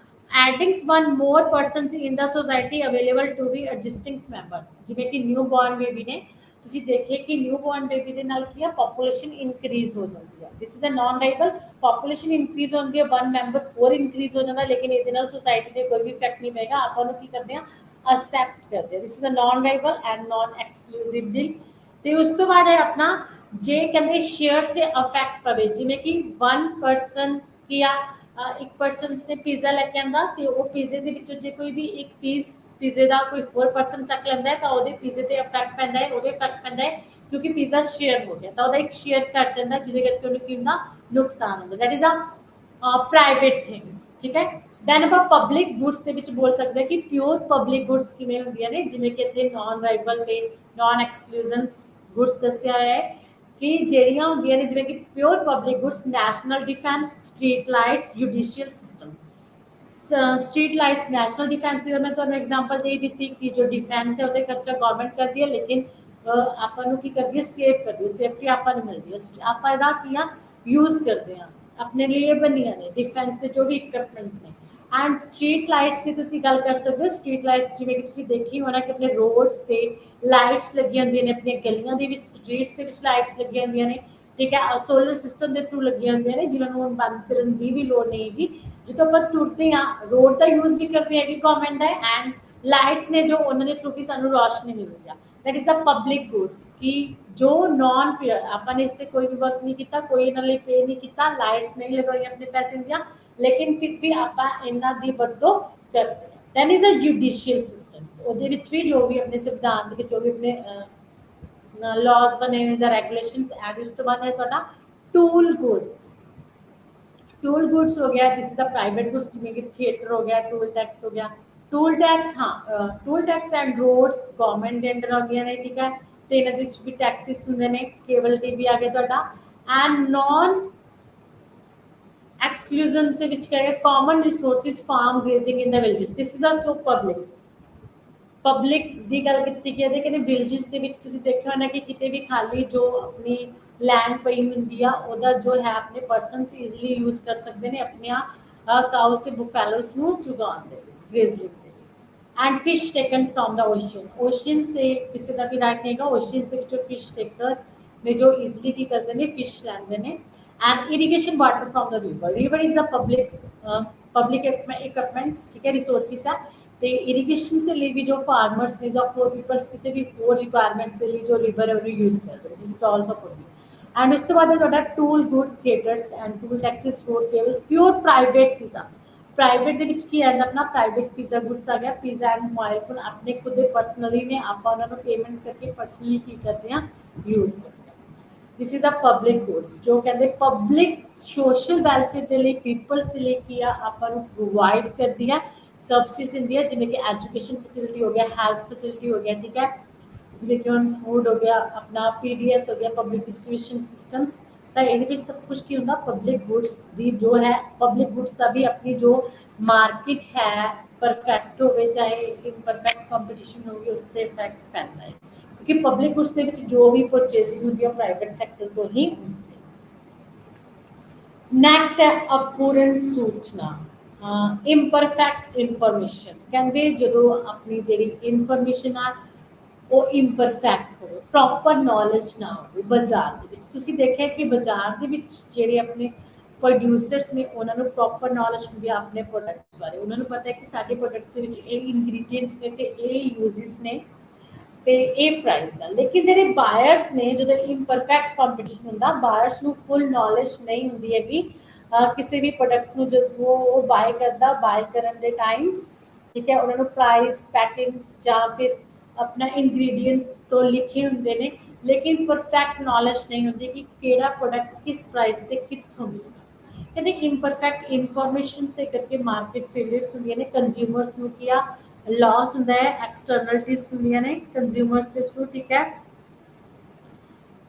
adding one more persons in the society available to be existing members. ਜਿਵੇਂ ਕਿ ਨਿਊ ਬੋਰਨ ਬੇਬੀ ਨੇ, ਤੁਸੀਂ ਦੇਖਿਆ ਕਿ ਨਿਊ ਬੋਰਨ ਬੇਬੀ ਦੇ ਨਾਲ ਕੀ ਆ? ਪੋਪੂਲੇਸ਼ਨ ਇਨਕਰੀਜ਼ ਹੋ ਜਾਂਦੀ ਹੈ। This is a non rival. Population increase ਹੁੰਦੀ ਹੈ, ਵਨ ਮੈਂਬਰ ਹੋਰ ਇਨਕਰੀਜ਼ ਹੋ ਜਾਂਦਾ, ਲੇਕਿਨ ਇਹਦੇ ਨਾਲ ਸੋਸਾਇਟੀ ਤੇ ਕੋਈ ਵੀ ਇਫੈਕਟ ਨਹੀਂ ਪਏਗਾ। ਆਪਾਂ ਨੂੰ ਕੀ ਕਰਦੇ ਹਾਂ? एक्सेप्ट करते हैं। This is a non rival and non exclusively. ਤੇ ਉਸ ਤੋਂ ਬਾਅਦ ਹੈ ਆਪਣਾ ਜੇ ਕਹਿੰਦੇ ਸ਼ੇਅਰਸ ਤੇ ਇਫੈਕਟ ਪਵੇ, ਜਿਵੇਂ ਕਿ ਵਨ ਪਰਸਨ ਕੀ ਆ, ਇੱਕ ਪਰਸਨ ਨੇ ਪੀਜ਼ਾ ਲੈ ਕੇ ਆਂਦਾ ਤੇ ਉਹ ਪੀਜ਼ੇ ਦੇ ਵਿੱਚੋਂ ਜੇ ਕੋਈ ਵੀ ਇੱਕ ਪੀਸ ਪੀਜ਼ੇ ਦਾ ਕੋਈ ਹੋਰ ਪਰਸਨ ਚੱਕ ਲੈਂਦਾ ਹੈ ਤਾਂ ਉਹਦੇ ਪੀਜ਼ੇ ਤੇ ਇਫੈਕਟ ਪੈਂਦਾ ਹੈ, ਉਹਦੇ ਇਫੈਕਟ ਪੈਂਦਾ ਹੈ ਕਿਉਂਕਿ ਪੀਜ਼ਾ ਸ਼ੇਅਰ ਹੋ ਗਿਆ, ਤਾਂ ਉਹਦਾ ਇੱਕ ਸ਼ੇਅਰ ਘਟ ਜਾਂਦਾ, ਜਿਹਦੇ ਕਰਕੇ ਉਹਨੂੰ ਕੀ ਹੁੰਦਾ? ਨੁਕਸਾਨ ਹੁੰਦਾ। That is a private things, ਠੀਕ ਹੈ। ਦੈਨ ਆਪਾਂ ਪਬਲਿਕ ਗੁੱਡਸ ਦੇ ਵਿੱਚ ਬੋਲ ਸਕਦੇ ਹਾਂ ਕਿ ਪਿਓਰ ਪਬਲਿਕ ਗੁੱਡਸ ਕਿਵੇਂ ਹੁੰਦੀਆਂ ਨੇ, ਜਿਵੇਂ ਕਿ ਇੱਥੇ ਨॉन ਰਾਈਵਲ ਤੇ ਨॉन एक्सक्लूजन्स ਗੁੱਡਸ ਦੱਸਿਆ ਹੋਇਆ ਹੈ ਕਿ ਜਿਹੜੀਆਂ ਹੁੰਦੀਆਂ ਨੇ, ਜਿਵੇਂ ਕਿ pure public goods national defence, street lights, judicial system. Street lights national defence ਦੀ ਮੈਂ ਤੁਹਾਨੂੰ ਐਗਜ਼ਾਮਪਲ ਦੇ ਦਿੱਤੀ ਕਿ ਜੋ डिफेंस ਹੈ ਉਹਦੇ ਖਰਚਾ ਗਵਰਨਮੈਂਟ ਕਰਦੀ ਹੈ, ਲੇਕਿਨ ਆਪਾਂ ਨੂੰ ਕੀ ਕਰਦੀ ਹੈ? ਸੇਫ ਕਰਦੀ ਹੈ, ਸੇਫਟੀ ਆਪਾਂ ਨੂੰ ਮਿਲਦੀ ਹੈ। ਆਪਾਂ ਇਹਦਾ ਕੀ ਆ? ਯੂਜ਼ ਕਰਦੇ ਹਾਂ, ਆਪਣੇ ਲਈ ਬਣੀਆਂ ਨੇ डिफेंस ਦੇ ਜੋ ਵੀ ਇਕਵਿਪਮੈਂਟਸ ਨੇ। ਐਂਡ ਸਟਰੀਟ ਲਾਈਟਸ ਦੀ ਤੁਸੀਂ ਗੱਲ ਕਰ ਸਕਦੇ ਹੋ। ਸਟਰੀਟ ਲਾਈਟਸ ਜਿਵੇਂ ਕਿ ਤੁਸੀਂ ਦੇਖੀ ਹੋਣਾ ਕਿ ਆਪਣੇ ਰੋਡਸ ਤੇ ਲਾਈਟਸ ਲੱਗੀਆਂ ਹੁੰਦੀਆਂ ਨੇ, ਆਪਣੀਆਂ ਗਲੀਆਂ ਦੇ ਵਿੱਚ ਸਟਰੀਟਸ ਦੇ ਵਿੱਚ ਲਾਈਟਸ ਲੱਗੀਆਂ ਹੁੰਦੀਆਂ ਨੇ, ਠੀਕ ਹੈ। ਸੋਲਰ ਸਿਸਟਮ ਦੇ ਥਰੂ ਲੱਗੀਆਂ ਹੁੰਦੀਆਂ ਨੇ, ਜਿਨ੍ਹਾਂ ਨੂੰ ਹੁਣ ਬੰਦ ਕਰਨ ਦੀ ਵੀ ਲੋੜ ਨਹੀਂ ਹੈਗੀ। ਜਦੋਂ ਆਪਾਂ ਤੁਰਦੇ ਹਾਂ ਰੋਡ ਦਾ ਯੂਜ਼ ਵੀ ਕਰਦੇ ਹੈਗੇ ਗਵਰਨਮੈਂਟ ਦਾ, ਐਂਡ ਲਾਈਟਸ ਨੇ ਜੋ ਉਹਨਾਂ ਦੇ ਥਰੂ ਵੀ ਸਾਨੂੰ ਰੋਸ਼ਨੀ ਮਿਲਦੀ ਆ। That is a public goods कि जो नॉन पेयर ਆਪਾਂ ਨੇ ਇਸ ਤੇ ਕੋਈ ਵੀ ਵਰਕ ਨਹੀਂ ਕੀਤਾ, ਕੋਈ ਇਹਨਾਂ ਲਈ ਪੇ ਨਹੀਂ ਕੀਤਾ, ਲਾਈਟਸ ਨਹੀਂ ਲਗਾਈਆਂ ਆਪਣੇ ਪੈਸੇ ਦੀਆਂ, ਲੇਕਿਨ ਫਿਰ ਵੀ ਆਪਾਂ ਇਹਨਾਂ ਦੀ ਵਰਤੋਂ ਕਰਦੇ ਹਾਂ। Then is a judicial systems, ਉਹਦੇ ਵਿੱਚ ਵੀ ਜੋ ਵੀ ਆਪਣੇ ਸੰਵਿਧਾਨ ਦੇ ਵਿੱਚ ਜੋ ਵੀ ਆਪਣੇ ਲਾਜ਼ ਬਣੇ ਨੇ ਜਾਂ ਰੈਗੂਲੇਸ਼ਨਸ। ਐਂਡ ਉਸ ਤੋਂ ਬਾਅਦ ਹੈ ਤੁਹਾਡਾ ਟੂਲ ਗੁੱਡਸ। टूल गुड्स हो गया, this is a private goods, जिमें कि थिएटर हो गया, टूल टैक्स हो गया। टूल टैक्स हाँ, toll tax and roads government के अंडर आਉਂਦੀਆਂ ਨੇ, ਠੀਕ ਹੈ। ਤੇ ਇਹਨਾਂ ਦੇ ਵਿੱਚ ਵੀ ਟੈਕਸਿਸ ਹੁੰਦੇ ਨੇ। ਕੇਬਲ ਟੀਵੀ ਆ ਗਿਆ ਤੁਹਾਡਾ। ਐਂਡ ਨॉन एक्सक्लूजन ਦੇ ਵਿੱਚ ਕਹੇਗਾ common resources from grazing in the villages. This is also public ਦੀ ਗੱਲ ਕੀਤੀ ਗਈ ਹੈ ਕਿ ਵਿਲੇजेस ਦੇ ਵਿੱਚ ਤੁਸੀਂ ਦੇਖਿਆ ਹੋਣਾ ਕਿ ਕਿਤੇ ਵੀ ਖਾਲੀ ਜੋ ਆਪਣੀ लैंड पई ਹੁੰਦੀ ਆ ਉਹਦਾ ਜੋ ਹੈ ਆਪਣੇ ਪਰਸਨਸ ਈਜ਼ੀਲੀ ਯੂਜ਼ ਕਰ ਸਕਦੇ ਨੇ ਆਪਣੀਆਂ ਕਾਊਸ ਤੇ ਬੁਫੈਲੋਸ ਨੂੰ ਚੁਗਾਉਣ ਦੇ ਲਈ, ਗ੍ਰੇਜ਼ਲਿੰਗ ਦੇ ਲਈ। And fish taken from the ocean, oceans ਤੇ ਕਿਸੇ ਦਾ ਵੀ ਰਾਈਟ ਨਹੀਂ ਹੈਗਾ, ਓਸ਼ਨਸ ਦੇ ਵਿੱਚੋਂ ਫਿਸ਼ ਟੇਕਰ ਨੇ ਜੋ ਈਜ਼ੀਲੀ ਕੀ ਕਰਦੇ ਨੇ, ਫਿਸ਼ ਲੈਂਦੇ ਨੇ। And irrigation water from the river, river is a public equipments, ਠੀਕ ਹੈ, ਰਿਸੋਰਸਿਸ ਹੈ। ਤੇ ਇਰੀਗੇਸ਼ਨ ਦੇ ਲਈ ਵੀ ਜੋ ਫਾਰਮਰਸ ਨੇ ਜਾਂ ਹੋਰ ਪੀਪਲਸ ਕਿਸੇ ਵੀ ਹੋਰ ਰਿਕੁਆਇਰਮੈਂਟਸ ਦੇ ਲਈ ਜੋ ਰਿਵਰ ਹੈ ਉਹਨੂੰ ਯੂਜ਼ ਕਰਦੇ ਨੇ, this is also public. And ਉਸ ਤੋਂ ਬਾਅਦ ਹੈ ਤੁਹਾਡਾ toll goods theatres and toll taxes road cables, pure private pizza. Private ਦੇ ਵਿੱਚ ਕੀ ਆਉਂਦਾ ਆਪਣਾ, ਪ੍ਰਾਈਵੇਟ ਪੀਜ਼ਾ ਗੁੱਡਸ ਆ ਗਿਆ, ਪੀਜ਼ਾ ਐਂਡ ਮੋਬਾਈਲ ਫੋਨ ਆਪਣੇ ਖੁਦ ਦੇ ਪਰਸਨਲੀ ਨੇ, ਆਪਾਂ ਉਹਨਾਂ ਨੂੰ ਪੇਮੈਂਟਸ ਕਰਕੇ ਪਰਸਨਲੀ ਕੀ ਕਰਦੇ ਹਾਂ, ਯੂਜ਼ ਕਰਦੇ ਹਾਂ। This is a public goods, ਜੋ ਕਹਿੰਦੇ ਪਬਲਿਕ ਸੋਸ਼ਲ ਵੈਲਫੇਅਰ ਦੇ ਲਈ, ਪੀਪਲਸ ਦੇ ਲਈ ਕੀ ਆ, ਆਪਾਂ ਨੂੰ ਪ੍ਰੋਵਾਈਡ ਕਰਦੀ ਹੈ, ਸਰਵਿਸਿਜ਼ ਦਿੰਦੀ ਹੈ, ਜਿਵੇਂ ਕਿ ਐਜੂਕੇਸ਼ਨ ਫੈਸਿਲਿਟੀ ਹੋ ਗਿਆ, ਹੈਲਥ ਫੈਸਿਲਿਟੀ ਹੋ ਗਿਆ, ਠੀਕ ਹੈ, ਜਿਵੇਂ ਕਿ ਹੁਣ ਫੂਡ ਹੋ ਗਿਆ, ਆਪਣਾ ਪੀਡੀਐਸ ਹੋ ਗਿਆ, ਪਬਲਿਕ ਡਿਸਟ੍ਰੀਬਿਊਸ਼ਨ ਸਿਸਟਮਸ। ਤਾਂ ਇਹਦੇ ਵਿੱਚ ਸਭ ਕੁਝ ਕੀ ਹੁੰਦਾ, ਪਬਲਿਕ ਗੁੱਡਸ ਦੀ ਜੋ ਹੈ, ਪਬਲਿਕ ਗੁੱਡਸ ਦਾ ਵੀ ਆਪਣੀ ਜੋ ਮਾਰਕੀਟ ਹੈ ਪਰਫੈਕਟ ਹੋਵੇ ਚਾਹੇ ਇਮਪਰਫੈਕਟ ਕੰਪੀਟੀਸ਼ਨ ਹੋਵੇ, ਉਸ 'ਤੇ ਇਫੈਕਟ ਪੈਂਦਾ ਹੈ, ਕਿਉਂਕਿ ਪਬਲਿਕ ਗੁੱਡਸ ਦੇ ਵਿੱਚ ਜੋ ਵੀ ਪਰਚੇਸਿੰਗ ਹੁੰਦੀ ਹੈ ਪ੍ਰਾਈਵੇਟ ਸੈਕਟਰ ਤੋਂ ਹੀ ਹੁੰਦੀ ਹੈ। ਨੈਕਸਟ ਹੈ ਅਪੂਰਨ ਸੂਚਨਾ, ਇਮਪਰਫੈਕਟ ਇਨਫੋਰਮੇਸ਼ਨ। ਕਹਿੰਦੇ ਜਦੋਂ ਆਪਣੀ ਜਿਹੜੀ ਇਨਫੋਰਮੇਸ਼ਨ ਆ ਉਹ ਇਮਪਰਫੈਕਟ ਹੋਵੇ, ਪ੍ਰੋਪਰ ਨੌਲੇਜ ਨਾ ਹੋਵੇ ਬਾਜ਼ਾਰ ਦੇ ਵਿੱਚ। ਤੁਸੀਂ ਦੇਖਿਆ ਕਿ ਬਾਜ਼ਾਰ ਦੇ ਵਿੱਚ ਜਿਹੜੇ ਆਪਣੇ ਪ੍ਰੋਡਿਊਸਰਸ ਨੇ ਉਹਨਾਂ ਨੂੰ ਪ੍ਰੋਪਰ ਨੌਲੇਜ ਹੁੰਦੀ ਹੈ ਆਪਣੇ ਪ੍ਰੋਡਕਟਸ ਬਾਰੇ, ਉਹਨਾਂ ਨੂੰ ਪਤਾ ਹੈ ਕਿ ਸਾਡੇ ਪ੍ਰੋਡਕਟਸ ਦੇ ਵਿੱਚ ਇਹ ਇੰਗਰੀਡੀਐਂਟਸ ਨੇ ਤੇ ਇਹ ਯੂਜ਼ਸ ਨੇ ਤੇ ਇਹ ਪ੍ਰਾਈਸ ਆ। ਲੇਕਿਨ ਜਿਹੜੇ ਬਾਇਰਸ ਨੇ, ਜਦੋਂ ਇਮਪਰਫੈਕਟ ਕੰਪੀਟੀਸ਼ਨ ਹੁੰਦਾ, ਬਾਇਰਸ ਨੂੰ ਫੁੱਲ ਨੌਲੇਜ ਨਹੀਂ ਹੁੰਦੀ ਹੈਗੀ ਕਿਸੇ ਵੀ ਪ੍ਰੋਡਕਟਸ ਨੂੰ, ਜਦੋਂ ਉਹ ਬਾਏ ਕਰਦਾ, ਬਾਏ ਕਰਨ ਦੇ ਟਾਈਮਸ, ਠੀਕ ਹੈ, ਉਹਨਾਂ ਨੂੰ ਪ੍ਰਾਈਸ, ਪੈਕਿੰਗਸ ਜਾਂ ਫਿਰ ਆਪਣਾ ਇੰਗਰੀਡੀਐਂਟਸ ਤੋਂ ਲਿਖੇ ਹੁੰਦੇ ਨੇ, ਲੇਕਿਨ ਪਰਫੈਕਟ ਨੌਲੇਜ ਨਹੀਂ ਹੁੰਦੀ ਕਿ ਕਿਹੜਾ ਪ੍ਰੋਡਕਟ ਕਿਸ ਪ੍ਰਾਈਸ ਤੇ ਕਿੱਥੋਂ ਮਿਲੇਗਾ। ਕਹਿੰਦੇ ਇਮਪਰਫੈਕਟ ਇਨਫੋਰਮੇਸ਼ਨਸ ਦੇ ਕਰਕੇ ਮਾਰਕੀਟ ਫੇਲਿਅਰਸ ਹੁੰਦੀਆਂ ਨੇ, ਕੰਜ਼ਿਊਮਰਸ ਨੂੰ ਕੀ ਆ, ਲਾਸ ਹੁੰਦਾ ਹੈ, ਐਕਸਟਰਨਲਿਟੀਜ਼ ਹੁੰਦੀਆਂ ਨੇ ਕੰਜ਼ਿਊਮਰਸ ਦੇ ਥਰੂ, ਠੀਕ ਹੈ।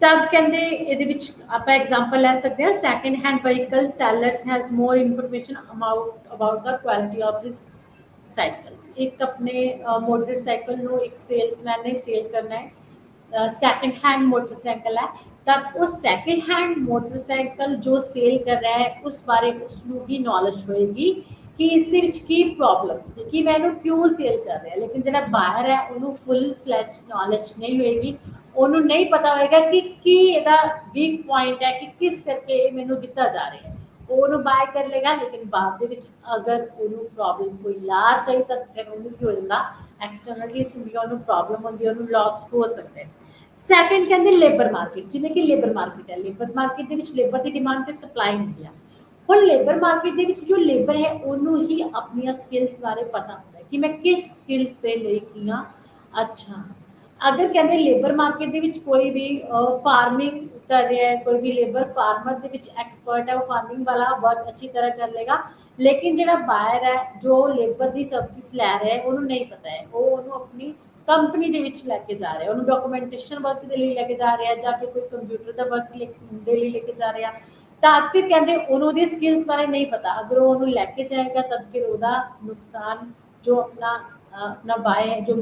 ਤਦ ਕਹਿੰਦੇ ਇਹਦੇ ਵਿੱਚ ਆਪਾਂ ਐਗਜ਼ਾਮਪਲ ਲੈ ਸਕਦੇ ਹਾਂ, second hand vehicle sellers has more information about the quality of his cycles. ਇੱਕ ਆਪਣੇ ਮੋਟਰਸਾਈਕਲ ਨੂੰ ਇੱਕ ਸੇਲਸਮੈਨ ਨੇ ਸੇਲ ਕਰਨਾ ਹੈ, ਸੈਕਿੰਡ ਹੈਂਡ ਮੋਟਰਸਾਈਕਲ ਹੈ, ਤਾਂ ਉਹ ਸੈਕਿੰਡ ਹੈਂਡ ਮੋਟਰਸਾਈਕਲ ਜੋ ਸੇਲ ਕਰ ਰਿਹਾ ਹੈ ਉਸ ਬਾਰੇ ਉਸਨੂੰ ਹੀ ਨੌਲੇਜ ਹੋਏਗੀ ਕਿ ਇਸ ਦੇ ਵਿੱਚ ਕੀ ਪ੍ਰੋਬਲਮਸ ਨੇ, ਕਿ ਮੈਂ ਇਹਨੂੰ ਕਿਉਂ ਸੇਲ ਕਰ ਰਿਹਾ। ਲੇਕਿਨ ਜਿਹੜਾ ਬਾਇਰ ਹੈ ਉਹਨੂੰ ਫੁੱਲ ਫਲੈਜ ਨੌਲੇਜ ਨਹੀਂ ਹੋਏਗੀ, ਉਹਨੂੰ ਨਹੀਂ ਪਤਾ ਹੋਏਗਾ ਕਿ ਕੀ ਇਹਦਾ ਵੀਕ ਪੁਆਇੰਟ ਹੈ, ਕਿ ਕਿਸ ਕਰਕੇ ਇਹ ਮੈਨੂੰ ਦਿੱਤਾ ਜਾ ਰਿਹਾ ਹੈ। ਉਹ ਉਹਨੂੰ ਬਾਏ ਕਰ ਲੇਗਾ, ਲੇਕਿਨ ਬਾਅਦ ਦੇ ਵਿੱਚ ਅਗਰ ਉਹਨੂੰ ਪ੍ਰੋਬਲਮ ਕੋਈ ਲਾਰਜ ਆਈ ਤਾਂ ਫਿਰ ਉਹਨੂੰ ਕੀ ਹੋ ਜਾਂਦਾ, ਐਕਸਟਰਨਲੀਜ਼ ਹੁੰਦੀਆਂ, ਉਹਨੂੰ ਪ੍ਰੋਬਲਮ ਹੁੰਦੀ ਹੈ, ਉਹਨੂੰ ਲਾਸ ਹੋ ਸਕਦਾ ਹੈ। ਸੈਕਿੰਡ ਕਹਿੰਦੇ ਲੇਬਰ ਮਾਰਕੀਟ, ਜਿਵੇਂ ਕਿ ਲੇਬਰ ਮਾਰਕੀਟ ਹੈ, ਲੇਬਰ ਮਾਰਕੀਟ ਦੇ ਵਿੱਚ ਲੇਬਰ ਦੀ ਡਿਮਾਂਡ ਤੇ ਸਪਲਾਈ ਹੁੰਦੀ ਆ। ਹੁਣ ਲੇਬਰ ਮਾਰਕੀਟ ਦੇ ਵਿੱਚ ਜੋ ਲੇਬਰ ਹੈ ਉਹਨੂੰ ਹੀ ਆਪਣੀਆਂ ਸਕਿੱਲਸ ਬਾਰੇ ਪਤਾ ਹੁੰਦਾ ਹੈ ਕਿ ਮੈਂ ਕਿਸ ਸਕਿੱਲਸ ਦੇ ਲਈ ਕੀ ਹਾਂ ਅੱਛਾ। ਅਗਰ ਕਹਿੰਦੇ ਲੇਬਰ ਮਾਰਕੀਟ ਦੇ ਵਿੱਚ ਕੋਈ ਵੀ ਫਾਰਮਿੰਗ ਕਰ ਰਿਹਾ ਹੈ, ਕੋਈ ਵੀ ਲੇਬਰ ਫਾਰਮਰ ਦੇ ਵਿੱਚ ਐਕਸਪਰਟ ਹੈ, ਉਹ ਫਾਰਮਿੰਗ ਵਾਲਾ ਵਰਕ ਅੱਛੀ ਤਰ੍ਹਾਂ ਕਰ ਲੇਗਾ। ਲੇਕਿਨ ਜਿਹੜਾ ਬਾਇਰ ਹੈ ਜੋ ਲੇਬਰ ਦੀ ਸਰਵਿਸਿਜ਼ ਲੈ ਰਿਹਾ ਹੈ ਉਹਨੂੰ ਨਹੀਂ ਪਤਾ ਹੈ, ਉਹ ਉਹਨੂੰ ਆਪਣੀ ਕੰਪਨੀ ਦੇ ਵਿੱਚ ਲੈ ਕੇ ਜਾ ਰਿਹਾ, ਉਹਨੂੰ ਡਾਕੂਮੈਂਟੇਸ਼ਨ ਵਰਕ ਦੇ ਲਈ ਲੈ ਕੇ ਜਾ ਰਿਹਾ ਜਾਂ ਫਿਰ ਕੋਈ ਕੰਪਿਊਟਰ ਦਾ ਵਰਕ ਦੇ ਲਈ ਲੈ ਕੇ ਜਾ ਰਿਹਾ। ਤਾਂ ਫਿਰ ਕਹਿੰਦੇ ਉਹਨੂੰ ਉਹਦੀ ਸਕਿੱਲਸ ਬਾਰੇ ਨਹੀਂ ਪਤਾ, ਅਗਰ ਉਹ ਉਹਨੂੰ ਲੈ ਕੇ ਜਾਏਗਾ ਤਾਂ ਫਿਰ ਉਹਦਾ ਨੁਕਸਾਨ ਜੋ ਆਪਣਾ ਬਾਏ ਹੈ, ਜੋ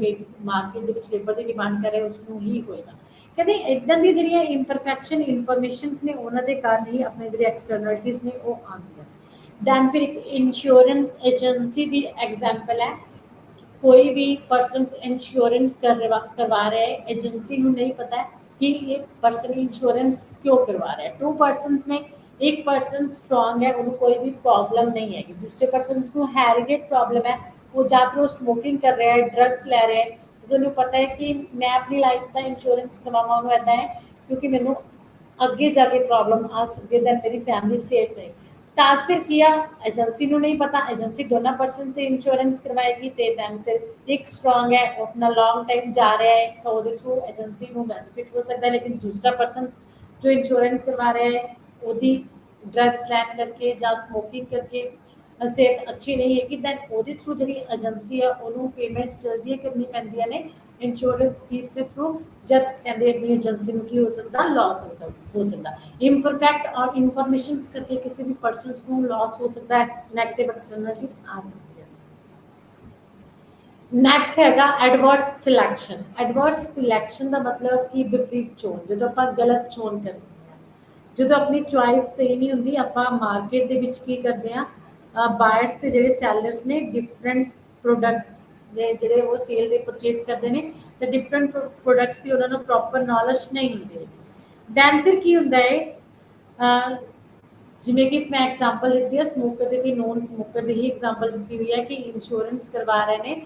ਮਾਰਕੀਟ ਦੇ ਵਿੱਚ ਲੇਬਰ ਦੀ ਡਿਮਾਂਡ ਕਰ ਰਿਹਾ ਉਸਨੂੰ ਹੀ ਹੋਏਗਾ। ਕਹਿੰਦੇ ਇੱਦਾਂ ਦੀ ਜਿਹੜੀਆਂ ਇੰਪਰਫੈਕਸ਼ਨ ਇਨਫੋਰਮੇਸ਼ਨਸ ਨੇ ਉਹਨਾਂ ਦੇ ਕਾਰਨ ਹੀ ਆਪਣੇ ਜਿਹੜੇ ਐਕਸਟਰਨਲਿਟੀਜ਼ ਨੇ ਉਹ ਆਉਂਦੀਆਂ। ਦੈਨ ਫਿਰ ਇੱਕ ਇੰਸ਼ੋਰੈਂਸ ਏਜੰਸੀ ਦੀ ਐਗਜ਼ਾਮਪਲ ਹੈ, ਕੋਈ ਵੀ ਪਰਸਨ इंश्योरेंस करवा रहा है, एजेंसी ਨੂੰ नहीं पता कि ये पर्सन इंश्योरेंस क्यों करवा रहा है। टू पर्सनस ने, एक पर्सन स्ट्रॉन्ग है, ਉਹਨੂੰ ਕੋਈ ਵੀ ਪ੍ਰੋਬਲਮ ਨਹੀਂ ਹੈਗੀ, ਦੂਸਰੇ ਪਰਸਨ ਨੂੰ ਹੈਰੀਡੇਟ ਪ੍ਰੋਬਲਮ ਹੈ, ਉਹ ਜਾਂ ਫਿਰ ਉਹ ਸਮੋਕਿੰਗ ਕਰ ਰਿਹਾ ਹੈ, ਡਰੱਗਸ ਲੈ ਰਿਹਾ ਹੈ, ਤੇ ਤੁਹਾਨੂੰ ਪਤਾ ਹੈ ਕਿ ਮੈਂ ਆਪਣੀ ਲਾਈਫ ਦਾ ਇੰਸ਼ੋਰੈਂਸ ਕਰਵਾਵਾਂ ਉਹਨੂੰ ਇੱਦਾਂ ਹੈ ਕਿਉਂਕਿ ਮੈਨੂੰ ਅੱਗੇ ਜਾ ਕੇ ਪ੍ਰੋਬਲਮ ਆ ਸਕਦੀ ਹੈ, ਦੈਨ ਮੇਰੀ ਫੈਮਿਲੀ ਸੇਫ ਰਹੇ। ਤਾਂ ਫਿਰ ਕੀ ਆ, ਏਜੰਸੀ ਨੂੰ ਨਹੀਂ ਪਤਾ, ਏਜੰਸੀ ਦੋਨਾਂ ਪਰਸਨ ਸੇ ਇੰਸ਼ੋਰੈਂਸ ਕਰਵਾਏਗੀ ਤੇ ਦੈਨ ਫਿਰ ਇੱਕ ਸਟਰੋਂਗ ਹੈ, ਉਹ ਆਪਣਾ ਲੌਂਗ ਟਾਈਮ ਜਾ ਰਿਹਾ ਹੈ ਤਾਂ ਉਹਦੇ ਥਰੂ ਏਜੰਸੀ ਨੂੰ ਬੈਨੀਫਿਟ ਹੋ ਸਕਦਾ ਹੈ। ਲੇਕਿਨ ਦੂਸਰਾ ਪਰਸਨ ਜੋ ਇੰਸ਼ੋਰੈਂਸ ਕਰਵਾ ਰਿਹਾ ਹੈ ਉਹਦੀ ਡਰੱਗਸ ਲੈਣ ਕਰਕੇ ਜਾਂ ਸਮੋਕਿੰਗ ਕਰਕੇ ਸਿਹਤ ਅੱਛੀ ਨਹੀਂ ਹੈਗੀ, ਦੈਨ ਉਹਦੇ ਥਰੂ ਜਿਹੜੀ ਏਜੰਸੀ ਆ ਉਹਨੂੰ ਪੇਮੈਂਟਸ ਜਲਦੀ ਕਰਨੀ ਪੈਂਦੀਆਂ ਨੇ ਇੰਸ਼ੋਰੈਂਸ ਸਕੀਮਸ ਦੇ ਥਰੂ। ਜਦ ਕਹਿੰਦੇ ਆਪਣੀ ਏਜੰਸੀ ਨੂੰ ਕੀ ਹੋ ਸਕਦਾ, ਲਾਸ ਹੋ ਸਕਦਾ। ਇਮਪਰਫੈਕਟ ਔਰ ਇਨਫੋਰਮੇਸ਼ਨਸ ਕਰਕੇ ਕਿਸੇ ਵੀ ਪਰਸਨਸ ਨੂੰ ਲਾਸ ਹੋ ਸਕਦਾ ਹੈ, ਨੈਗੇਟਿਵ ਐਕਸਟਰਨਲਿਟੀਜ਼ ਆ ਸਕਦੀ ਹੈ। ਨੈਕਸਟ ਹੈਗਾ ਐਡਵਰਸ ਸਿਲੈਕਸ਼ਨ। ਐਡਵਰਸ ਸਿਲੈਕਸ਼ਨ ਦਾ ਮਤਲਬ ਕਿ ਵਿਪਰੀਤ ਚੋਣ, ਜਦੋਂ ਆਪਾਂ ਗਲਤ ਚੋਣ ਕਰਦੇ ਹਾਂ, ਜਦੋਂ ਆਪਣੀ ਚੁਆਇਸ ਸਹੀ ਨਹੀਂ ਹੁੰਦੀ, ਆਪਾਂ ਮਾਰਕੀਟ ਦੇ ਵਿੱਚ ਕੀ ਕਰਦੇ ਹਾਂ, ਬਾਇਰਸ ਤੇ ਜਿਹੜੇ ਸੈਲਰਸ ਨੇ ਡਿਫਰੈਂਟ ਪ੍ਰੋਡਕਟਸ ਦੇ ਜਿਹੜੇ ਉਹ ਸੇਲ ਦੇ ਪਰਚੇਸ ਕਰਦੇ ਨੇ ਤੇ ਡਿਫਰੈਂਟ ਪ੍ਰੋਡਕਟਸ ਦੀ ਉਹਨਾਂ ਨੂੰ ਪ੍ਰੋਪਰ ਨੌਲੇਜ ਨਹੀਂ ਹੁੰਦੀ। ਦੈਨ ਫਿਰ ਕੀ ਹੁੰਦਾ ਹੈ, ਜਿਵੇਂ ਕਿ ਮੈਂ ਐਗਜ਼ਾਮਪਲ ਦਿੱਤੀ ਹੈ ਸਮੋਕਰ ਦੀ ਤੇ ਨੋਨ ਸਮੋਕਰ ਦੀ ਹੀ ਐਗਜ਼ਾਮਪਲ ਦਿੱਤੀ ਹੋਈ ਹੈ ਕਿ ਇੰਸ਼ੋਰੈਂਸ ਕਰਵਾ ਰਹੇ ਨੇ।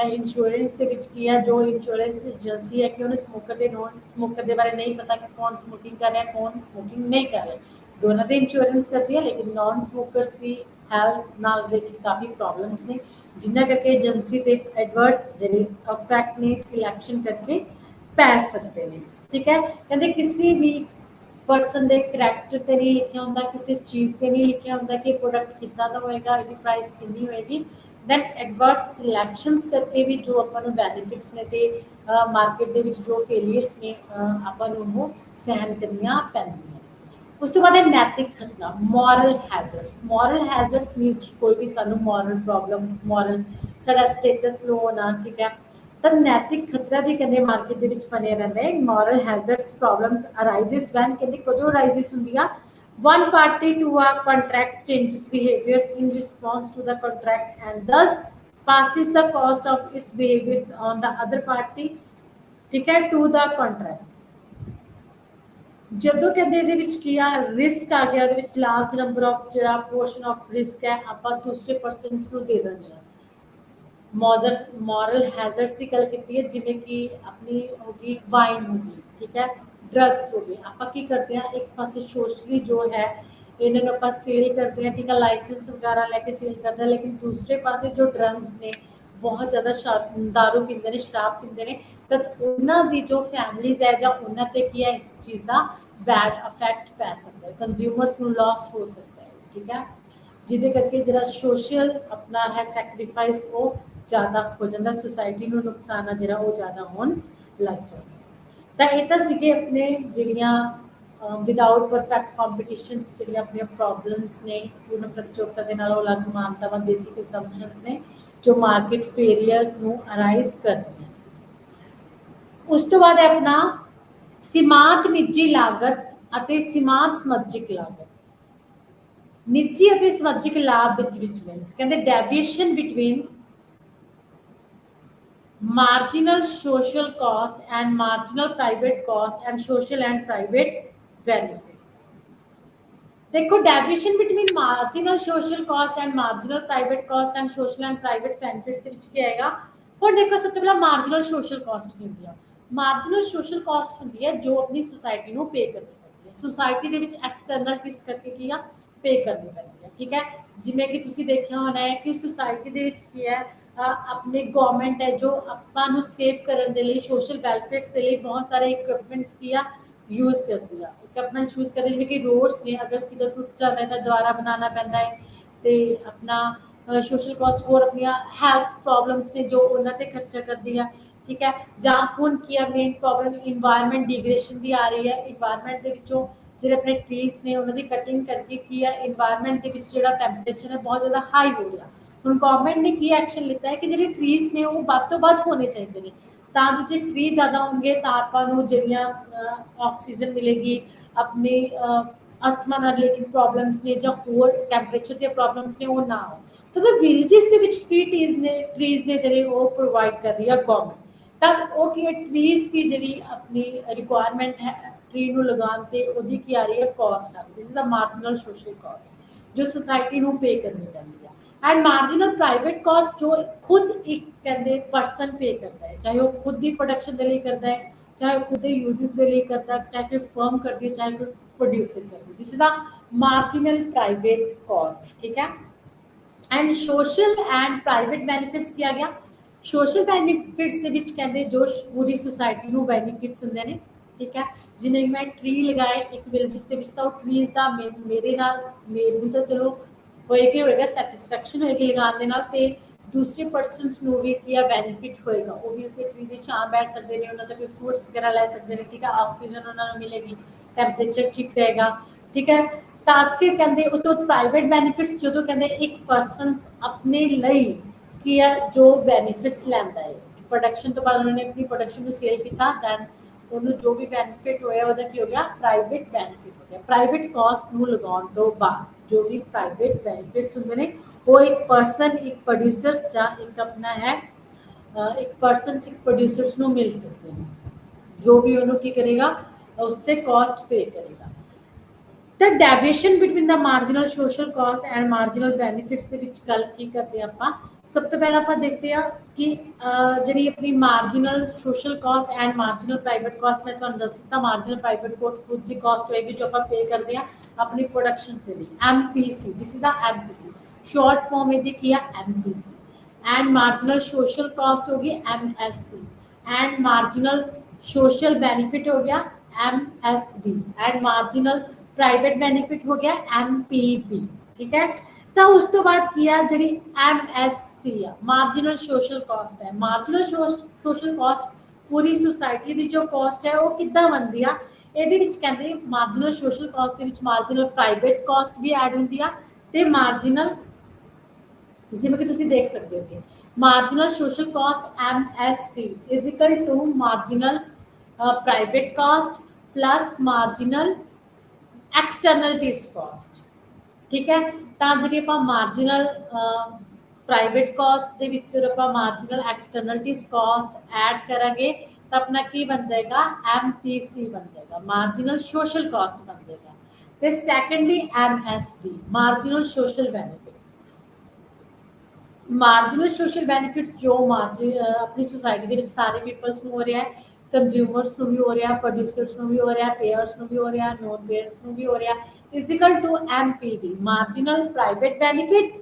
ਇੰਸ਼ੋਰੈਂਸ ਦੇ ਵਿੱਚ ਕੀ ਹੈ, ਜੋ ਇੰਸ਼ੋਰੈਂਸ ਏਜੰਸੀ ਹੈ ਕਿ ਉਹਨੂੰ ਸਮੋਕਰ ਦੇ ਨੋਨ ਸਮੋਕਰ ਦੇ ਬਾਰੇ ਨਹੀਂ ਪਤਾ ਕਿ ਕੌਣ ਸਮੋਕਿੰਗ ਕਰ ਰਿਹਾ ਕੌਣ ਸਮੋਕਿੰਗ ਨਹੀਂ ਕਰ ਰਿਹਾ। ਦੋਨਾਂ ਦੇ ਇੰਸ਼ੋਰੈਂਸ ਕਰਦੀ ਹੈ ਲੇਕਿਨ ਨॉन ਸਮੋਕਰਸ ਦੀ ਹੈਲਥ ਨਾਲ ਰਿਲੇਟਡ ਕਾਫੀ ਪ੍ਰੋਬਲਮਸ ਨੇ ਜਿਨ੍ਹਾਂ ਕਰਕੇ ਏਜੰਸੀ ਤੇ ਐਡਵਰਸ ਜਿਹੜੇ ਇਫੈਕਟ ਨੇ ਸਿਲੈਕਸ਼ਨ ਕਰਕੇ ਪੈ ਸਕਦੇ ਨੇ। ਠੀਕ ਹੈ, ਕਹਿੰਦੇ ਕਿਸੇ ਵੀ ਪਰਸਨ ਦੇ ਕਰੈਕਟਰ ਤੇ ਨਹੀਂ ਲਿਖਿਆ ਹੁੰਦਾ, ਕਿਸੇ ਚੀਜ਼ ਤੇ ਨਹੀਂ ਲਿਖਿਆ ਹੁੰਦਾ ਕਿ ਪ੍ਰੋਡਕਟ ਕਿੱਦਾਂ ਦਾ ਹੋਏਗਾ, ਇਹਦੀ ਪ੍ਰਾਈਸ ਕਿੰਨੀ ਹੋਏਗੀ। ਦੈਨ ਐਡਵਰਸ ਸਿਲੈਕਸ਼ਨਸ ਕਰਕੇ ਵੀ ਜੋ ਆਪਾਂ ਨੂੰ ਬੈਨੀਫਿਟਸ ਨੇ ਤੇ ਮਾਰਕੀਟ ਦੇ ਵਿੱਚ ਜੋ ਫੇਲੀਅਰਸ ਨੇ ਆਪਾਂ ਨੂੰ ਉਹ ਸਹਿਣ ਕਰਨੀਆਂ ਪੈਂਦੀਆਂ। ਉਸ ਤੋਂ ਬਾਅਦ ਹੈ ਨੈਤਿਕ ਖਤਰਾ, moral hazards. Moral hazards means ਕੋਈ ਵੀ ਸਾਨੂੰ ਮੋਰਲ ਪ੍ਰੋਬਲਮ, ਮੋਰਲ ਸਾਡਾ ਸਟੇਟਸ ਲੋ ਹੋਣਾ, ਠੀਕ ਹੈ। ਤਾਂ ਨੈਤਿਕ ਖਤਰਾ ਵੀ ਕਹਿੰਦੇ ਮਾਰਕੀਟ ਦੇ ਵਿੱਚ ਬਣਿਆ ਰਹਿੰਦਾ ਹੈ। Moral hazards problems arises when, ਕਹਿੰਦੇ ਕਦੋਂ ਅਰਾਈਜ਼ਸ ਹੁੰਦੀ ਆ, one party to a contract changes behaviors in response to the contract and thus passes the cost of its behaviors on the other party, ठीक है, to the contract। ਜਦੋਂ ਕਹਿੰਦੇ ਇਹਦੇ ਵਿੱਚ ਕੀ ਆ, ਰਿਸਕ ਆ ਗਿਆ, ਉਹਦੇ ਵਿੱਚ ਲਾਰਜ ਨੰਬਰ ਆਫ ਜਿਹੜਾ ਪੋਰਸ਼ਨ ਆਫ ਰਿਸਕ ਹੈ ਆਪਾਂ ਦੂਸਰੇ ਪਰਸਨਸ ਨੂੰ ਦੇ ਦਿੰਦੇ ਹਾਂ। ਮੋਰਲ ਹੈਜ਼ਰਡਸ ਦੀ ਗੱਲ ਕੀਤੀ ਹੈ ਜਿਵੇਂ ਕਿ ਆਪਣੀ ਹੋ ਗਈ ਵਾਈਨ ਹੋ ਗਈ, ਠੀਕ ਹੈ, ਡਰੱਗਸ ਹੋ ਗਏ। ਆਪਾਂ ਕੀ ਕਰਦੇ ਹਾਂ, ਇੱਕ ਪਾਸੇ ਸੋਸ਼ਲੀ ਜੋ ਹੈ ਇਹਨਾਂ ਨੂੰ ਆਪਾਂ ਸੇਲ ਕਰਦੇ ਹਾਂ, ਠੀਕ ਹੈ, ਲਾਇਸੈਂਸ ਵਗੈਰਾ ਲੈ ਕੇ ਸੇਲ ਕਰਦੇ ਹਾਂ, ਲੇਕਿਨ ਦੂਸਰੇ ਪਾਸੇ ਜੋ ਡਰੱਗ ਨੇ ਬਹੁਤ ਜ਼ਿਆਦਾ ਦਾਰੂ ਪੀਂਦੇ ਨੇ, ਸ਼ਰਾਬ ਪੀਂਦੇ ਨੇ, ਤਾਂ ਉਹਨਾਂ ਦੀ ਜੋ ਫੈਮਲੀਜ਼ ਹੈ ਜਾਂ ਉਹਨਾਂ ਤੇ ਕੀ ਹੈ ਇਸ ਚੀਜ਼ ਦਾ ਬੈਡ ਇਫੈਕਟ ਪੈ ਸਕਦਾ ਹੈ, ਕੰਜ਼ਿਊਮਰਸ ਨੂੰ ਲਾਸ ਹੋ ਸਕਦਾ ਹੈ। ਠੀਕ ਹੈ, ਜਿਹਦੇ ਕਰਕੇ ਜਿਹੜਾ ਸੋਸ਼ਲ ਆਪਣਾ ਹੈ ਸੈਕਰੀਫਾਈਸ ਉਹ ਜ਼ਿਆਦਾ ਹੋ ਜਾਂਦਾ, ਸੁਸਾਇਟੀ ਨੂੰ ਨੁਕਸਾਨ ਆ ਜਿਹੜਾ ਉਹ ਜ਼ਿਆਦਾ ਹੋਣ ਲੱਗ ਜਾਂਦਾ। ਤਾਂ ਇਹ ਤਾਂ ਸੀਗੇ ਆਪਣੇ ਜਿਹੜੀਆਂ ਵਿਦਆਊਟ ਪਰਫੈਕਟ ਕੰਪੀਟੀਸ਼ਨਸ ਜਿਹੜੀਆਂ ਆਪਣੀਆਂ ਪ੍ਰੋਬਲਮਸ ਨੇ ਪੂਰਨ ਪ੍ਰਤੀਯੋਗਤਾ ਦੇ ਨਾਲ ਉਹ ਅਲੱਗ ਮਾਨਤਾਵਾਂ, ਬੇਸਿਕ ਅਸੰਪਸ਼ਨਸ ਨੇ ਜੋ ਮਾਰਕੀਟ ਫੇਲੀਅਰ ਨੂੰ ਅਰਾਈਜ਼ ਕਰਦੀਆਂ। ਉਸ ਤੋਂ ਬਾਅਦ ਹੈ ਆਪਣਾ ਸੀਮਾਂਤ ਨਿੱਜੀ ਲਾਗਤ ਅਤੇ ਸੀਮਾਂਤ ਸਮਾਜਿਕ ਲਾਗਤ। ਨਿੱਜੀ ਅਤੇ ਸਮਾਜਿਕ ਲਾਭ ਵਿੱਚ ਵਿਚਲਨਸ, ਕਹਿੰਦੇ deviation between marginal social cost and marginal private cost and social and private benefits। देखो deviation between marginal social cost and marginal private cost and social and private benefits ਦੇ ਵਿੱਚ ਕੀ ਆਏਗਾ। ਹੁਣ ਦੇਖੋ ਸਭ ਤੋਂ ਪਹਿਲਾਂ ਮਾਰਜਨਲ ਸੋਸ਼ਲ ਕਾਸਟ ਕੀ ਹੁੰਦੀ ਆ। ਮਾਰਜਨਲ ਸੋਸ਼ਲ ਕਾਸਟ ਹੁੰਦੀ ਹੈ ਜੋ ਆਪਣੀ ਸੁਸਾਇਟੀ ਨੂੰ ਪੇ ਕਰਨੀ ਪੈਂਦੀ ਹੈ। ਸੁਸਾਇਟੀ ਦੇ ਵਿੱਚ ਐਕਸਟਰਨਲ ਕਿਸ ਕਰਕੇ ਕੀ ਆ, ਪੇ ਕਰਨੀ ਪੈਂਦੀ ਹੈ। ਠੀਕ ਹੈ, ਜਿਵੇਂ ਕਿ ਤੁਸੀਂ ਦੇਖਿਆ ਹੋਣਾ ਹੈ ਕਿ ਸੁਸਾਇਟੀ ਦੇ ਵਿੱਚ ਕੀ ਹੈ, ਆਪਣੇ ਗਵਰਨਮੈਂਟ ਹੈ ਜੋ ਆਪਾਂ ਨੂੰ ਸੇਵ ਕਰਨ ਦੇ ਲਈ ਸੋਸ਼ਲ ਵੈਲਫੇਅਰਸ ਦੇ ਲਈ ਬਹੁਤ ਸਾਰੇ ਇਕਵਿਪਮੈਂਟਸ ਕੀ ਆ यूज करती है। इक्विपमेंट्स यूज करते जिਵੇਂ ਕਿ रोड्स ने अगर किधर टूट जाता है तो दोबारा बनाना पैंदा है ਤੇ ਆਪਣਾ ਸੋਸ਼ਲ ਕਾਸਟ ਹੋਰ ਆਪਣੀਆਂ ਹੈਲਥ ਪ੍ਰੋਬਲਮਸ ਨੇ ਜੋ ਉਹਨਾਂ ਤੇ ਖਰਚਾ ਕਰਦੀ ਆ। ਠੀਕ ਹੈ, ਜਾਂ ਹੁਣ ਕੀ ਆ ਮੇਨ ਪ੍ਰੋਬਲਮ ਇਨਵਾਇਰਨਮੈਂਟ ਡੀਗ੍ਰੇਸ਼ਨ ਦੀ ਆ ਰਹੀ ਹੈ। ਇਨਵਾਇਰਨਮੈਂਟ ਦੇ ਵਿੱਚੋਂ ਜਿਹੜੇ ਆਪਣੇ ਟਰੀਜ਼ ਨੇ ਉਹਨਾਂ ਦੀ ਕਟਿੰਗ ਕਰਕੇ ਕੀ ਆ ਇਨਵਾਇਰਨਮੈਂਟ ਦੇ ਵਿੱਚ ਜਿਹੜਾ ਟੈਂਪਰੇਚਰ ਹੈ ਬਹੁਤ ਜ਼ਿਆਦਾ ਹਾਈ ਹੋ ਰਿਹਾ। ਹੁਣ ਗਵਰਨਮੈਂਟ ਨੇ ਕੀ ਐਕਸ਼ਨ ਲਿੱਤਾ ਹੈ ਕਿ ਜਿਹੜੇ ਟਰੀਜ਼ ਨੇ ਉਹ ਵੱਧ ਤੋਂ ਵੱਧ ਹੋਣੇ ਚਾਹੀਦੇ ਨੇ ਤਾਂ ਜੋ ਜੇ ਟਰੀ ਜ਼ਿਆਦਾ ਹੋਣਗੇ ਤਾਂ ਆਪਾਂ ਨੂੰ ਜਿਹੜੀਆਂ ਆਕਸੀਜਨ ਮਿਲੇਗੀ, ਆਪਣੀ ਅਸਥਮਾ ਨਾਲ ਰਿਲੇਟਡ ਪ੍ਰੋਬਲਮਸ ਨੇ ਜਾਂ ਹੋਰ ਟੈਂਪਰੇਚਰ ਦੀਆਂ ਪ੍ਰੋਬਲਮਸ ਨੇ ਉਹ ਨਾ ਹੋ। ਤਾਂ ਵਿਲੇजेस ਦੇ ਵਿੱਚ ਫ੍ਰੀ ਟਰੀਜ਼ ਨੇ ਜਿਹੜੇ ਉਹ ਪ੍ਰੋਵਾਈਡ ਕਰ ਰਹੀ ਆ ਗਵਰਨਮੈਂਟ। ਤਾਂ ਉਹ ਕੀ ਹੈ ਟਰੀਜ਼ ਦੀ ਜਿਹੜੀ ਆਪਣੀ ਰਿਕੁਆਇਰਮੈਂਟ ਹੈ ਟਰੀ ਨੂੰ ਲਗਾਉਣ ਤੇ ਉਹਦੀ ਕੀ ਆ ਰਹੀ ਹੈ ਕਾਸਟ ਆ ਰਹੀ। This is the marginal social cost ਜੋ ਸੁਸਾਇਟੀ ਨੂੰ ਪੇ ਕਰਨੀ ਪੈਂਦੀ ਆ। ਐਂਡ ਮਾਰਜਨਲ ਪ੍ਰਾਈਵੇਟ ਕਾਸਟ ਜੋ ਖੁਦ ਇੱਕ ਕਹਿੰਦੇ ਪਰਸਨ ਪੇ ਕਰਦਾ ਹੈ, ਚਾਹੇ ਉਹ ਖੁਦ ਦੀ ਪ੍ਰੋਡਕਸ਼ਨ ਦੇ ਲਈ ਕਰਦਾ ਹੈ, ਚਾਹੇ ਉਹ ਖੁਦ ਦੇ ਯੂਜ਼ਸ ਦੇ ਲਈ ਕਰਦਾ, ਚਾਹੇ ਕੋਈ ਫਰਮ ਕਰਦੀ ਹੈ, ਚਾਹੇ ਕੋਈ ਪ੍ਰੋਡਿਊਸਰ ਕਰਦੀ। This is the marginal private cost. ਠੀਕ ਹੈ, and social and private benefits ਕੀ ਆ ਗਿਆ। ਸੋਸ਼ਲ ਬੈਨੀਫਿਟਸ ਦੇ ਵਿੱਚ ਕਹਿੰਦੇ ਜੋ ਪੂਰੀ ਸੁਸਾਇਟੀ ਨੂੰ ਬੈਨੀਫਿਟਸ ਹੁੰਦੇ ਨੇ। ਠੀਕ ਹੈ, ਜਿਵੇਂ ਮੈਂ ਟਰੀ ਲਗਾਏ ਇੱਕ ਵਿਲੇਜ ਦੇ ਵਿੱਚ ਤਾਂ ਉਹ ਟਰੀਜ਼ ਦਾ ਮੇਰੇ ਨਾਲ ਮੈਨੂੰ ਤਾਂ ਚਲੋ ਹੋਏਗਾ ਸੈਟਿਸਫੈਕਸ਼ਨ ਹੋਏਗੀ ਲਗਾਉਣ ਦੇ ਨਾਲ ਤੇ ਦੂਸਰੇ ਪਰਸਨਸ ਨੂੰ ਵੀ ਕੀ ਆ ਬੈਨੀਫਿਟ ਹੋਏਗਾ। ਉਹ ਵੀ ਉਸਦੇ ਟਰੀ ਦੀ ਛਾਂ ਬੈਠ ਸਕਦੇ ਨੇ, ਉਹਨਾਂ ਤੋਂ ਕੋਈ ਫਰੂਟਸ ਵਗੈਰਾ ਲੈ ਸਕਦੇ ਨੇ। ਠੀਕ ਹੈ, ਆਕਸੀਜਨ ਉਹਨਾਂ ਨੂੰ ਮਿਲੇਗੀ, ਟੈਂਪਰੇਚਰ ਠੀਕ ਰਹੇਗਾ। ਠੀਕ ਹੈ, ਤਾਂ ਫਿਰ ਕਹਿੰਦੇ ਉਸ ਤੋਂ ਪ੍ਰਾਈਵੇਟ ਬੈਨੀਫਿਟਸ ਜਦੋਂ ਕਹਿੰਦੇ ਇੱਕ ਪਰਸਨ ਆਪਣੇ ਲਈ ਕੀ ਹੈ ਜੋ ਬੈਨੀਫਿਟਸ ਲੈਂਦਾ ਹੈ ਪ੍ਰੋਡਕਸ਼ਨ ਤੋਂ ਬਾਅਦ ਉਹਨਾਂ ਨੇ ਆਪਣੀ ਪ੍ਰੋਡਕਸ਼ਨ ਨੂੰ ਸੇਲ ਕੀਤਾ ਦੈਨ ਉਹਨੂੰ ਜੋ ਵੀ ਬੈਨੀਫਿਟ ਹੋਇਆ ਉਹਦਾ ਕੀ ਹੋ ਗਿਆ ਪ੍ਰਾਈਵੇਟ ਬੈਨੀਫਿਟ ਹੋ ਗਿਆ। ਪ੍ਰਾਈਵੇਟ ਕਾਸਟ ਨੂੰ ਲਗਾਉਣ ਤੋਂ ਬਾਅਦ ਜੋ ਵੀ ਪ੍ਰਾਈਵੇਟ ਬੈਨੀਫਿਟਸ ਹੁੰਦੇ ਨੇ वो एक पर्सन एक प्रोड्यूसर्स ਜਾਂ ਇੱਕ ਆਪਣਾ ਹੈ ਇੱਕ ਪਰਸਨਸ ਇੱਕ ਪ੍ਰੋਡਿਊਸਰਸ ਨੂੰ ਮਿਲ ਸਕਦੇ ਨੇ ਜੋ ਵੀ ਉਹਨੂੰ ਕੀ ਕਰੇਗਾ ਉਸ ਤੇ ਕਾਸਟ ਪੇ ਕਰੇਗਾ ਤਾਂ deviation between the marginal social cost and marginal benefits ਦੇ ਵਿੱਚ ਗੱਲ ਕੀ ਕਰਦੇ ਆ ਆਪਾਂ ਸਭ ਤੋਂ ਪਹਿਲਾਂ ਆਪਾਂ ਦੇਖਦੇ ਆ ਕਿ ਜਿਹੜੀ ਆਪਣੀ marginal social cost and marginal private cost ਮੈਂ ਤੁਹਾਨੂੰ ਦੱਸ ਦਿੱਤਾ ਮਾਰਜਨਲ ਪ੍ਰਾਈਵੇਟ ਖੁਦ ਦੀ ਕਾਸਟ ਹੋਏਗੀ ਜੋ ਆਪਾਂ ਪੇ ਕਰਦੇ ਆ ਆਪਣੀ ਪ੍ਰੋਡਕਸ਼ਨ ਦੇ ਲਈ MPC this is a MPC short form ਇਹਦੀ ਕੀ ਆ MPC and marginal social cost होगी MSC and marginal social benefit हो गया MSB and marginal private benefit हो गया एमपीबी ठीक है तो उस तो बाद किया जी एमएससी मार्जिनल सोशल कॉस्ट है मार्जिनल सोशल कॉस्ट पूरी सोसाइटी की जो कॉस्ट है वो किद्दां बनती है ਇਹਦੇ ਵਿੱਚ ਕਹਿੰਦੇ ਮਾਰਜਨਲ ਸੋਸ਼ਲ ਕਾਸਟ ਦੇ ਵਿੱਚ ਮਾਰਜਨਲ ਪ੍ਰਾਈਵੇਟ ਕਾਸਟ ਵੀ ਐਡ ਹੁੰਦੀ ਆ ਤੇ ਮਾਰਜਨਲ ਜਿਵੇਂ ਕਿ ਤੁਸੀਂ ਦੇਖ ਸਕਦੇ ਹੋ ਕਿ marginal social cost MSC is equal to marginal private cost plus marginal externalities cost ਠੀਕ ਹੈ ਤਾਂ ਜਿਹੜੀ ਆਪਾਂ ਮਾਰਜਨਲ ਪ੍ਰਾਈਵੇਟ ਕਾਸਟ ਦੇ ਵਿੱਚ ਜਦੋਂ ਆਪਾਂ ਮਾਰਜਨਲ ਐਕਸਟਰਨਲਿਟੀਜ਼ ਕਾਸਟ ਐਡ ਕਰਾਂਗੇ ਤਾਂ ਆਪਣਾ ਕੀ ਬਣ ਜਾਏਗਾ ਐਮਪੀਸੀ ਬਣ ਜਾਏਗਾ ਮਾਰਜਨਲ ਸੋਸ਼ਲ ਕਾਸਟ ਬਣ ਜਾਏਗਾ ਤੇ secondly MSB marginal social benefit marginal social benefits ਜੋ ਆਪਣੀ ਸੁਸਾਇਟੀ ਦੇ ਵਿੱਚ ਸਾਰੇ ਪੀਪਲਸ ਨੂੰ ਹੋ ਰਿਹਾ ਹੈ ਕੰਜ਼ਿਊਮਰਸ ਨੂੰ ਵੀ ਹੋ ਰਿਹਾ ਪ੍ਰੋਡਿਊਸਰਸ ਨੂੰ ਵੀ ਹੋ ਰਿਹਾ ਪੇਅਰਸ ਨੂੰ ਵੀ ਹੋ ਰਿਹਾ ਨੋਨ ਪੇਅਰਸ ਨੂੰ ਵੀ ਹੋ ਰਿਹਾ is equal to MPB marginal private benefit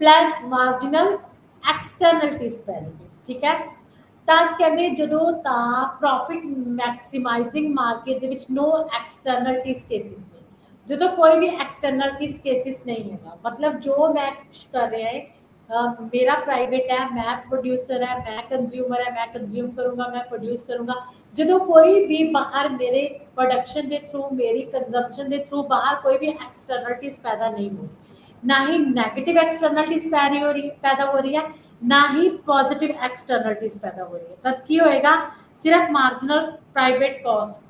plus marginal externalities benefit ਠੀਕ ਹੈ ਤਾਂ ਕਹਿੰਦੇ ਜਦੋਂ ਤਾਂ ਪ੍ਰੋਫਿਟ ਮੈਕਸਿਮਾਈਜ਼ਿੰਗ ਮਾਰਕੀਟ ਦੇ ਵਿੱਚ ਨੋ ਐਕਸਟਰਨਲਿਟੀਜ਼ ਕੇਸਿਸ ਨੇ ਜਦੋਂ ਕੋਈ ਵੀ ਐਕਸਟਰਨਲਿਟੀਜ਼ ਕੇਸਿਸ ਨਹੀਂ ਹੈਗਾ ਮਤਲਬ ਜੋ ਮੈਂ ਕਰ ਰਿਹਾ ਹੈ मेरा प्राइवेट है मैं प्रोड्यूसर है मैं कंज्यूमर है मैं कंज्यूम करूँगा मैं प्रोड्यूस करूँगा जो कोई भी बाहर मेरे प्रोडक्शन के थ्रू मेरी कंजम्पशन के थ्रू बाहर कोई भी एक्सटर्नलिटीज पैदा नहीं हो रही ना ही नैगेटिव एक्सटर्नलिटीज पैदा हो रही है ना ही पॉजिटिव एक्सटर्नलिटीज पैदा हो रही है तब की होएगा सिर्फ marginal private cost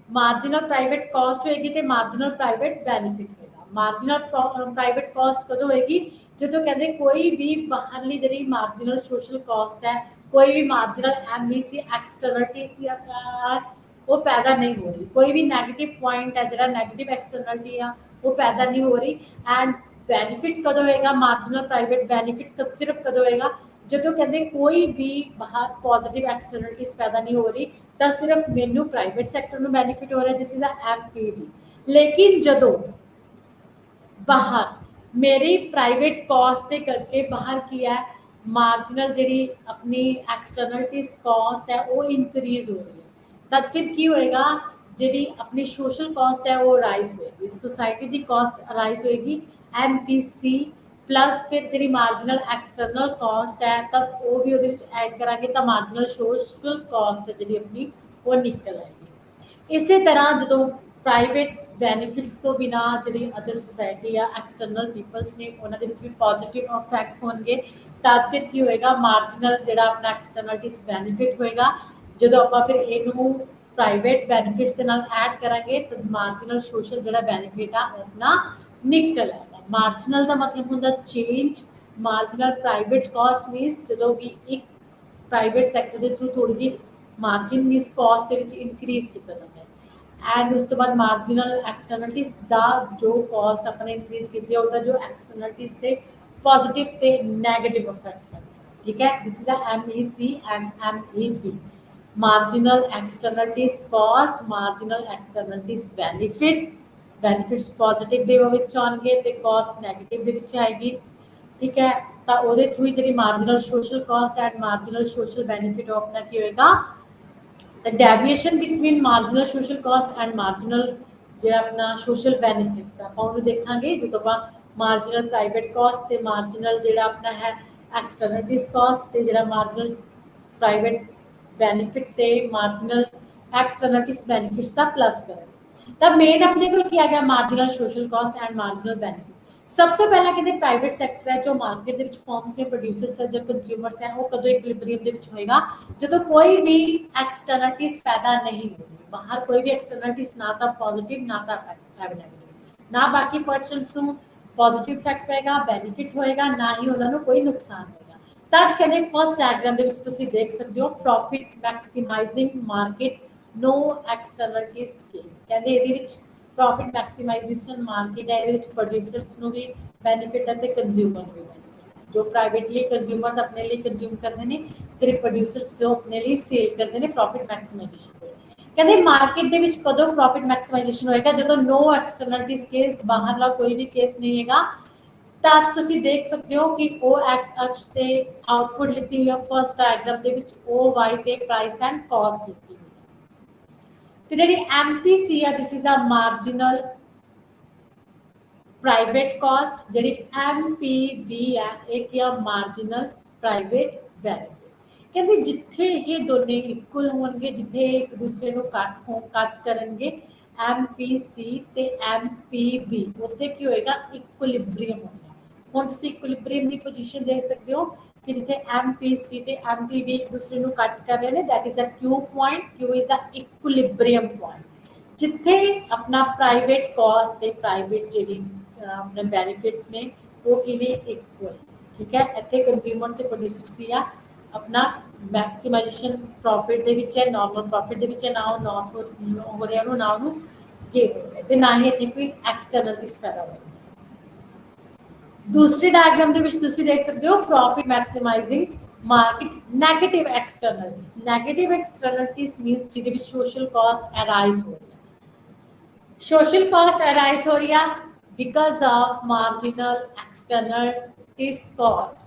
marginal private cost होएगी तो marginal private benefit marginal private cost ਕਦੋਂ ਹੋਏਗੀ ਜਦੋਂ ਕਹਿੰਦੇ ਕੋਈ ਵੀ ਬਾਹਰਲੀ ਜਿਹੜੀ ਮਾਰਜਨਲ ਸੋਸ਼ਲ ਕਾਸਟ ਹੈ ਕੋਈ ਵੀ ਮਾਰਜਨਲ ਐਮਈਸੀ ਐਕਸਟਰਨਲਿਟੀ ਉਹ ਪੈਦਾ ਨਹੀਂ ਹੋ ਰਹੀ ਕੋਈ ਵੀ ਨੈਗੇਟਿਵ ਪੁਆਇੰਟ ਹੈ ਜਿਹੜਾ ਨੈਗੇਟਿਵ ਐਕਸਟਰਨਲਿਟੀ ਆ ਉਹ ਪੈਦਾ ਨਹੀਂ ਹੋ ਰਹੀ ਐਂਡ ਬੈਨੀਫਿਟ ਕਦੋਂ ਹੋਏਗਾ ਮਾਰਜਨਲ ਪ੍ਰਾਈਵੇਟ ਬੈਨੀਫਿਟ ਸਿਰਫ ਕਦੋਂ ਹੋਏਗਾ ਜਦੋਂ ਕਹਿੰਦੇ ਕੋਈ ਵੀ ਬਾਹਰ ਪੋਜ਼ਿਟਿਵ ਐਕਸਟਰਨਲਿਟੀਜ਼ ਪੈਦਾ ਨਹੀਂ ਹੋ ਰਹੀ ਤਾਂ ਸਿਰਫ ਮੈਨੂੰ ਪ੍ਰਾਈਵੇਟ ਸੈਕਟਰ ਨੂੰ ਬੈਨੀਫਿਟ ਹੋ ਰਿਹਾ ਦਿਸ ਇਜ਼ ਅ ਐਮਪੀਬੀ ਲੇਕਿਨ ਜਦੋਂ बाहर मेरी प्राइवेट कॉस्ट के करके बाहर किया है मार्जिनल जी अपनी एक्सटर्नलिटीज कॉस्ट है वो इंक्रीज हो रही है तब फिर की होएगा जी अपनी सोशल कॉस्ट है वो राइज होएगी सोसाइटी की कॉस्ट राइज होएगी एमपीसी प्लस फिर जी मार्जिनल एक्सटर्नल कॉस्ट है तब वो भी वो ऐड करांगे तो मार्जिनल सोशल कॉस्ट जी अपनी वो निकल आएगी इस तरह जो प्राइवेट ਬੈਨੀਫਿਟਸ ਤੋਂ ਬਿਨਾ ਜਿਹੜੀ ਅਦਰ ਸੋਸਾਇਟੀ ਆ ਐਕਸਟਰਨਲ ਪੀਪਲਸ ਨੇ ਉਹਨਾਂ ਦੇ ਵਿੱਚ ਵੀ ਪੋਜ਼ਿਟਿਵ ਇਫੈਕਟ ਹੋਣਗੇ ਤਾਂ ਫਿਰ ਕੀ ਹੋਏਗਾ ਮਾਰਜਨਲ ਜਿਹੜਾ ਆਪਣਾ ਐਕਸਟਰਨਲਿਟੀਜ਼ ਬੈਨੀਫਿਟ ਹੋਏਗਾ ਜਦੋਂ ਆਪਾਂ ਫਿਰ ਇਹਨੂੰ ਪ੍ਰਾਈਵੇਟ ਬੈਨੀਫਿਟਸ ਦੇ ਨਾਲ ਐਡ ਕਰਾਂਗੇ ਤਾਂ ਮਾਰਜਨਲ ਸੋਸ਼ਲ ਜਿਹੜਾ ਬੈਨੀਫਿਟ ਆ ਆਪਣਾ ਨਿਕਲ ਆਏਗਾ ਮਾਰਜਨਲ ਦਾ ਮਤਲਬ ਹੁੰਦਾ change marginal private cost means ਜਦੋਂ ਵੀ ਇੱਕ ਪ੍ਰਾਈਵੇਟ ਸੈਕਟਰ ਦੇ ਥਰੂ ਥੋੜੀ ਜਿਹੀ ਮਾਰਜਨ ਮੀਨਸ ਕਾਸਟ ਦੇ ਵਿੱਚ ਇਨਕਰੀਜ਼ ਕੀਤਾ ਜਾਂਦਾ ਹੈ एंड उस तो बाद मार्जिनल एक्सटर्नलिटीज का जो कॉस्ट अपने इंक्रीज की जो एक्सटर्नलिटीज थे पॉजिटिव थे नेगेटिव इफेक्ट ठीक है this is MEC and MEB marginal externalities cost marginal externalities benefits positive ਦੇ ਵਿੱਚ ਆਉਣਗੇ ਤੇ ਕਾਸਟ ਨੈਗੇਟਿਵ ਦੇ ਵਿੱਚ ਆਏਗੀ ਠੀਕ ਹੈ ਤਾਂ ਉਹਦੇ ਥਰੂ ਜਿਹੜੀ marginal social cost and marginal social benefit ਆਪਣਾ ਕੀ ਹੋਏਗਾ the deviation between marginal social cost and marginal ਜਿਹੜਾ ਆਪਣਾ social benefits ਆਪਾਂ ਉਹਨੂੰ ਦੇਖਾਂਗੇ ਜਦੋਂ ਆਪਾਂ marginal private cost ਤੇ marginal ਜਿਹੜਾ ਆਪਣਾ ਹੈ externalities cost ਤੇ ਜਿਹੜਾ marginal private benefit ਤੇ marginal externalities benefits ਦਾ plus ਕਰਾਂਗੇ ਤਾਂ ਮੇਨ ਆਪਣੇ ਕੋਲ ਕੀ ਆ ਗਿਆ marginal social cost and marginal benefit ਸਭ ਤੋਂ ਪਹਿਲਾਂ ਕਹਿੰਦੇ ਪ੍ਰਾਈਵੇਟ ਸੈਕਟਰ ਹੈ ਜੋ ਮਾਰਕੀਟ ਦੇ ਵਿੱਚ ਫਰਮਸ ਨੇ ਪ੍ਰੋਡਿਊਸਰਸ ਹੈ ਜਾਂ ਕੰਜ਼ਿਊਮਰਸ ਹੈ ਉਹ ਕਦੋਂ ਇਕੁਇਲਿਬਰੀਅਮ ਦੇ ਵਿੱਚ ਹੋਏਗਾ ਜਦੋਂ ਕੋਈ ਵੀ ਐਕਸਟਰਨਲਿਟੀਜ਼ ਪੈਦਾ ਨਹੀਂ ਹੋ ਰਹੀ ਬਾਹਰ ਕੋਈ ਵੀ ਐਕਸਟਰਨਲਿਟੀਜ਼ ਨਾ ਤਾਂ ਪੋਜ਼ਿਟਿਵ ਨਾ ਤਾਂ ਨੈਗੇਟਿਵ ਨਾ ਬਾਕੀ ਪਰਸਨਸ ਨੂੰ ਪੋਜ਼ਿਟਿਵ ਇਫੈਕਟ ਪਏਗਾ, ਬੈਨੀਫਿਟ ਹੋਏਗਾ, ਨਾ ਹੀ ਉਹਨਾਂ ਨੂੰ ਕੋਈ ਨੁਕਸਾਨ ਹੋਏਗਾ। ਤਦ ਕਹਿੰਦੇ ਫਸਟ ਡਾਇਗਰਾਮ ਦੇ ਵਿੱਚ ਤੁਸੀਂ ਦੇਖ ਸਕਦੇ ਹੋ profit maximising market, no externalities case. कहते ਇਹਦੇ ਵਿੱਚ प्रॉफिट मैक्सिमाइजेशन मार्केट है, ਇਹਦੇ ਵਿੱਚ प्रोड्यूसर्स ਨੂੰ ਵੀ ਬੈਨੀਫਿਟ ਹੈ ਤੇ ਕੰਜ਼ਿਊਮਰ ਨੂੰ ਵੀ ਬੈਨੀਫਿਟ ਹੈ। ਜੋ ਪ੍ਰਾਈਵੇਟਲੀ ਕੰਜ਼ਿਊਮਰਸ ਆਪਣੇ ਲਈ ਕੰਜ਼ਿਊਮ ਕਰਦੇ ਨੇ, ਜਿਹੜੇ ਪ੍ਰੋਡਿਊਸਰਸ ਜੋ ਆਪਣੇ ਲਈ ਸੇਲ ਕਰਦੇ ਨੇ, ਪ੍ਰੋਫਿਟ ਮੈਕਸਿਮਾਈजेशन ਹੋਏ। ਕਹਿੰਦੇ ਮਾਰਕੀਟ ਦੇ ਵਿੱਚ ਕਦੋਂ ਪ੍ਰੋਫਿਟ ਮੈਕਸਿਮਾਈजेशन ਹੋਏਗਾ? ਜਦੋਂ नो एक्सटर्नलिटीज केस, ਬਾਹਰਲਾ ਕੋਈ ਵੀ ਕੇਸ ਨਹੀਂ ਹੈਗਾ। ਤਾਂ ਤੁਸੀਂ ਦੇਖ ਸਕਦੇ ਹੋ ਕਿ ਉਹ ਐਕਸ ਅਕਸ਼ ਤੇ ਆਊਟਪੁੱਟ ਲਿਖੀ ਹੋਈ ਹੈ ਫਸਟ ਡਾਇਗਰਾਮ ਦੇ ਵਿੱਚ, ਉਹ ਵਾਈ ਤੇ ਪ੍ਰਾਈਸ ਐਂਡ ਕਾਸਟ ਲਿਖੀ ਹੋਈ ਹੈ। ਤੇ ਜਿਹੜੀ MPC ਆ, this is a marginal private cost. ਜਿਹੜੀ MPV ਹੈ ਇਹ ਕੀ ਆ? Marginal private benefit. ਕਹਿੰਦੇ ਜਿੱਥੇ ਇਹ ਦੋਨੇ ਇਕੁਅਲ ਹੋਣਗੇ, ਜਿੱਥੇ ਇੱਕ ਦੂਸਰੇ ਨੂੰ ਕੱਟ ਕਰਨਗੇ, MPC ਤੇ MPV, ਉੱਥੇ ਕੀ ਹੋਏਗਾ? ਇਕੁਇਲਿਬ੍ਰੀਅਮ ਹੋਏਗਾ। ਹੁਣ ਤੁਸੀਂ ਇਕੁਇਲਿਬ੍ਰੀਅਮ ਦੀ ਪੋਜੀਸ਼ਨ ਦੇਖ ਸਕਦੇ ਹੋ ਕਿ ਜਿੱਥੇ MPC ਤੇ MPV ਇੱਕ ਦੂਸਰੇ ਨੂੰ ਕੱਟ ਕਰ ਰਹੇ ਨੇ, that is a Q point, Q is a equilibrium point। ਜਿੱਥੇ ਆਪਣਾ ਪ੍ਰਾਈਵੇਟ ਕਾਸਟ ਤੇ ਪ੍ਰਾਈਵੇਟ ਜਿਹੜੀ ਆਪਣੇ ਬੈਨੀਫਿਟਸ ਨੇ ਉਹ ਕਿਨੇ ਇਕੁਅਲ, ਠੀਕ ਹੈ। ਇੱਥੇ ਕੰਜ਼ਿਊਮਰ ਤੇ ਪ੍ਰੋਡਿਊਸਰ ਕੀ ਆ? ਆਪਣਾ ਮੈਕਸਿਮਾਈजेशन ਪ੍ਰੋਫਿਟ ਦੇ ਵਿੱਚ ਹੈ, ਨਾਰਮਲ ਪ੍ਰੋਫਿਟ ਦੇ ਵਿੱਚ ਹੈ, ਨਾ ਉਹ ਲਾਸ ਹੋ ਰਿਹਾ ਉਹਨੂੰ, ਨਾ ਉਹਨੂੰ ਗੇਨ ਹੋ ਰਿਹਾ, ਤੇ ਨਾ ਹੀ ਇੱਥੇ ਕੋਈ ਐਕਸਟਰਨਲ ਰਿਸਕ ਪੈਦਾ ਹੋ ਰਿਹਾ। दूसरे डायग्राम ਦੇ ਵਿੱਚ ਤੁਸੀਂ ਦੇਖ ਸਕਦੇ ਹੋ profit maximizing market negative externalities. Negative externalities means ਜਿਹਦੇ ਵਿੱਚ सोशल कॉस्ट अराइज हो रही है। सोशल कॉस्ट अराइज हो रही है because of marginal externalities cost,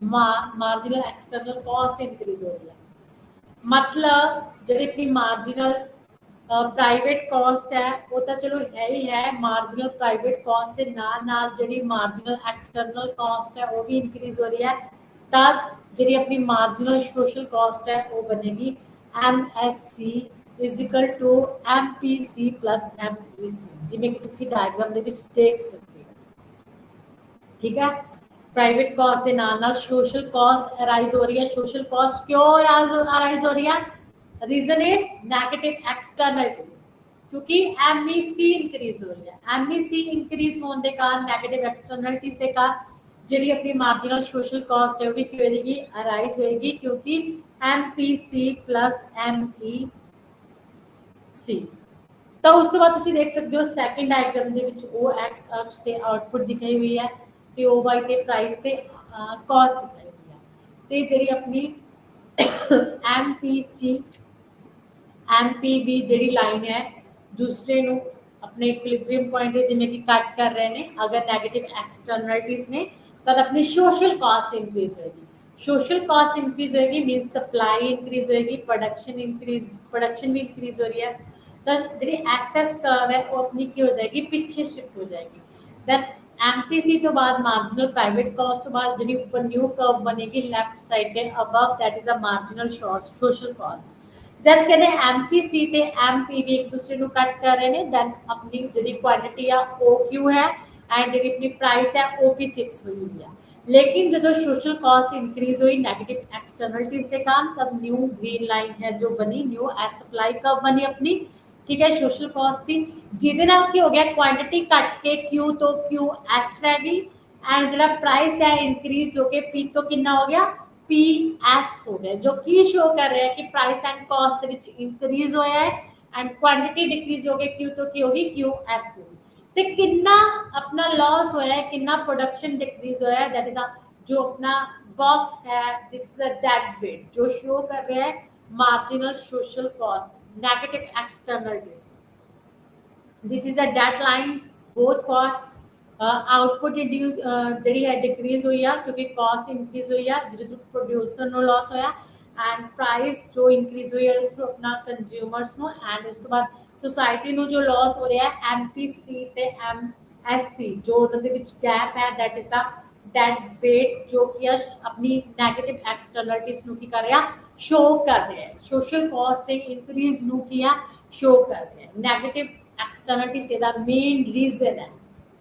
marginal external cost increase हो रही है। मतलब ਜਿਹੜੀ ਆਪਣੀ मार्जिनल ਪ੍ਰਾਈਵੇਟ ਕਾਸਟ ਹੈ ਉਹ ਤਾਂ ਚਲੋ ਹੈ ਹੀ ਹੈ, ਮਾਰਜਨਲ ਪ੍ਰਾਈਵੇਟ ਕਾਸਟ ਦੇ ਨਾਲ ਨਾਲ ਜਿਹੜੀ ਮਾਰਜਨਲ ਐਕਸਟਰਨਲ ਕਾਸਟ ਹੈ ਉਹ ਵੀ ਇਨਕਰੀਜ਼ ਹੋ ਰਹੀ ਹੈ। ਤਾਂ ਜਿਹੜੀ ਆਪਣੀ ਮਾਰਜਨਲ ਸੋਸ਼ਲ ਕਾਸਟ ਹੈ ਉਹ ਬਣੇਗੀ MSC is equal to MPC plus MEC, ਜਿਵੇਂ ਕਿ ਤੁਸੀਂ ਡਾਇਗਰਾਮ ਦੇ ਵਿੱਚ ਦੇਖ ਸਕਦੇ ਹੋ, ਠੀਕ ਹੈ। ਪ੍ਰਾਈਵੇਟ ਕਾਸਟ ਦੇ ਨਾਲ ਨਾਲ ਸੋਸ਼ਲ ਕਾਸਟ ਅਰਾਈਜ਼ ਹੋ ਰਹੀ ਹੈ। ਸੋਸ਼ਲ ਕਾਸਟ ਕਿਉਂ ਅਰਾਈਜ਼ ਹੋ ਰਹੀ ਹੈ? रीजन इज नेगेटिव एक्सटर्नलिटीज, क्योंकि MEC इंक्रीज हो रही है। MEC इंक्रीज होने के कारण नेगेटिव एक्सटर्नलिटीज के कारण ਜਿਹੜੀ ਆਪਣੀ ਮਾਰਜਨਲ ਸੋਸ਼ਲ ਕਾਸਟ ਹੈ ਉਹ ਵੀ ਕੀ ਹੋਏਗੀ? ਅਰਾਈਜ਼ ਹੋਏਗੀ, ਕਿਉਂਕਿ MPC ਪਲਸ MEC। ਤਾਂ ਉਸ ਤੋਂ ਬਾਅਦ ਤੁਸੀਂ ਦੇਖ ਸਕਦੇ ਹੋ ਸੈਕੰਡ ਡਾਇਗਰਾਮ ਦੇ ਵਿੱਚ ਉਹ ਐਕਸ ਅਕਸ਼ ਤੇ ਆਊਟਪੁੱਟ ਦਿਖਾਈ ਹੋਈ ਹੈ ਤੇ ਉਹ ਵਾਈ ਤੇ ਪ੍ਰਾਈਸ ਤੇ ਕਾਸਟ ਦਿਖਾਈ ਹੋਈ ਹੈ। ਤੇ ਜਿਹੜੀ ਆਪਣੀ MPC MPV ਜਿਹੜੀ ਲਾਈਨ ਹੈ ਦੂਸਰੇ ਨੂੰ ਆਪਣੇ ਇਕੁਇਲਿਬ੍ਰੀਅਮ ਪੁਆਇੰਟ ਤੇ ਜਿਵੇਂ ਕਿ ਕੱਟ ਕਰ ਰਹੇ ਨੇ, ਅਗਰ ਨੈਗੇਟਿਵ ਐਕਸਟਰਨਲਿਟੀਜ਼ ਨੇ ਤਾਂ ਆਪਣੀ ਸੋਸ਼ਲ ਕਾਸਟ ਇੰਕਰੀਜ਼ ਹੋਏਗੀ। ਸੋਸ਼ਲ ਕਾਸਟ ਇੰਕਰੀਜ਼ ਹੋਏਗੀ ਮੀਨਸ ਸਪਲਾਈ ਇੰਕਰੀਜ਼ ਹੋਏਗੀ, ਪ੍ਰੋਡਕਸ਼ਨ ਵੀ ਇੰਕਰੀਜ਼ ਹੋ ਰਹੀ ਹੈ। ਤਾਂ ਜਿਹੜੀ ਐਸਐਸ ਕਰਵ ਹੈ ਉਹ ਆਪਣੀ ਕੀ ਹੋ ਜਾਏਗੀ? ਪਿੱਛੇ ਸ਼ਿਫਟ ਹੋ ਜਾਏਗੀ। ਦੈਨ MPC ਤੋਂ ਬਾਅਦ ਮਾਰਜਨਲ ਪ੍ਰਾਈਵੇਟ ਕਾਸਟ ਤੋਂ ਬਾਅਦ ਜਿਹੜੀ ਉੱਪਰ ਨਿਊ ਕਰਵ ਬਣੇਗੀ ਲੈਫਟ ਸਾਈਡ ਤੇ above, that is a marginal social cost. जब कहते MPC ਤੇ MPV ਇੱਕ ਦੂਸਰੇ ਨੂੰ ਕੱਟ ਕਰ ਰਹੇ ਨੇ, ਦੈਨ ਆਪਣੀ ਜਿਹੜੀ ਕੁਆਂਟੀਟੀ ਆ OQ ਹੈ ਐਂਡ ਜਿਹੜੀ ਆਪਣੀ ਪ੍ਰਾਈਸ ਹੈ ਉਹ ਵੀ ਫਿਕਸ ਹੋਈ ਹੋਈ ਆ। लेकिन ਜਦੋਂ सोशल कॉस्ट इंक्रीज हुई नेगेटिव एक्सटर्नलिटीज के कारण, तब न्यू ग्रीन लाइन है जो बनी, न्यू एस सप्लाई कब बनी अपनी, ठीक है, सोशल कॉस्ट थी, ਜਿਹਦੇ ਨਾਲ ਕੀ ਹੋ ਗਿਆ? ਕੁਆਂਟੀਟੀ ਕੱਟ ਕੇ Q ਤੋਂ QS ਰਹਿ ਗਈ ਐਂਡ ਜਿਹੜਾ ਪ੍ਰਾइस है इंक्रीज होके P ਤੋਂ ਕਿੰਨਾ ਹੋ ਗਿਆ? PS हो गया, जो कि शो कर रहे हैं कि price and cost which increase होया है एंड क्वांटिटी डिक्रीज हो गई, Q तो की होगी QS होगी। ते कितना अपना लॉस होया है, कितना प्रोडक्शन डिक्रीज होया है, दैट इज जो अपना बॉक्स है, this is the dead weight जो शो कर रहे हैं marginal social cost, negative externalities. This is a dead lines both for output reduce ਜਿਹੜੀ ਹੈ ਡਿਕਰੀਜ਼ ਹੋਈ ਆ ਕਿਉਂਕਿ ਕਾਸਟ ਇੰਕਰੀਜ਼ ਹੋਈ ਆ, ਜਿਹਦੇ ਥਰੂ ਪ੍ਰੋਡਿਊਸਰ ਨੂੰ ਲਾਸ ਹੋਇਆ ਐਂਡ ਪ੍ਰਾਈਸ ਜੋ ਇੰਕਰੀਜ਼ ਹੋਈ ਹੈ ਥਰੂ ਆਪਣਾ ਕੰਜ਼ਿਊਮਰਸ ਨੂੰ, ਐਂਡ ਉਸ ਤੋਂ ਬਾਅਦ ਸੋਸਾਇਟੀ ਨੂੰ ਜੋ ਲਾਸ ਹੋ ਰਿਹਾ ਹੈ MPC ਤੇ MSC ਜੋ ਉਹਨਾਂ ਦੇ ਵਿੱਚ ਗੈਪ ਹੈ, that is a dead weight ਜੋ ਕਿ ਆਪਣੀ ਨੈਗੇਟਿਵ ਐਕਸਟਰਨਲਿਟੀਜ਼ ਨੂੰ ਕੀ ਕਰ ਰਿਹਾ? ਸ਼ੋ ਕਰ ਰਿਹਾ ਹੈ। ਸੋਸ਼ਲ ਕਾਸਟ ਤੇ ਇੰਕਰੀਜ਼ ਨੂੰ ਕੀ ਆ? ਸ਼ੋ ਕਰ ਰਿਹਾ ਹੈ। ਨੈਗੇਟਿਵ ਐਕਸਟਰਨਲਿਟੀਜ਼ ਇਹਦਾ ਮੇਨ ਰੀਜ਼ਨ ਹੈ,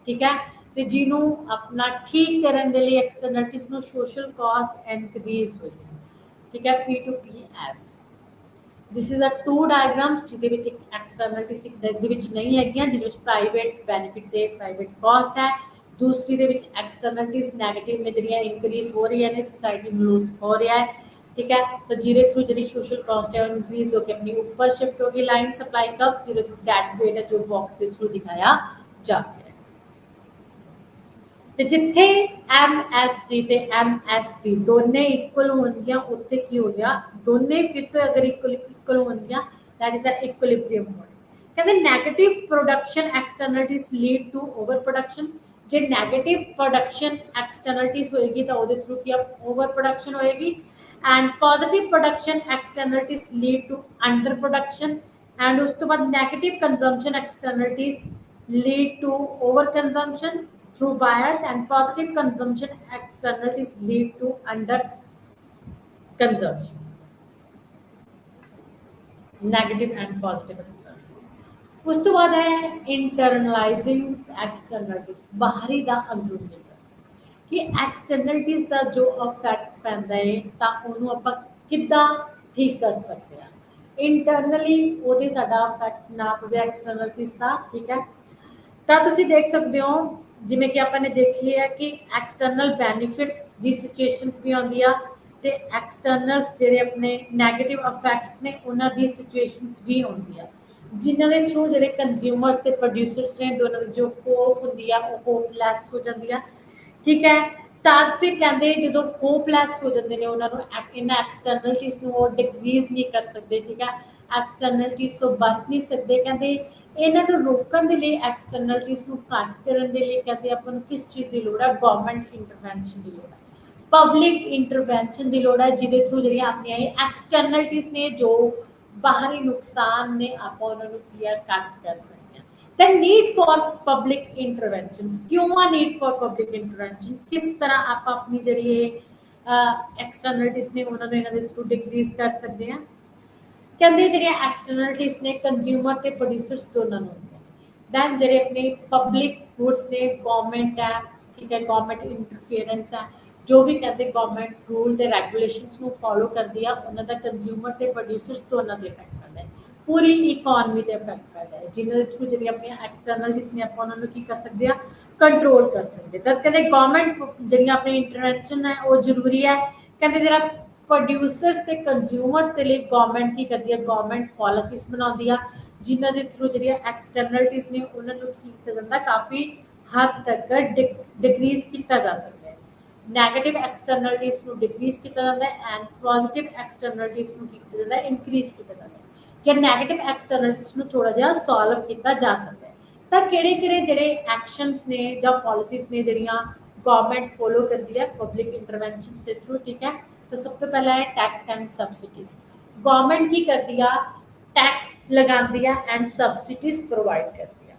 ठीक है। तो जिन्हों अपना ठीक करने के लिए externalities no social cost increase हुई है, ठीक है, P to PS। This is a two diagrams जिहदे विच एक एक्सटर्नलिटीज दे विच नहीं हैगियां, जिहदे विच प्राइवेट बेनिफिट ते प्राइवेट कॉस्ट है, दूसरी दे विच एक्सटर्नलिटीज नैगेटिव ने जिहड़ियां इंक्रीज हो रही ने, सोसाइटी में लूज हो रहा है, ठीक है। तो zero through G social cost है इंक्रीज होकर अपनी ऊपर शिफ्ट होगी। Line supply curve zero through dead weight है जो बॉक्स के थ्रू दिखाया जा रहा है। ਤੇ ਜਿੱਥੇ MSC ਤੇ MSV ਦੋਨੇ ਇਕੁਅਲ ਹੋਣਗੀਆਂ ਉੱਥੇ ਕੀ ਹੋ ਗਿਆ, ਦੋਨੇ ਫਿਰ ਤੋਂ ਅਗਰ ਇਕੁਅਲ ਹੋਣਗੀਆਂ that is a equilibrium mode। ਕਹਿੰਦੇ negative production externalities lead to over production. ਜੇ ਨੈਗੇਟਿਵ ਪ੍ਰੋਡਕਸ਼ਨ ਐਕਸਟਰਨਲਿਟੀਜ਼ ਹੋਏਗੀ ਤਾਂ ਉਹਦੇ ਥਰੂ ਕੀ ਓਵਰ ਪ੍ਰੋਡਕਸ਼ਨ ਹੋਏਗੀ। And positive production externalities lead to under production. And ਉਸ ਤੋਂ ਬਾਅਦ negative consumption externalities lead to overconsumption through buyers, and positive consumption externalities lead to under consumption। Negative and positive externalities। उस तो बाद है internalizing externalities, बाहरी दा अंदरूनी कि एक्सटर्नलिटीज का जो इफेक्ट पैंदा है ਤਾਂ ਉਹਨੂੰ ਆਪਾਂ ਕਿੱਦਾਂ ਠੀਕ ਕਰ ਸਕਦੇ ਹਾਂ। ਇੰਟਰਨਲੀ ਉਹਦੇ ਸਾਡਾ ਇਫੈਕਟ ਨਾ ਪਵੇ ਐਕਸਟਰਨਲਿਟੀਜ਼ ਦਾ, ਠੀਕ ਹੈ। ਤਾਂ ਤੁਸੀਂ ਦੇਖ ਸਕਦੇ ਹੋ ਜਿਵੇਂ ਕਿ ਆਪਾਂ ਨੇ ਦੇਖੀ ਹੈ ਕਿ ਐਕਸਟਰਨਲ ਬੈਨੀਫਿਟਸ ਦੀ ਸਿਚੁਏਸ਼ਨਸ ਵੀ ਆਉਂਦੀ ਆ ਤੇ ਐਕਸਟਰਨਲਸ ਜਿਹੜੇ ਆਪਣੇ ਨੈਗੇਟਿਵ ਇਫੈਕਟਸ ਨੇ ਉਹਨਾਂ ਦੀ ਸਿਚੁਏਸ਼ਨਸ ਵੀ ਆਉਂਦੀ ਆ, ਜਿਨ੍ਹਾਂ ਦੇ ਥਰੂ ਜਿਹੜੇ ਕੰਜ਼ਿਊਮਰਸ ਤੇ ਪ੍ਰੋਡਿਊਸਰਸ ਨੇ ਦੋਨਾਂ ਦੀ ਜੋ ਹੋਪ ਹੁੰਦੀ ਆ ਉਹ ਹੋਪਲੈਸ ਹੋ ਜਾਂਦੀ ਆ, ਠੀਕ ਹੈ। ਤਾਂ ਫਿਰ ਕਹਿੰਦੇ ਜਦੋਂ ਹੋਪਲੈਸ ਹੋ ਜਾਂਦੇ ਨੇ ਉਹਨਾਂ ਨੂੰ ਇਹਨਾਂ ਐਕਸਟਰਨਲਿਟੀਜ਼ ਨੂੰ ਉਹ ਡਿਕਰੀਜ਼ ਨਹੀਂ ਕਰ ਸਕਦੇ, ਠੀਕ ਹੈ। ਐਕਸਟਰਨਲਿਟੀਜ਼ ਤੋਂ ਬਚ ਨਹੀਂ ਸਕਦੇ। ਕਹਿੰਦੇ ਇਹਨਾਂ ਨੂੰ ਰੋਕਣ ਦੇ ਲਈ ਐਕਸਟਰਨਲਿਟੀਜ਼ ਨੂੰ ਘੱਟ ਕਰਨ ਦੇ ਲਈ ਕਹਿੰਦੇ ਆਪਾਂ ਨੂੰ ਕਿਸ ਚੀਜ਼ ਦੀ ਲੋੜ ਹੈ, ਗਵਰਨਮੈਂਟ ਇੰਟਰਵੈਂਸ਼ਨ ਦੀ ਲੋੜ ਹੈ, ਪਬਲਿਕ ਇੰਟਰਵੈਂਸ਼ਨ ਦੀ ਲੋੜ ਹੈ, ਜਿਹਦੇ ਥਰੂ ਜਿਹੜੀਆਂ ਆਪਣੀਆਂ ਇਹ ਐਕਸਟਰਨਲਿਟੀਜ਼ ਨੇ ਜੋ ਬਾਹਰੀ ਨੁਕਸਾਨ ਨੇ ਆਪਾਂ ਉਹਨਾਂ ਨੂੰ ਕੀ ਘੱਟ ਕਰ ਸਕਦੇ ਹਾਂ। The need for public interventions, क्यों आ need for public interventions, किस तरह आप अपनी जरिए एक्सटर्नलिटीज ने उन्होंने ਇਹਨਾਂ ਦੇ ਥਰੂ ਡਿਕਰੀਜ਼ ਕਰ ਸਕਦੇ ਆ। ਕਹਿੰਦੇ ਜਿਹੜੀਆਂ ਐਕਸਟਰਨਲਿਟੀਜ਼ ਨੇ ਕੰਜ਼ਿਊਮਰ ਤੇ ਪ੍ਰੋਡਿਊਸਰਸ ਦੋਨਾਂ ਨੂੰ ਹੁੰਦੀਆਂ। ਦੈਨ ਜਿਹੜੇ ਆਪਣੇ ਪਬਲਿਕ ਗੁੱਡਸ ਨੇ ਗਵਰਨਮੈਂਟ ਹੈ, ਠੀਕ ਹੈ, ਗਵਰਨਮੈਂਟ ਇੰਟਰਫੀਅਰੈਂਸ ਹੈ, ਜੋ ਵੀ ਕਹਿੰਦੇ ਗਵਰਨਮੈਂਟ ਰੂਲ ਤੇ ਰੈਗੂਲੇਸ਼ਨਸ ਨੂੰ ਫੋਲੋ ਕਰਦੀ ਆ ਉਹਨਾਂ ਦਾ ਕੰਜ਼ਿਊਮਰ ਤੇ ਪ੍ਰੋਡਿਊਸਰਸ ਦੋਨਾਂ ਤੇ ਇਫੈਕਟ ਪੈਂਦਾ ਹੈ, ਪੂਰੀ ਇਕੋਨਮੀ ਤੇ ਇਫੈਕਟ ਪੈਂਦਾ ਹੈ, ਜਿਨ੍ਹਾਂ ਦੇ ਥਰੂ ਜਿਹੜੀਆਂ ਆਪਣੀਆਂ ਐਕਸਟਰਨਲਿਟੀਜ਼ ਨੇ ਆਪਾਂ ਉਹਨਾਂ ਨੂੰ ਕੀ ਕਰ ਸਕਦੇ ਆ, ਕੰਟਰੋਲ ਕਰ ਸਕਦੇ। ਤਾਂ ਕਹਿੰਦੇ ਗਵਰਨਮੈਂਟ ਜਿਹੜੀਆਂ ਆਪਣੀ ਇੰਟਰਵੈਂਸ਼ਨ ਹੈ ਉਹ ਜ਼ਰੂਰੀ ਹੈ। ਕਹਿੰਦੇ ਜਿਹੜਾ ਪ੍ਰੋਡਿਊਸਰਸ ਤੇ ਕੰਜ਼ਿਊਮਰਸ ਦੇ ਲਈ ਗਵਰਨਮੈਂਟ ਕੀ ਕਰਦੀ ਹੈ, ਗਵਰਨਮੈਂਟ ਪਾਲਿਸੀਜ਼ ਬਣਾਉਂਦੀ ਆ ਜਿਨ੍ਹਾਂ ਦੇ ਥਰੂ ਜਿਹੜੀਆਂ ਐਕਸਟਰਨਲਿਟੀਜ਼ ਨੇ ਉਹਨਾਂ ਨੂੰ ਕੀ ਕੀਤਾ ਜਾਂਦਾ, ਕਾਫੀ ਹੱਦ ਤੱਕ ਡਿਕਰੀਜ਼ ਕੀਤਾ ਜਾ ਸਕਦਾ ਹੈ। ਨੈਗੇਟਿਵ ਐਕਸਟਰਨਲਿਟੀਜ਼ ਨੂੰ ਡਿਕਰੀਜ਼ ਕੀਤਾ ਜਾਂਦਾ ਹੈ ਐਂਡ ਪੋਜ਼ਿਟਿਵ ਐਕਸਟਰਨਲਿਟੀਜ਼ ਨੂੰ ਕੀ ਕੀਤਾ ਜਾਂਦਾ ਹੈ, ਇਨਕਰੀਜ਼ ਕੀਤਾ ਜਾਂਦਾ ਹੈ। ਜਾਂ ਨੈਗੇਟਿਵ ਐਕਸਟਰਨਲਿਟੀਜ਼ ਨੂੰ ਥੋੜਾ ਜਿਹਾ ਸੋਲਵ ਕੀਤਾ ਜਾ ਸਕਦਾ ਹੈ। ਤਾਂ ਕਿਹੜੇ ਜਿਹੜੇ ਐਕਸ਼ਨਸ ਨੇ ਜਾਂ ਪਾਲਿਸੀਜ਼ ਨੇ ਜਿਹੜੀਆਂ ਗਵਰਨਮੈਂਟ ਫੋਲੋ ਕਰਦੀ ਹੈ ਪਬਲਿਕ ਇੰਟਰਵੈਂਸ਼ਨਸ ਦੇ ਥਰੂ, ਠੀਕ ਹੈ। ਤਾਂ ਸਭ ਤੋਂ ਪਹਿਲਾਂ ਹੈ ਟੈਕਸ ਐਂਡ ਸਬਸਿਡੀਜ਼। ਗਵਰਨਮੈਂਟ ਕੀ ਕਰਦੀ ਆ, ਟੈਕਸ ਲਗਾਉਂਦੀ ਆ ਐਂਡ ਸਬਸਿਡੀਜ਼ ਪ੍ਰੋਵਾਈਡ ਕਰਦੀ ਆ।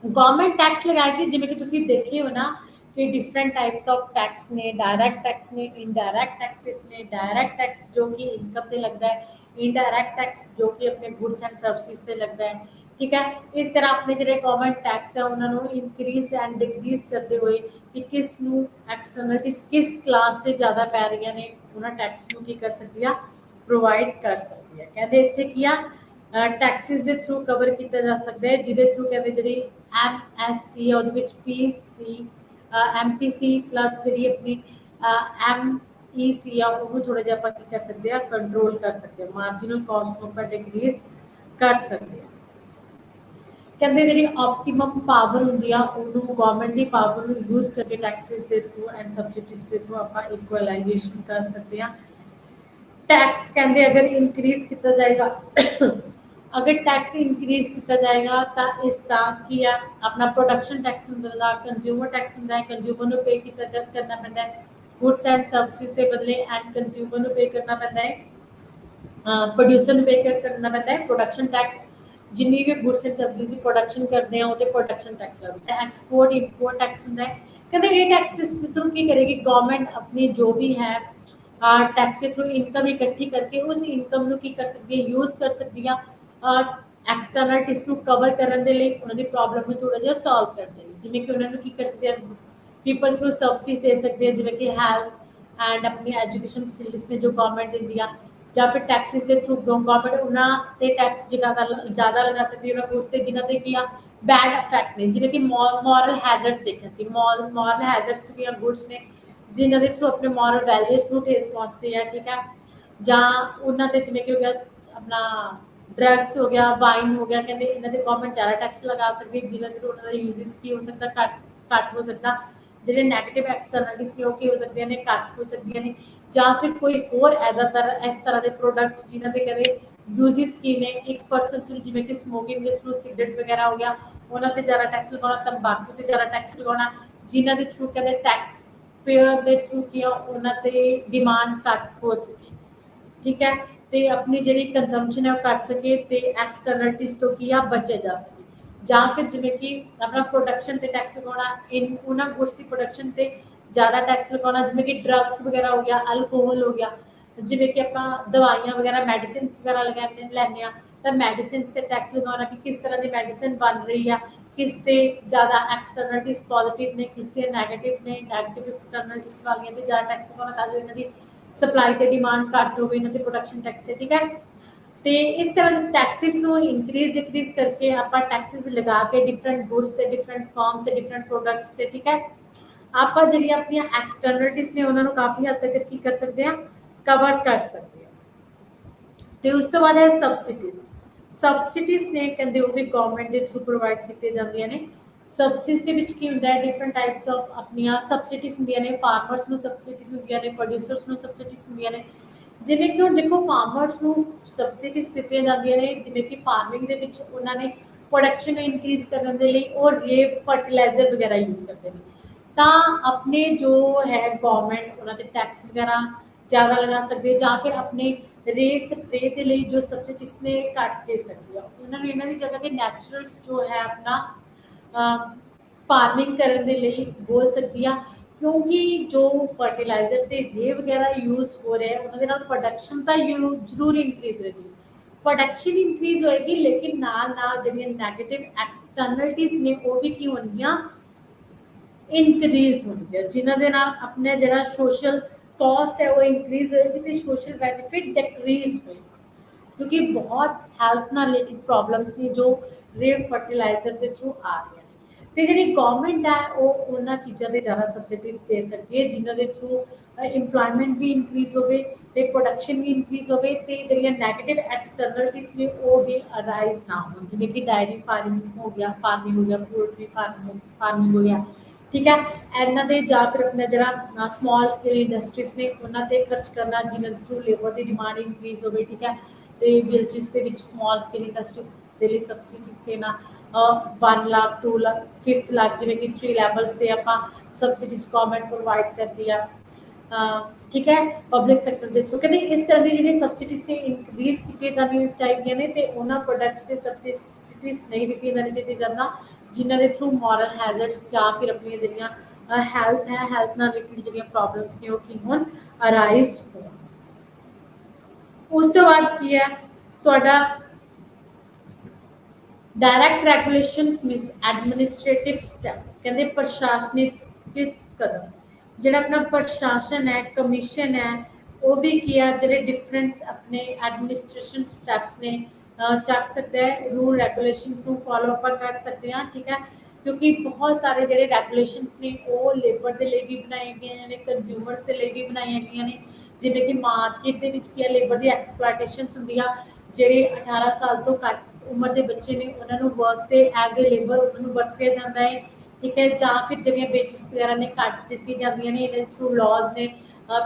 ਗਵਰਨਮੈਂਟ ਟੈਕਸ ਲਗਾਏਗੀ, ਜਿਵੇਂ ਕਿ ਤੁਸੀਂ ਦੇਖੇ ਹੋ ਨਾ ਕਿ डिफरेंट टाइप्स ऑफ टैक्स ने, डायरेक्ट टैक्स ने, इनडायरेक्ट टैक्सेस ने। डायरेक्ट टैक्स जो कि इनकम पे लगता है, इनडायरेक्ट टैक्स जो कि अपने गुड्स एंड सर्विसेज पे लगता है, ठीक है। इस तरह अपने जो गवर्नमेंट टैक्स है उन्होंने इनक्रीज एंड डिक्रीज करते हुए कि किस नू एक्सटर्नलिटीज किस क्लास से ज़्यादा पै रही ने उन्होंने टैक्स नू की कर सकती है, प्रोवाइड कर सकती है। कहते इतने किया टैक्सिस के थ्रू कवर किया जा सकता है, जिदे थ्रू कहते जी MSC है वो PC MPC प्लस जी अपनी MEC आ वो थोड़ा जिहा आपां की कर सकते हैं, कंट्रोल कर सकते हैं, मार्जिनल कॉस्ट को पर डिक्रीज कर सकते हैं। कहते जी ऑप्टीमम पावर होंगी उन्होंने गवर्नमेंट की पावर को यूज करके टैक्सिस के थ्रू एंड सब्सिडीज के थ्रू आप इक्वलाइजेशन कर सकते हैं। टैक्स कहते अगर इनक्रीज किया जाएगा अगर टैक्स इनक्रीज किया जाएगा तो इसका की है अपना प्रोडक्शन टैक्स होंगे, कंज्यूमर टैक्स होंगे, कंज्यूमर को पे करना पैंदा है गुड्स एंड सर्विसेज के बदले, एंड कंज्यूमर को पे करना पैंदा है, प्रोड्यूसर को पे करना पैंदा है प्रोडक्शन टैक्स। जिन्नी भी गुड्स एंड सर्विसेज की प्रोडक्शन करते हैं वो प्रोडक्शन टैक्स लगता है। एक्सपोर्ट इंपोर्ट टैक्स होंगे। कहते ये टैक्सेस के थ्रू की करेगी गवर्नमेंट अपनी जो भी है टैक्स के थ्रू इनकम इकट्ठी करके उस इनकम को की कर सकती है, यूज कर सकती है एक्सटर्नलिटीज को कवर करने के लिए, उन्होंने प्रॉब्लम में थोड़ा जिहा सॉल्व करते हैं। जिमें कि उन्होंने की कर सकते हैं, पीपल्स को सर्विसेज दे सकते हैं जिमें कि हेल्थ एंड अपनी एजुकेशन फैसिलिटीज ने जो गवर्नमेंट दी ਜਾਂ ਫਿਰ ਟੈਕਸਿਸ ਦੇ ਥਰੂ ਗਵਰਨਮੈਂਟ ਉਹਨਾਂ ਤੇ ਟੈਕਸ ਜ਼ਿਆਦਾ ਲਗਾ ਸਕਦੀ ਹੈ ਉਹਨਾਂ ਗੁਡਸ ਤੇ ਜਿਨ੍ਹਾਂ ਤੇ ਕੀ ਆ ਬੈਡ ਇਫੈਕਟ ਨੇ, ਜਿਵੇਂ ਕਿ ਮੋਰਲ ਹੈਜ਼ਰਡਸ ਦੇਖਿਆ ਸੀ, ਮੋਰਲ ਹੈਜ਼ਰਡਸ ਦੀਆਂ ਗੁਡਸ ਨੇ ਜਿਨ੍ਹਾਂ ਦੇ ਥਰੂ ਆਪਣੇ ਮੋਰਲ ਵੈਲਿਊਜ਼ ਨੂੰ ਠੇਸ ਪਹੁੰਚਦੀ ਹੈ, ਠੀਕ ਹੈ। ਜਾਂ ਉਹਨਾਂ ਤੇ ਜਿਵੇਂ ਕਿ ਹੋ ਗਿਆ ਆਪਣਾ ਡਰੱਗਸ ਹੋ ਗਿਆ, ਵਾਈਨ ਹੋ ਗਿਆ, ਕਹਿੰਦੇ ਇਹਨਾਂ ਤੇ ਗਵਰਨਮੈਂਟ ਜ਼ਿਆਦਾ ਟੈਕਸ ਲਗਾ ਸਕਦੀ ਹੈ ਜਿਨ੍ਹਾਂ ਥਰੂ ਉਹਨਾਂ ਦਾ ਯੂਜ਼ਸ ਕੀ ਹੋ ਸਕਦਾ, ਘੱਟ ਹੋ ਸਕਦਾ। ਜਿਹੜੇ ਨੈਗੇਟਿਵ ਐਕਸਟਰਨਲਿਟੀਜ਼ ਨੇ ਉਹ ਕੀ ਹੋ ਸਕਦੀਆਂ ਨੇ, ਘੱਟ ਹੋ ਸਕਦੀਆਂ ਨੇ। ਜਾਂ ਫਿਰ ਕੋਈ ਹੋਰ ਇਸ ਤਰ੍ਹਾਂ ਦੇ ਪ੍ਰੋਡਕਟਸ ਜਿਨ੍ਹਾਂ ਦੇ ਕਹਿੰਦੇ ਯੂਜ਼ਸ ਕੀ ਨੇ, ਇੱਕ ਪਰਸਨ ਥਰੂ ਜਿਵੇਂ ਕਿ ਸਮੋਕਿੰਗ ਦੇ ਥਰੂ ਸਿਗਰਟ ਵਗੈਰਾ ਹੋ ਗਿਆ ਉਹਨਾਂ ਤੇ ਜ਼ਿਆਦਾ ਟੈਕਸ ਲਗਾਉਣਾ, ਤੰਬਾਕੂ ਤੇ ਜ਼ਿਆਦਾ ਟੈਕਸ ਲਗਾਉਣਾ, ਜਿਨ੍ਹਾਂ ਦੇ ਥਰੂ ਕਹਿੰਦੇ ਟੈਕਸ ਪੇਅਰ ਦੇ ਥਰੂ ਕੀ ਆ ਉਹਨਾਂ ਤੇ ਡਿਮਾਂਡ ਘੱਟ ਹੋ ਸਕੇ, ਠੀਕ ਹੈ। ਤੇ ਆਪਣੀ ਜਿਹੜੀ ਕੰਜ਼ੰਪਸ਼ਨ ਹੈ ਉਹ ਘੱਟ ਸਕੇ ਤੇ ਐਕਸਟਰਨਲਿਟੀਜ਼ ਤੋਂ ਕੀ ਆ ਬਚਿਆ ਜਾ ਸਕੇ। ਜਾਂ ਫਿਰ ਜਿਵੇਂ ਕਿ ਆਪਣਾ ਪ੍ਰੋਡਕਸ਼ਨ ਤੇ ਟੈਕਸ ਲਗਾਉਣਾ, ਉਹਨਾਂ ਗੁਡਸ ਦੀ ਪ੍ਰੋਡਕਸ਼ਨ ਤੇ ਜ਼ਿਆਦਾ ਟੈਕਸ ਲਗਾਉਣਾ, ਜਿਵੇਂ ਕਿ ਡਰੱਗਸ ਵਗੈਰਾ ਹੋ ਗਿਆ, ਅਲਕੋਹਲ ਹੋ ਗਿਆ, ਜਿਵੇਂ ਕਿ ਆਪਾਂ ਦਵਾਈਆਂ ਵਗੈਰਾ ਮੈਡੀਸਿਨਸ ਵਗੈਰਾ ਲੈਂਦੇ ਹਾਂ ਤਾਂ ਮੈਡੀਸਿਨਸ ਤੇ ਟੈਕਸ ਲਗਾਉਣਾ ਕਿ ਕਿਸ ਤਰ੍ਹਾਂ ਦੀ ਮੈਡੀਸਿਨ ਬਣ ਰਹੀ ਆ, ਕਿਸ ਤੇ ਜ਼ਿਆਦਾ ਐਕਸਟਰਨਲਿਟੀਜ਼ ਪੋਜ਼ਿਟਿਵ ਨੇ, ਕਿਸ ਤੇ ਨੈਗੇਟਿਵ ਨੇ, ਨੈਗੇਟਿਵ ਐਕਸਟਰਨਲਿਟੀਜ਼ ਵਾਲੀਆਂ ਤੇ ਜ਼ਿਆਦਾ ਟੈਕਸ ਲਗਾਉਣਾ ਤਾਂ ਜੋ ਇਹਨਾਂ ਦੀ ਸਪਲਾਈ ਤੇ ਡਿਮਾਂਡ ਘੱਟ ਹੋਵੇ, ਇਹਨਾਂ ਦੇ ਪ੍ਰੋਡਕਸ਼ਨ ਟੈਕਸ ਤੇ, ਠੀਕ ਹੈ। ਤੇ ਇਸ ਤਰ੍ਹਾਂ ਦੇ ਟੈਕਸਿਸ ਨੂੰ ਇਨਕਰੀਜ਼ ਡਿਕਰੀਜ਼ ਕਰਕੇ ਆਪਾਂ ਟੈਕਸਿਸ ਲਗਾ ਕੇ ਡਿਫਰੈਂਟ ਗੁਡਸ ਤੇ ਡਿਫਰੈਂਟ ਫਰਮਸ ਤੇ ਡਿਫਰੈਂਟ ਪ੍ਰੋਡਕਟਸ ਤੇ, ਠੀਕ ਹੈ, ਆਪਾਂ ਜਿਹੜੀਆਂ ਆਪਣੀਆਂ ਐਕਸਟਰਨਲਿਟੀਜ਼ ਨੇ ਉਹਨਾਂ ਨੂੰ ਕਾਫੀ ਹੱਦ ਤੱਕ ਕੀ ਕਰ ਸਕਦੇ ਹਾਂ, ਕਵਰ ਕਰ ਸਕਦੇ ਹਾਂ। ਤੇ ਉਸ ਤੋਂ ਬਾਅਦ ਹੈ ਸਬਸਿਡੀਜ਼ ਨੇ, ਕਹਿੰਦੇ ਉਹ ਵੀ ਗਵਰਨਮੈਂਟ ਦੇ ਥਰੂ ਪ੍ਰੋਵਾਈਡ ਕੀਤੀਆਂ ਜਾਂਦੀਆਂ ਨੇ। ਸਬਸਿਡੀਜ਼ ਦੇ ਵਿੱਚ ਕੀ ਹੁੰਦਾ ਹੈ, ਡਿਫਰੈਂਟ ਟਾਈਪਸ ਆਫ ਆਪਣੀਆਂ ਸਬਸਿਡੀਜ਼ ਹੁੰਦੀਆਂ ਨੇ, ਫਾਰਮਰਸ ਨੂੰ ਸਬਸਿਡੀਜ਼ ਹੁੰਦੀਆਂ ਨੇ, ਪ੍ਰੋਡਿਊਸਰਸ ਨੂੰ ਸਬਸਿਡੀਜ਼ ਹੁੰਦੀਆਂ ਨੇ। ਜਿਵੇਂ ਕਿ ਹੁਣ ਦੇਖੋ ਫਾਰਮਰਸ ਨੂੰ ਸਬਸਿਡੀਜ਼ ਦਿੱਤੀਆਂ ਜਾਂਦੀਆਂ ਨੇ, ਜਿਵੇਂ ਕਿ ਫਾਰਮਿੰਗ ਦੇ ਵਿੱਚ ਉਹਨਾਂ ਨੇ ਪ੍ਰੋਡਕਸ਼ਨ ਨੂੰ ਇਨਕਰੀਜ਼ ਕਰਨ ਦੇ ਲਈ ਉਹ ਰੇਪ ਫਰਟੀਲਾਈਜ਼ਰ ਵਗੈਰਾ ਯੂਜ਼ ਕਰਦੇ ਨੇ, ਤਾਂ ਆਪਣੇ ਜੋ ਹੈ ਗਵਰਨਮੈਂਟ ਉਹਨਾਂ ਤੇ ਟੈਕਸ ਵਗੈਰਾ ਜ਼ਿਆਦਾ ਲਗਾ ਸਕਦੀ ਹੈ, ਜਾਂ ਫਿਰ ਆਪਣੇ ਰੇ ਸਪਰੇ ਦੇ ਲਈ ਜੋ ਸਬਸਿਡੀਜ਼ ਨੇ ਘੱਟ ਦੇ ਸਕਦੀ ਆ, ਉਹਨਾਂ ਨੂੰ ਇਹਨਾਂ ਦੀ ਜਗ੍ਹਾ ਤੇ ਨੈਚੁਰਲਸ ਜੋ ਹੈ ਆਪਣਾ ਫਾਰਮਿੰਗ ਕਰਨ ਦੇ ਲਈ ਬੋਲ ਸਕਦੀ ਆ। ਕਿਉਂਕਿ ਜੋ ਫਰਟੀਲਾਈਜ਼ਰ ਤੇ ਰੇ ਵਗੈਰਾ ਯੂਜ਼ ਹੋ ਰਿਹਾ ਉਹਨਾਂ ਦੇ ਨਾਲ ਪ੍ਰੋਡਕਸ਼ਨ ਤਾਂ ਜ਼ਰੂਰ ਇਨਕਰੀਜ਼ ਹੋਏਗੀ, ਪ੍ਰੋਡਕਸ਼ਨ ਇਨਕਰੀਜ਼ ਹੋਏਗੀ, ਲੇਕਿਨ ਨਾਲ ਨਾਲ ਜਿਹੜੀਆਂ ਨੈਗੇਟਿਵ ਐਕਸਟਰਨਲਿਟੀਜ਼ ਨੇ ਉਹ ਵੀ ਕੀ ਹੋਣਗੀਆਂ, ਇਨਕਰੀਜ਼ ਹੋਣਗੀਆਂ, ਜਿਨ੍ਹਾਂ ਦੇ ਨਾਲ ਆਪਣਾ ਜਿਹੜਾ ਸੋਸ਼ਲ ਕਾਸਟ ਹੈ ਉਹ ਇਨਕਰੀਜ਼ ਹੋਏਗੀ ਤੇ ਸੋਸ਼ਲ ਬੈਨੀਫਿਟ ਡਿਕਰੀਜ਼ ਹੋਏਗੀ, ਕਿਉਂਕਿ ਬਹੁਤ ਹੈਲਥ ਨਾਲ ਰਿਲੇਟਿਡ ਪ੍ਰੋਬਲਮਸ ਨੇ ਜੋ ਰੇ ਫਰਟੀਲਾਈਜ਼ਰ ਦੇ ਥਰੂ ਆ ਰਹੀਆਂ ਨੇ। ਤੇ ਜਿਹੜੀ ਗਵਰਨਮੈਂਟ ਹੈ ਉਹ ਉਹਨਾਂ ਚੀਜ਼ਾਂ ਦੇ ਜ਼ਿਆਦਾ ਸਬਸਿਡੀਜ਼ ਦੇ ਸਕਦੀ ਹੈ ਜਿਨ੍ਹਾਂ ਦੇ ਥਰੂ ਇੰਪਲੋਇਮੈਂਟ ਵੀ ਇਨਕਰੀਜ਼ ਹੋਵੇ ਤੇ ਪ੍ਰੋਡਕਸ਼ਨ ਵੀ ਇਨਕਰੀਜ਼ ਹੋਵੇ ਤੇ ਜਿਹੜੀਆਂ ਨੈਗੇਟਿਵ ਐਕਸਟਰਨਲਿਟੀਜ਼ ਨੇ ਉਹ ਵੀ ਅਰਾਈਜ਼ ਨਾ ਹੋਣ, ਜਿਵੇਂ ਕਿ ਡਾਇਰੀ ਫਾਰਮਿੰਗ ਹੋ ਗਿਆ, ਪੋਲਟਰੀ ਫਾਰਮਿੰਗ ਹੋ ਗਿਆ, ਠੀਕ ਹੈ। ਇਹਨਾਂ ਦੇ ਜਾਂ ਫਿਰ ਆਪਣਾ ਜਿਹੜਾ ਸਮਾਲ ਸਕੇਲ ਇੰਡਸਟਰੀਜ਼ ਨੇ ਉਹਨਾਂ ਤੇ ਖਰਚ ਕਰਨਾ ਜਿਨ੍ਹਾਂ ਦੇ ਥਰੂ ਲੇਬਰ ਦੀ ਡਿਮਾਂਡ ਇਨਕਰੀਜ਼ ਹੋਵੇ, ਠੀਕ ਹੈ। ਤੇ ਵਿਲੇजेस ਦੇ ਵਿੱਚ ਸਮਾਲ ਸਕੇਲ ਇੰਡਸਟਰੀਜ਼ ਦੇ ਲਈ ਸਬਸਿਡੀਜ਼ ਦੇਣਾ 1 ਲੱਖ 2 ਲੱਖ 5th ਲੱਖ ਜਿਵੇਂ ਕਿ 3 ਲੈਵਲਸ ਤੇ ਆਪਾਂ ਸਬਸਿਡੀਜ਼ ਗਵਰਨਮੈਂਟ ਪ੍ਰੋਵਾਈਡ ਕਰਦੀ ਆ, ਠੀਕ ਹੈ, ਪਬਲਿਕ ਸੈਕਟਰ ਦੇ ਥਰੂ। ਕਹਿੰਦੇ ਇਸ ਤਰ੍ਹਾਂ ਦੀ ਜਿਹੜੀ ਸਬਸਿਡੀਜ਼ ਨੇ ਇਨਕਰੀਜ਼ ਕੀਤੀਆਂ ਜਾਣੀਆਂ ਚਾਹੀਦੀਆਂ ਨੇ ਤੇ ਉਹਨਾਂ ਪ੍ਰੋਡਕਟਸ ਤੇ ਸਬਸਿਡੀਜ਼ ਨਹੀਂ ਦਿੱਤੀਆਂ ਜਾਣੀਆਂ ਚਾਹੀਦੀਆਂ ਜਾਂਦਾ ਜਿਨ੍ਹਾਂ ਦੇ ਥਰੂ ਮੋਰਲ ਹੈਜ਼ਰਡਸ ਜਾਂ ਫਿਰ ਆਪਣੀਆਂ ਜਿਹੜੀਆਂ ਹੈਲਥ ਹੈ, ਹੈਲਥ ਨਾਲ ਰਿਲੇਟਡ ਜਿਹੜੀਆਂ ਪ੍ਰੋਬਲਮਸ ਨੇ ਉਹ ਕੀ ਹੋਣ, ਅਰਾਈਜ਼ ਹੋਣ। ਉਸ ਤੋਂ ਬਾਅਦ ਕੀ ਹੈ ਤੁਹਾਡਾ direct regulations means administrative step, ਕਹਿੰਦੇ ਪ੍ਰਸ਼ਾਸਨਿਕ ਕਦਮ, ਜਿਹੜਾ ਆਪਣਾ ਪ੍ਰਸ਼ਾਸਨ ਹੈ, ਕਮਿਸ਼ਨ ਹੈ, ਉਹ ਵੀ ਕੀ ਆ ਜਿਹੜੇ ਡਿਫਰੈਂਟ ਆਪਣੇ ਐਡਮਿਨਿਸਟ੍ਰੇਸ਼ਨ ਸਟੈਪਸ ਨੇ ਚੱਕ ਸਕਦਾ ਹੈ, ਰੂਲ ਰੈਗੂਲੇਸ਼ਨਸ ਨੂੰ ਫੋਲੋ ਆਪਾਂ ਕਰ ਸਕਦੇ ਹਾਂ, ਠੀਕ ਹੈ। ਕਿਉਂਕਿ ਬਹੁਤ ਸਾਰੇ ਜਿਹੜੇ ਰੈਗੂਲੇਸ਼ਨਸ ਨੇ ਉਹ ਲੇਬਰ ਦੇ ਲਈ ਵੀ ਬਣਾਈਆਂ ਗਈਆਂ ਨੇ, ਕੰਜ਼ਿਊਮਰਸ ਦੇ ਲਈ ਵੀ ਬਣਾਈਆਂ ਗਈਆਂ ਨੇ, ਜਿਵੇਂ ਕਿ ਮਾਰਕੀਟ ਦੇ ਵਿੱਚ ਕੀ ਹੈ ਲੇਬਰ ਦੀ ਐਕਸਪਲੋਇਟੇਸ਼ਨਸ ਹੁੰਦੀ ਆ, ਜਿਹੜੇ 18 ਸਾਲ ਤੋਂ ਘੱਟ ਉਮਰ ਦੇ ਬੱਚੇ ਨੇ ਉਹਨਾਂ ਨੂੰ ਵਰਕ ਤੇ ਐਜ਼ ਏ ਲੇਬਰ ਉਹਨਾਂ ਨੂੰ ਵਰਤਿਆ ਜਾਂਦਾ ਹੈ, ਠੀਕ ਹੈ। ਜਾਂ ਫਿਰ ਜਿਹੜੀਆਂ ਵੇਜਸ ਵਗੈਰਾ ਨੇ ਕੱਟ ਦਿੱਤੀ ਜਾਂਦੀਆਂ ਨੇ, ਇਹਦੇ ਥਰੂ ਲਾਜ਼ ਨੇ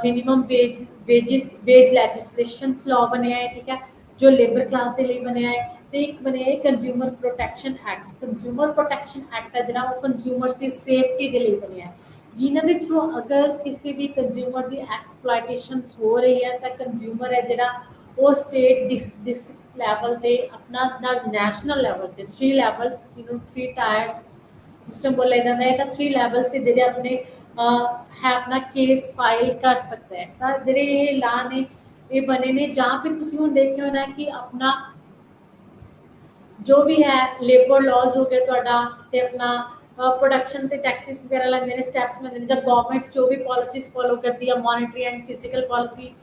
ਮਿਨੀਮਮ ਵੇਜ ਲੈਜਿਸਲੇਸ਼ਨਸ ਲਾਅ ਬਣਿਆ ਹੈ, ਠੀਕ ਹੈ, ਜੋ ਲੇਬਰ ਕਲਾਸ ਦੇ ਲਈ ਬਣਿਆ ਹੈ। ਤੇ ਇੱਕ ਬਣਿਆ ਹੈ consumer protection act, consumer protection act ਹੈ ਜਿਹੜਾ ਉਹ ਕੰਜ਼ਿਊਮਰਸ ਦੀ ਸੇਫਟੀ ਦੇ ਲਈ ਬਣਿਆ ਹੈ, ਜਿਨ੍ਹਾਂ ਦੇ ਥਰੂ ਅਗਰ ਕਿਸੇ ਵੀ ਕੰਜ਼ਿਊਮਰ ਦੀ ਐਕਸਪਲੋਇਟੇਸ਼ਨਸ ਹੋ ਰਹੀ ਹੈ ਤਾਂ ਕੰਜ਼ਿਊਮਰ ਹੈ ਜਿਹੜਾ ਉਹ ਸਟੇਟ ਡਿਸਟ੍ਰਿਕਟ ਲੈਵਲ ਤੇ ਆਪਣਾ ਨੈਸ਼ਨਲ ਲੈਵਲ ਤੇ 3 ਲੈਵਲਸ ਜਿਹਨੂੰ 3 ਟਾਇਰਸ ਸਿਸਟਮ ਬੋਲਿਆ ਜਾਂਦਾ ਹੈ, ਤਾਂ 3 ਲੈਵਲਸ ਤੇ ਜਿਹੜੇ ਆਪਣੇ ਹੈ ਆਪਣਾ ਕੇਸ ਫਾਈਲ ਕਰ ਸਕਦਾ ਹੈ। ਤਾਂ ਜਿਹੜੇ ਇਹ ਲਾ ਨੇ ਇਹ ਬਣੇ ਨੇ, ਜਾਂ ਫਿਰ ਤੁਸੀਂ ਹੁਣ ਦੇਖਿਆ ਹੋਣਾ ਕਿ ਆਪਣਾ ਜੋ ਵੀ ਹੈ ਲੇਬਰ ਲਾਜ਼ ਹੋ ਗਿਆ ਤੁਹਾਡਾ ਤੇ ਆਪਣਾ ਪ੍ਰੋਡਕਸ਼ਨ ਤੇ ਟੈਕਸਿਸ ਵਗੈਰਾ ਲੈਂਦੇ ਨੇ, ਸਟੈਪਸ ਲੈਂਦੇ ਨੇ, ਜਾਂ ਗਵਰਨਮੈਂਟਸ ਜੋ ਵੀ ਪਾਲਿਸੀਜ਼ ਫੋਲੋ ਕਰਦੀ ਹੈ, monetary and physical policy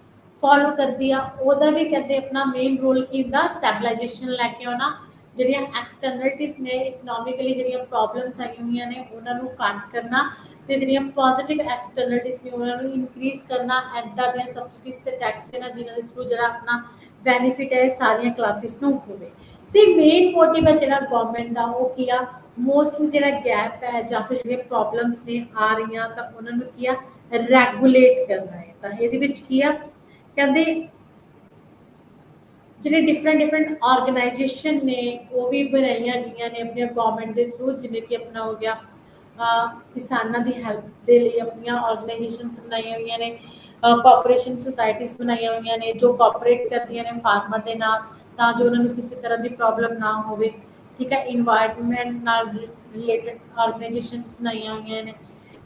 follow ਕਰਦੀ ਆ, ਉਹਦਾ ਵੀ ਕਹਿੰਦੇ ਆਪਣਾ ਮੇਨ ਰੋਲ ਕੀ ਹੁੰਦਾ, ਸਟੈਬਲਾਈਜੇਸ਼ਨ ਲੈ ਕੇ ਆਉਣਾ, ਜਿਹੜੀਆਂ ਐਕਸਟਰਨਲਿਟੀਜ਼ ਨੇ ਇਕਨੋਮਿਕਲੀ ਜਿਹੜੀਆਂ ਪ੍ਰੋਬਲਮਸ ਆਈਆਂ ਹੋਈਆਂ ਨੇ ਉਹਨਾਂ ਨੂੰ ਘੱਟ ਕਰਨਾ, ਤੇ ਜਿਹੜੀਆਂ ਪੋਜ਼ਿਟਿਵ ਐਕਸਟਰਨਲਿਟੀਜ਼ ਨੇ ਉਹਨਾਂ ਨੂੰ ਇਨਕਰੀਜ਼ ਕਰਨਾ, ਇੱਦਾਂ ਦੀਆਂ ਸਬਸਿਡੀਜ਼ ਤੇ ਟੈਕਸ ਦੇਣਾ ਜਿਨ੍ਹਾਂ ਦੇ ਥਰੂ ਜਿਹੜਾ ਆਪਣਾ ਬੈਨੀਫਿਟ ਹੈ ਸਾਰੀਆਂ ਕਲਾਸਿਸ ਨੂੰ ਹੋਵੇ। ਤੇ ਮੇਨ ਮੋਟਿਵ ਹੈ ਜਿਹੜਾ ਗਵਰਨਮੈਂਟ ਦਾ ਉਹ ਕੀ ਆ, ਮੋਸਟਲੀ ਜਿਹੜਾ ਗੈਪ ਹੈ ਜਾਂ ਫਿਰ ਜਿਹੜੀਆਂ ਪ੍ਰੋਬਲਮਸ ਨੇ ਆ ਰਹੀਆਂ ਤਾਂ ਉਹਨਾਂ ਨੂੰ ਕੀ ਆ, ਰੈਗੂਲੇਟ ਕਰਨਾ ਹੈ। ਤਾਂ ਇਹਦੇ ਵਿੱਚ ਕੀ ਆ, ਕਹਿੰਦੇ ਜਿਹੜੇ ਡਿਫਰੈਂਟ ਆਰਗੇਨਾਈਜੇਸ਼ਨ ਨੇ ਉਹ ਵੀ ਬਣਾਈਆਂ ਗਈਆਂ ਨੇ ਆਪਣੀਆਂ ਗਵਰਨਮੈਂਟ ਦੇ ਥਰੂ, ਜਿਵੇਂ ਕਿ ਆਪਣਾ ਹੋ ਗਿਆ ਕਿਸਾਨਾਂ ਦੀ ਹੈਲਪ ਦੇ ਲਈ ਆਪਣੀਆਂ ਆਰਗੇਨਾਈਜੇਸ਼ਨਸ ਬਣਾਈਆਂ ਹੋਈਆਂ ਨੇ, ਕੋਆਪਰੇਸ਼ਨ ਸੁਸਾਇਟੀਜ਼ ਬਣਾਈਆਂ ਹੋਈਆਂ ਨੇ ਜੋ ਕੋਆਪਰੇਟ ਕਰਦੀਆਂ ਨੇ ਫਾਰਮਰ ਦੇ ਨਾਲ, ਤਾਂ ਜੋ ਉਹਨਾਂ ਨੂੰ ਕਿਸੇ ਤਰ੍ਹਾਂ ਦੀ ਪ੍ਰੋਬਲਮ ਨਾ ਹੋਵੇ। ਠੀਕ ਹੈ, ਇਨਵਾਇਰਨਮੈਂਟ ਨਾਲ ਰਿਲੇਟਡ ਆਰਗੇਨਾਈਜੇਸ਼ਨਸ ਬਣਾਈਆਂ ਹੋਈਆਂ ਨੇ।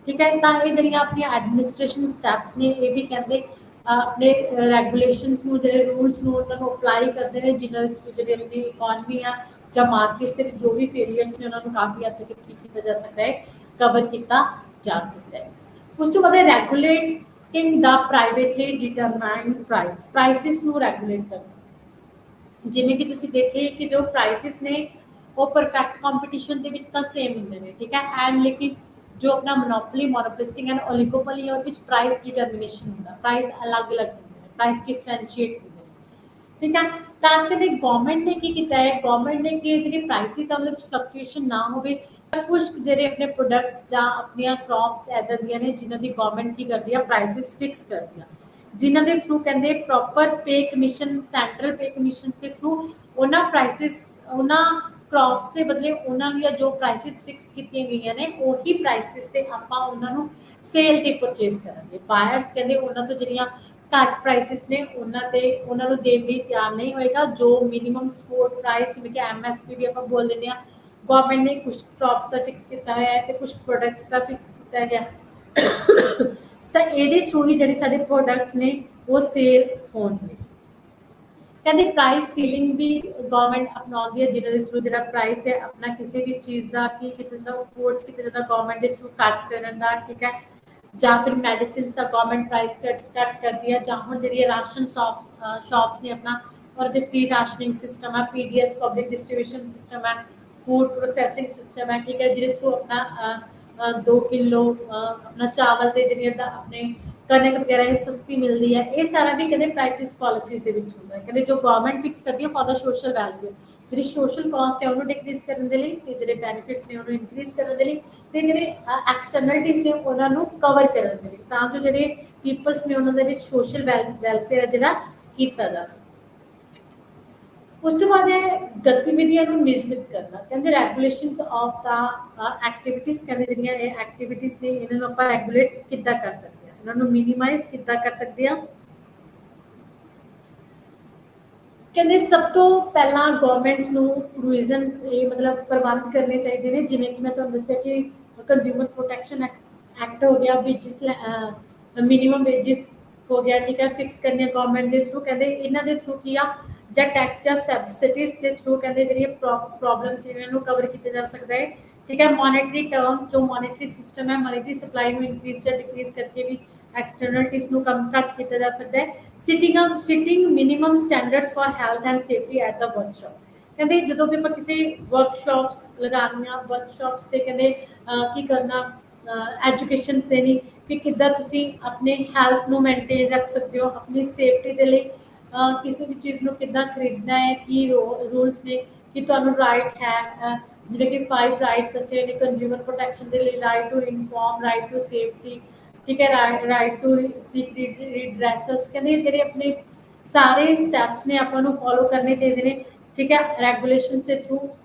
ਠੀਕ ਹੈ, ਤਾਂ ਇਹ ਜਿਹੜੀਆਂ ਆਪਣੀਆਂ ਐਡਮਿਨਿਸਟ੍ਰੇਸ਼ਨ ਸਟੈਪਸ ਨੇ ਇਹ ਵੀ ਕਹਿੰਦੇ ਆਪਣੇ ਰੈਗੂਲੇਸ਼ਨਸ ਨੂੰ, ਜਿਹੜੇ ਰੂਲਸ ਨੂੰ ਉਹਨਾਂ ਨੂੰ ਅਪਲਾਈ ਕਰਦੇ ਨੇ, ਜਿਨ੍ਹਾਂ ਦੇ ਥਰੂ ਜਿਹੜੀ ਆਪਣੀ ਇਕੋਨਮੀ ਆ ਜਾਂ ਮਾਰਕੀਟਸ ਦੇ ਵਿੱਚ ਜੋ ਵੀ ਫੇਲੀਅਰਸ ਨੇ ਉਹਨਾਂ ਨੂੰ ਕਾਫੀ ਹੱਦ ਤੱਕ ਕੀ ਕੀਤਾ ਜਾ ਸਕਦਾ ਹੈ, ਕਵਰ ਕੀਤਾ ਜਾ ਸਕਦਾ ਹੈ। ਉਸ ਤੋਂ ਬਾਅਦ ਰੈਗੂਲੇਟਿੰਗ ਦਾ ਪ੍ਰਾਈਵੇਟਲੀ ਡਿਟਰਮਾਈਨਡ ਪ੍ਰਾਈਸਿਸ ਨੂੰ ਰੈਗੂਲੇਟ ਕਰਨਾ। ਜਿਵੇਂ ਕਿ ਤੁਸੀਂ ਦੇਖੇ ਕਿ ਜੋ ਪ੍ਰਾਈਸਿਸ ਨੇ ਉਹ ਪਰਫੈਕਟ ਕੰਪੀਟੀਸ਼ਨ ਦੇ ਵਿੱਚ ਤਾਂ ਸੇਮ ਹੁੰਦੇ ਨੇ, ਠੀਕ ਹੈ, ਐਂਡ ਲੇਕਿਨ ਜੋ ਆਪਣਾ ਮੋਨੋਪੋਲੀ, ਮੋਨੋਪੋਲਿਸਟਿਕ ਐਂਡ ਓਲੀਗੋਪੋਲੀ ਹੈ ਉਹਦੇ ਵਿੱਚ ਪ੍ਰਾਈਸ ਡਿਟਰਮੀਨੇਸ਼ਨ ਹੁੰਦਾ, ਪ੍ਰਾਈਸ ਅਲੱਗ-ਅਲੱਗ ਹੁੰਦੇ ਨੇ, ਪ੍ਰਾਈਸ ਡਿਫਰੈਂਸ਼ੀਏਟ ਹੁੰਦੇ ਨੇ। ਠੀਕ ਹੈ, ਤਾਂ ਕਦੇ ਗਵਰਨਮੈਂਟ ਨੇ ਕੀ ਕੀਤਾ ਹੈ, ਗਵਰਨਮੈਂਟ ਨੇ ਕਿ ਜਿਹੜੀ ਪ੍ਰਾਈਸਿਸ ਆ ਉਹਦੇ ਵਿੱਚ ਫਲਕਚੁਏਸ਼ਨ ਨਾ ਹੋਵੇ, ਤਾਂ ਕੁਝ ਜਿਹੜੇ ਆਪਣੇ ਪ੍ਰੋਡਕਟਸ ਜਾਂ ਆਪਣੀਆਂ ਕ੍ਰੌਪਸ ਇੱਦਾਂ ਦੀਆਂ ਨੇ ਜਿਨ੍ਹਾਂ ਦੀ ਗਵਰਨਮੈਂਟ ਕੀ ਕਰਦੀ ਆ, ਪ੍ਰਾਈਸਿਸ ਫਿਕਸ ਕਰਦੀ ਆ, ਜਿਨ੍ਹਾਂ ਦੇ ਥਰੂ ਕਹਿੰਦੇ proper pay commission, central pay commission ਦੇ ਥਰੂ ਉਹਨਾਂ ਪ੍ਰਾਈਸਿਸ, ਉਹਨਾਂ ਕ੍ਰੌਪਸ ਦੇ ਬਦਲੇ ਉਹਨਾਂ ਦੀਆਂ ਜੋ ਪ੍ਰਾਈਸਿਸ ਫਿਕਸ ਕੀਤੀਆਂ ਗਈਆਂ ਨੇ ਉਹੀ ਪ੍ਰਾਈਸਿਸ ਤੇ ਆਪਾਂ ਉਹਨਾਂ ਨੂੰ ਸੇਲ ਤੇ ਪਰਚੇਸ ਕਰਾਂਗੇ। ਬਾਇਰਸ ਕਹਿੰਦੇ ਉਹਨਾਂ ਤੋਂ ਜਿਹੜੀਆਂ ਘੱਟ ਪ੍ਰਾਈਸਿਸ ਨੇ ਉਹਨਾਂ ਨੂੰ ਦੇਣ ਲਈ ਤਿਆਰ ਨਹੀਂ ਹੋਏਗਾ। ਜੋ ਮਿਨੀਮਮ ਸਪੋਰਟ ਪ੍ਰਾਈਸ, ਜਿਵੇਂ ਕਿ MSP ਵੀ ਆਪਾਂ ਬੋਲ ਦਿੰਦੇ ਹਾਂ, ਗਵਰਨਮੈਂਟ ਨੇ ਕੁਝ ਕ੍ਰੌਪਸ ਦਾ ਫਿਕਸ ਕੀਤਾ ਹੋਇਆ ਹੈ ਤੇ ਕੁਝ ਪ੍ਰੋਡਕਟਸ ਦਾ ਫਿਕਸ ਕੀਤਾ ਗਿਆ, ਤਾਂ ਇਹਦੇ ਥਰੂ ਹੀ ਜਿਹੜੇ ਸਾਡੇ ਪ੍ਰੋਡਕਟਸ ਨੇ ਉਹ ਸੇਲ ਹੋਣਗੇ। ਕਹਿੰਦੇ ਪ੍ਰਾਈਸ ਸੀਲਿੰਗ ਵੀ ਗਵਰਨਮੈਂਟ ਅਪਣਾਉਂਦੀ ਹੈ, ਜਿਨ੍ਹਾਂ ਦੇ ਥਰੂ ਜਿਹੜਾ ਪ੍ਰਾਈਸ ਹੈ ਆਪਣਾ ਕਿਸੇ ਵੀ ਚੀਜ਼ ਦਾ ਕੀ ਕੀਤਾ ਜਾਂਦਾ, ਫੋਰਸ ਕੀਤਾ ਜਾਂਦਾ ਗਵਰਨਮੈਂਟ ਦੇ ਥਰੂ ਘੱਟ ਕਰਨ ਦਾ। ਠੀਕ ਹੈ, ਜਾਂ ਫਿਰ ਮੈਡੀਸਿਨਸ ਦਾ ਗਵਰਨਮੈਂਟ ਪ੍ਰਾਈਸ ਘੱਟ ਕਰਦੀ ਹੈ, ਜਾਂ ਹੁਣ ਜਿਹੜੀ ਰਾਸ਼ਨ ਸ਼ਾਪਸ ਨੇ ਆਪਣਾ ਉਹਦੇ ਫ੍ਰੀ ਰਾਸ਼ਨਿੰਗ ਸਿਸਟਮ ਹੈ, PDS ਪਬਲਿਕ ਡਿਸਟ੍ਰੀਬਿਊਸ਼ਨ ਸਿਸਟਮ ਹੈ, ਫੂਡ ਪ੍ਰੋਸੈਸਿੰਗ ਸਿਸਟਮ ਹੈ। ਠੀਕ ਹੈ, ਜਿਹਦੇ ਥਰੂ ਆਪਣਾ 2 ਕਿਲੋ ਆਪਣਾ ਚਾਵਲ ਦੇ ਜਿਹੜੀਆਂ ਦਾ ਆਪਣੇ ਕਣਕ ਵਗੈਰਾ ਇਹ ਸਸਤੀ ਮਿਲਦੀ ਹੈ। ਇਹ ਸਾਰਾ ਵੀ ਕਹਿੰਦੇ ਪ੍ਰਾਈਸਿਸ ਪਾਲਿਸੀਜ਼ ਦੇ ਵਿੱਚ ਹੁੰਦਾ ਹੈ। ਕਹਿੰਦੇ ਜੋ ਗਵਰਨਮੈਂਟ ਫਿਕਸ ਕਰਦੀ ਹੈ ਫॉर द ਸੋਸ਼ਲ ਵੈਲਫੇਅਰ, ਜਿਹੜੀ ਸੋਸ਼ਲ ਕਾਸਟ ਹੈ ਉਹਨੂੰ ਡਿਕਰੀਜ਼ ਕਰਨ ਦੇ ਲਈ, ਤੇ ਜਿਹੜੇ ਬੈਨੀਫਿਟਸ ਨੇ ਉਹਨੂੰ ਇਨਕਰੀਜ਼ ਕਰਨ ਦੇ ਲਈ, ਤੇ ਜਿਹੜੇ ਐਕਸਟਰਨਲਿਟੀਜ਼ ਨੇ ਉਹਨਾਂ ਨੂੰ ਕਵਰ ਕਰਨ ਦੇ ਲਈ, ਤਾਂ ਜੋ ਜਿਹੜੇ ਪੀਪਲਸ ਨੇ ਉਹਨਾਂ ਦੇ ਵਿੱਚ ਸੋਸ਼ਲ ਵੈਲਫੇਅਰ ਹੈ ਜਿਹੜਾ ਕੀਤਾ ਜਾ ਸਕੇ। ਉਸ ਤੋਂ ਬਾਅਦ ਹੈ ਗਤੀਵਿਧੀਆਂ ਨੂੰ ਨਿਯਮਿਤ ਕਰਨਾ। ਕਹਿੰਦੇ ਰੈਗੂਲੇਸ਼ਨਸ ਆਫ ਦਾ ਐਕਟੀਵਿਟੀਜ਼, ਕਹਿੰਦੇ ਜਿਹੜੀਆਂ ਇਹ ਐਕਟੀਵਿਟੀਜ਼ ਨੇ ਇਹਨਾਂ ਨੂੰ ਆਪਾਂ ਰੈਗੂਲੇਟ ਕਿੱਦਾਂ ਕਰ ਸਕਦੇ ਹਾਂ, ਇਹਨਾਂ ਨੂੰ ਮਿਨੀਮਾਈਜ਼ ਕਿੱਦਾਂ ਕਰ ਸਕਦੇ ਹਾਂ। ਕਹਿੰਦੇ ਸਭ ਤੋਂ ਪਹਿਲਾਂ ਗਵਰਨਮੈਂਟਸ ਨੂੰ ਪ੍ਰੋਵੀਜ਼ਨਸ ਇਹ ਮਤਲਬ ਪ੍ਰਬੰਧ ਕਰਨੇ ਚਾਹੀਦੇ ਨੇ, ਜਿਵੇਂ ਕਿ ਮੈਂ ਤੁਹਾਨੂੰ ਦੱਸਿਆ ਕਿ ਕੰਜ਼ਿਊਮਰ ਪ੍ਰੋਟੈਕਸ਼ਨ ਐਕਟ ਹੋ ਗਿਆ, ਵੇਜਿਸ ਮਿਨੀਮਮ ਵੇਜਿਸ ਹੋ ਗਿਆ। ਠੀਕ ਹੈ, ਫਿਕਸ ਕਰਨੀਆਂ ਗਵਰਨਮੈਂਟ ਦੇ ਥਰੂ। ਕਹਿੰਦੇ ਇਹਨਾਂ ਦੇ ਥਰੂ ਕੀ ਆ, ਜਾਂ ਟੈਕਸ ਜਾਂ ਸਬਸਿਡੀਜ਼ ਦੇ ਥਰੂ ਕਹਿੰਦੇ ਜਿਹੜੀਆਂ ਪ੍ਰੋਬਲਮਸ ਇਹਨਾਂ ਨੂੰ ਕਵਰ ਕੀਤਾ ਜਾ ਸਕਦਾ ਹੈ। ਠੀਕ ਹੈ, ਮੋਨੇਟਰੀ ਟਰਮਸ, ਜੋ ਮੋਨੇਟਰੀ ਸਿਸਟਮ ਹੈ, ਮਨੀ ਦੀ ਸਪਲਾਈ ਨੂੰ ਇਨਕਰੀਜ਼ ਜਾਂ ਡਿਕਰੀਜ਼ ਕਰਕੇ ਵੀ ਐਕਸਟਰਨਲਿਟੀਜ਼ ਨੂੰ ਘੱਟ ਕੀਤਾ ਜਾ ਸਕਦਾ ਹੈ। Sitting minimum standards for health and safety at the workshop. ਕਹਿੰਦੇ ਜਦੋਂ ਵੀ ਆਪਾਂ ਕਿਸੇ ਵਰਕਸ਼ਾਪਸ ਲਗਾਉਣੀਆਂ, ਵਰਕਸ਼ਾਪਸ ਤੇ ਕਹਿੰਦੇ ਕੀ ਕਰਨਾ, ਐਜੂਕੇਸ਼ਨਸ ਦੇਣੀ ਕਿ ਕਿੱਦਾਂ ਤੁਸੀਂ ਆਪਣੇ ਹੈਲਥ ਨੂੰ ਮੇਨਟੇਨ ਰੱਖ ਸਕਦੇ ਹੋ, ਆਪਣੀ ਸੇਫਟੀ ਦੇ ਲਈ ਕਿਸੇ ਵੀ ਚੀਜ਼ ਨੂੰ ਕਿੱਦਾਂ ਖਰੀਦਣਾ ਹੈ, ਕੀ ਰੂਲਸ ਨੇ, ਕਿ ਤੁਹਾਨੂੰ ਰਾਈਟ ਹੈ, ਜਿਵੇਂ ਕਿ 5 ਰਾਈਟਸ ਦੱਸੇ ਨੇ ਕੰਜ਼ਿਊਮਰ ਪ੍ਰੋਟੈਕਸ਼ਨ ਦੇ ਲਈ, right to inform, right to safety. ਠੀਕ ਹੈ, ਰਾਈਟ ਟੂ ਸੀਕ ਰਿਡਰੈਸਸ। ਕਹਿੰਦੇ ਜਿਹੜੇ ਆਪਣੇ ਸਾਰੇ ਸਟੈਪਸ ਨੇ ਆਪਾਂ ਨੂੰ ਫੋਲੋ ਕਰਨੇ ਚਾਹੀਦੇ ਨੇ। ਠੀਕ ਹੈ, ਰੈਗੂਲੇਸ਼ਨਸ ਦੇ ਥਰੂ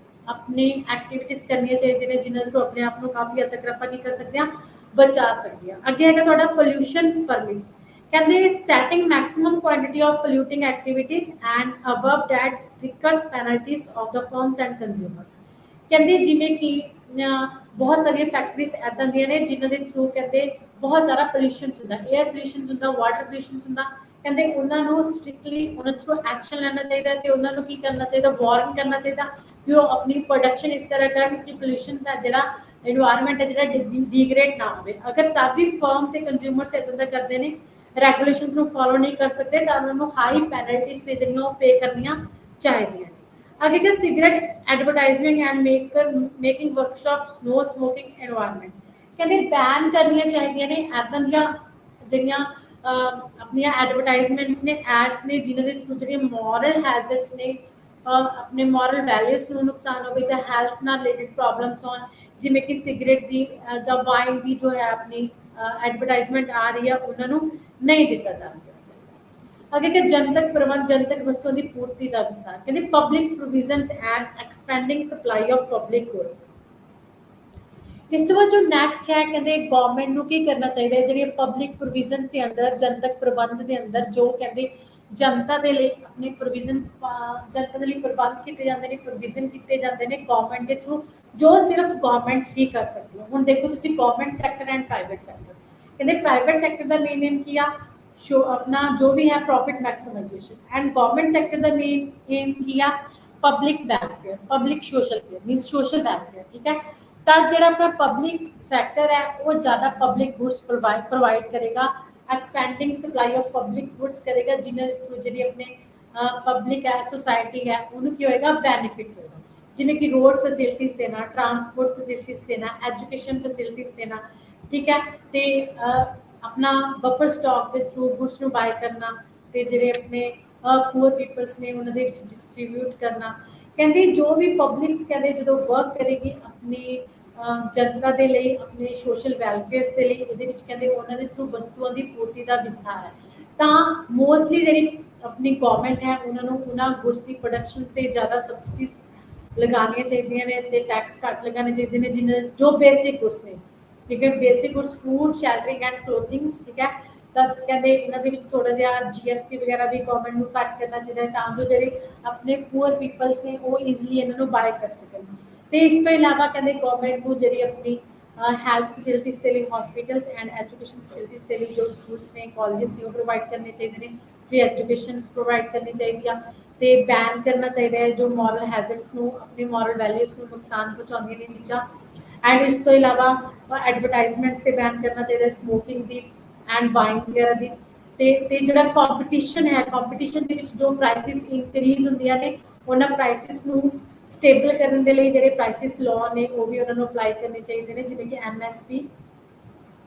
ਆਪਣੀ ਐਕਟੀਵਿਟੀਜ਼ ਕਰਨੀਆਂ ਚਾਹੀਦੀਆਂ ਨੇ, ਜਿਨ੍ਹਾਂ ਦੇ ਥਰੂ ਆਪਣੇ ਆਪ ਨੂੰ ਕਾਫੀ ਹੱਦ ਤੱਕ ਆਪਾਂ ਕੀ ਕਰ ਸਕਦੇ ਹਾਂ, ਬਚਾ ਸਕਦੇ ਹਾਂ। ਅੱਗੇ ਹੈਗਾ ਤੁਹਾਡਾ ਪੋਲਿਊਸ਼ਨ ਪਰਮਿਟਸ। ਕਹਿੰਦੇ setting maximum quantity of polluting activities and above that stricts penalties of the firms and consumers. ਕਹਿੰਦੇ ਜਿਵੇਂ ਕਿ ਬਹੁਤ ਸਾਰੀਆਂ ਫੈਕਟਰੀਜ਼ ਇੱਦਾਂ ਦੀਆਂ ਨੇ ਜਿਨ੍ਹਾਂ ਦੇ ਥਰੂ ਕਹਿੰਦੇ ਬਹੁਤ ਸਾਰਾ ਪੋਲਿਊਸ਼ਨ ਹੁੰਦਾ, ਏਅਰ ਪੋਲਿਊਸ਼ਨ ਹੁੰਦਾ, ਵਾਟਰ ਪੋਲਿਊਸ਼ਨ ਹੁੰਦਾ। ਕਹਿੰਦੇ ਉਹਨਾਂ ਨੂੰ ਸਟ੍ਰਿਕਟਲੀ ਉਹਨਾਂ ਥਰੂ ਐਕਸ਼ਨ ਲੈਣਾ ਚਾਹੀਦਾ, ਤੇ ਉਹਨਾਂ ਨੂੰ ਕੀ ਕਰਨਾ ਚਾਹੀਦਾ, ਵਾਰਨ ਕਰਨਾ ਚਾਹੀਦਾ ਕਿ ਉਹ ਆਪਣੀ ਪ੍ਰੋਡਕਸ਼ਨ ਇਸ ਤਰ੍ਹਾਂ ਕਰਨ ਕਿ ਪੋਲਿਊਸ਼ਨ ਦਾ ਜਿਹੜਾ ਇਨਵਾਇਰਨਮੈਂਟ ਹੈ ਜਿਹੜਾ ਡੀਗ੍ਰੇਡ ਨਾ ਹੋਵੇ। ਅਗਰ ਤਦ ਵੀ ਫਰਮ ਤੇ ਕੰਜ਼ਿਊਮਰਸ ਇੱਦਾਂ ਦਾ ਕਰਦੇ ਨੇ ਰੈਗੂਲੇਸ਼ਨਸ ਨੂੰ ਫੋਲੋ ਨਹੀਂ ਕਰ ਸਕਦੇ ਤਾਂ ਉਹਨਾਂ ਨੂੰ ਹਾਈ ਪੈਨਲਟੀਜ਼ ਨੇ ਜਿਹੜੀਆਂ ਉਹ ਪੇ ਕਰਨੀਆਂ ਚਾਹੀਦੀਆਂ ਨੇ। ਅੱਗੇ ਕਿ cigarette advertising and making workshops, no smoking environment ਕਹਿੰਦੇ ਬੈਨ ਕਰਨੀਆਂ ਚਾਹੀਦੀਆਂ ਨੇ ਐਦਾਂ ਦੀਆਂ ਜਿਹੜੀਆਂ ਆਪਣੀਆਂ ਐਡਵਰਟਾਈਜ਼ਮੈਂਟਸ ਨੇ, ਐਡਸ ਨੇ, ਜਿਨ੍ਹਾਂ ਦੇ ਥਰੂ ਜਿਹੜੀਆਂ ਮੋਰਲ ਹੈਜ਼ਰਡਸ ਨੇ, ਆਪਣੇ ਮੋਰਲ ਵੈਲਿਊਜ਼ ਨੂੰ ਨੁਕਸਾਨ ਹੋਵੇ ਜਾਂ ਹੈਲਥ ਨਾਲ ਰਿਲੇਟਡ ਪ੍ਰੋਬਲਮਸ ਹੋਣ, ਜਿਵੇਂ ਕਿ ਸਿਗਰਟ ਦੀ ਜਾਂ ਵਾਈਨ ਦੀ ਜੋ ਹੈ ਆਪਣੀ ਐਡਵਰਟਾਈਜ਼ਮੈਂਟ ਆ ਰਹੀ ਹੈ ਉਹਨਾਂ ਨੂੰ ਨਹੀਂ ਦਿੱਤਾ ਜਾਣਾ ਚਾਹੀਦਾ। ਅੱਗੇ ਕਿ ਜਨਤਕ ਪ੍ਰਬੰਧ, ਜਨਤਕ ਵਸਤੂਆਂ ਦੀ ਪੂਰਤੀ ਦਾ ਵਿਸਤਾਰ, ਕਹਿੰਦੇ public provisions and expanding supply of public goods. ਇਸ ਤੋਂ ਬਾਅਦ ਜੋ ਨੈਕਸਟ ਹੈ ਕਹਿੰਦੇ ਗਵਰਨਮੈਂਟ ਨੂੰ ਕੀ ਕਰਨਾ ਚਾਹੀਦਾ ਹੈ ਜਿਹੜੀਆਂ ਪਬਲਿਕ ਪ੍ਰੋਵੀਜ਼ਨਸ ਦੇ ਅੰਦਰ, ਜਨਤਕ ਪ੍ਰਬੰਧ ਦੇ ਅੰਦਰ ਜੋ ਕਹਿੰਦੇ ਜਨਤਾ ਦੇ ਲਈ ਆਪਣੇ ਪ੍ਰੋਵੀਜ਼ਨਸ, ਜਨਤਾ ਦੇ ਲਈ ਪ੍ਰਬੰਧ ਕੀਤੇ ਜਾਂਦੇ ਨੇ, ਪ੍ਰੋਵੀਜ਼ਨ ਕੀਤੇ ਜਾਂਦੇ ਨੇ ਗਵਰਨਮੈਂਟ ਦੇ ਥਰੂ, ਜੋ ਸਿਰਫ ਗਵਰਨਮੈਂਟ ਹੀ ਕਰ ਸਕਦੀ ਹੈ। ਹੁਣ ਦੇਖੋ ਤੁਸੀਂ government sector and private sector, ਕਹਿੰਦੇ ਪ੍ਰਾਈਵੇਟ ਸੈਕਟਰ ਦਾ ਮੇਨ ਏਮ ਕੀ ਆ, ਸ਼ੋ ਆਪਣਾ ਜੋ ਵੀ ਹੈ ਪ੍ਰੋਫਿਟ ਮੈਕਸਿਮਾइजेशन, एंड गवर्नमेंट सेक्टर का मेन एम किया public welfare, public social fair mean social welfare. ठीक है, तो जो अपना पब्लिक सैक्टर है वो ज़्यादा पब्लिक गुड्स प्रोवाइड करेगा, expanding supply of public goods करेगा, जिन्हें थ्रू जी अपने पब्लिक है सोसाइटी है उन्होंने की होएगा बेनिफिट होएगा, जिमें कि रोड फैसिलिटीज़ देना, ट्रांसपोर्ट फैसिलिटीज़ देना, एजुकेशन फैसिलिटीज़ देना। ठीक है, तो अपना बफर स्टॉक के थ्रू गुड्स ਨੂੰ ਬਾਈ ਕਰਨਾ ਤੇ ਜਿਹੜੇ ਆਪਣੇ ਪੂਅਰ ਪੀਪਲਸ ਨੇ ਉਹਨਾਂ ਦੇ ਵਿੱਚ ਡਿਸਟ੍ਰੀਬਿਊਟ ਕਰਨਾ। ਕਹਿੰਦੇ ਜੋ ਵੀ ਪਬਲਿਕਸ ਕਹਿੰਦੇ ਜਦੋਂ ਵਰਕ ਕਰੇਗੀ ਆਪਣੀ ਜਨਤਾ ਦੇ ਲਈ, ਆਪਣੇ ਸੋਸ਼ਲ ਵੈਲਫੇਅਰਸ ਦੇ ਲਈ, ਇਹਦੇ ਵਿੱਚ ਕਹਿੰਦੇ ਉਹਨਾਂ ਦੇ ਥਰੂ ਵਸਤੂਆਂ ਦੀ ਪੂਰਤੀ ਦਾ ਵਿਸਥਾਰ ਹੈ। ਤਾਂ ਮੋਸਟਲੀ ਜਿਹੜੀ ਆਪਣੀ ਗਵਰਨਮੈਂਟ ਹੈ ਉਹਨਾਂ ਨੂੰ ਉਹਨਾਂ ਗੁड्स ਦੀ ਪ੍ਰੋਡਕਸ਼ਨ ਤੇ ਜ਼ਿਆਦਾ ਸਬਸਿਡੀਜ਼ ਲਗਾਉਣੀਆਂ ਚਾਹੀਦੀਆਂ ਨੇ ਤੇ ਟੈਕਸ ਘੱਟ ਲਗਾਉਣੇ ਚਾਹੀਦੇ ਨੇ, ਜਿਨ੍ਹਾਂ ਜੋ ਬੇਸਿਕ ਗੁड्स ਨੇ। ठीक है, basic goods food, sheltering and clothings. ठीक है, तो कहते इन्हां दे विच थोड़ा जिहा GST वगैरह भी गवर्नमेंट नूं घट करना चाहिए तां जो जिहड़े अपने पुअर पीपल्स ने वो ईजीली इन्हां नूं बाय कर सकन। ते इस तो इलावा कहते गवर्नमेंट नूं जिहड़ी अपनी हैल्थ फैसिलिटीज़ के लिए हॉस्पिटल्स एंड एजुकेशन फैसिलिटीज़ के लिए जो स्कूल्स ने, कॉलेजेस ने वो प्रोवाइड करने चाहिए ने, फ्री एजुकेशन प्रोवाइड करनी चाहिए, तो बैन करना चाहिए है जो मॉरल हैजर्ड्स नूं, अपनी मॉरल वैल्यूज़ नूं नुकसान पहुँचाउंदियां ने चीज़ां। एंड इस तो इलावा एडवरटाइजमेंट्स ते बैन करना चाहिए स्मोकिंग दी एंड वाइन वगैरह दी। ते जिहड़ा कंपटीशन है, कंपटीशन दे विच जो प्राइसिस इंक्रीज हुंदियां ने उन्हां प्राइसिस नूं स्टेबल करने दे लई जिहड़े प्राइसिस लॉ ने वो भी उन्हां नूं अप्लाई करने चाहिए ने, जिवें कि MSP।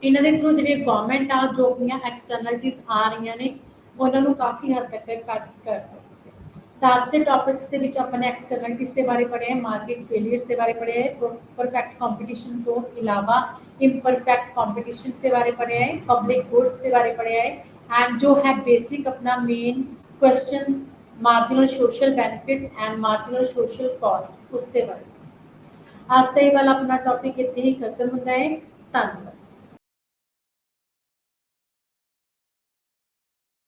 इन्हां दे थ्रू जिहड़ी गवर्नमेंट आ जो अपनियां एक्सटर्नलिटीज़ आ रहीआं ने उन्हां नूं काफ़ी हद तक घट कर सकदी। तो आज के टॉपिक्स के विच अपने एक्सटर्नलिटीज़ के बारे पढ़े हैं, मार्केट फेलियर्स के बारे पढ़े हैं, परफेक्ट कंपटीशन तो इलावा इम्परफेक्ट कंपटीशन के बारे पढ़े हैं, पब्लिक गुड्स के बारे पढ़े हैं, एंड जो है बेसिक अपना main questions marginal social benefit and marginal social cost उसके बारे। आज का ये वाला अपना टॉपिक इतने ही खत्म होता है। धन्यवाद।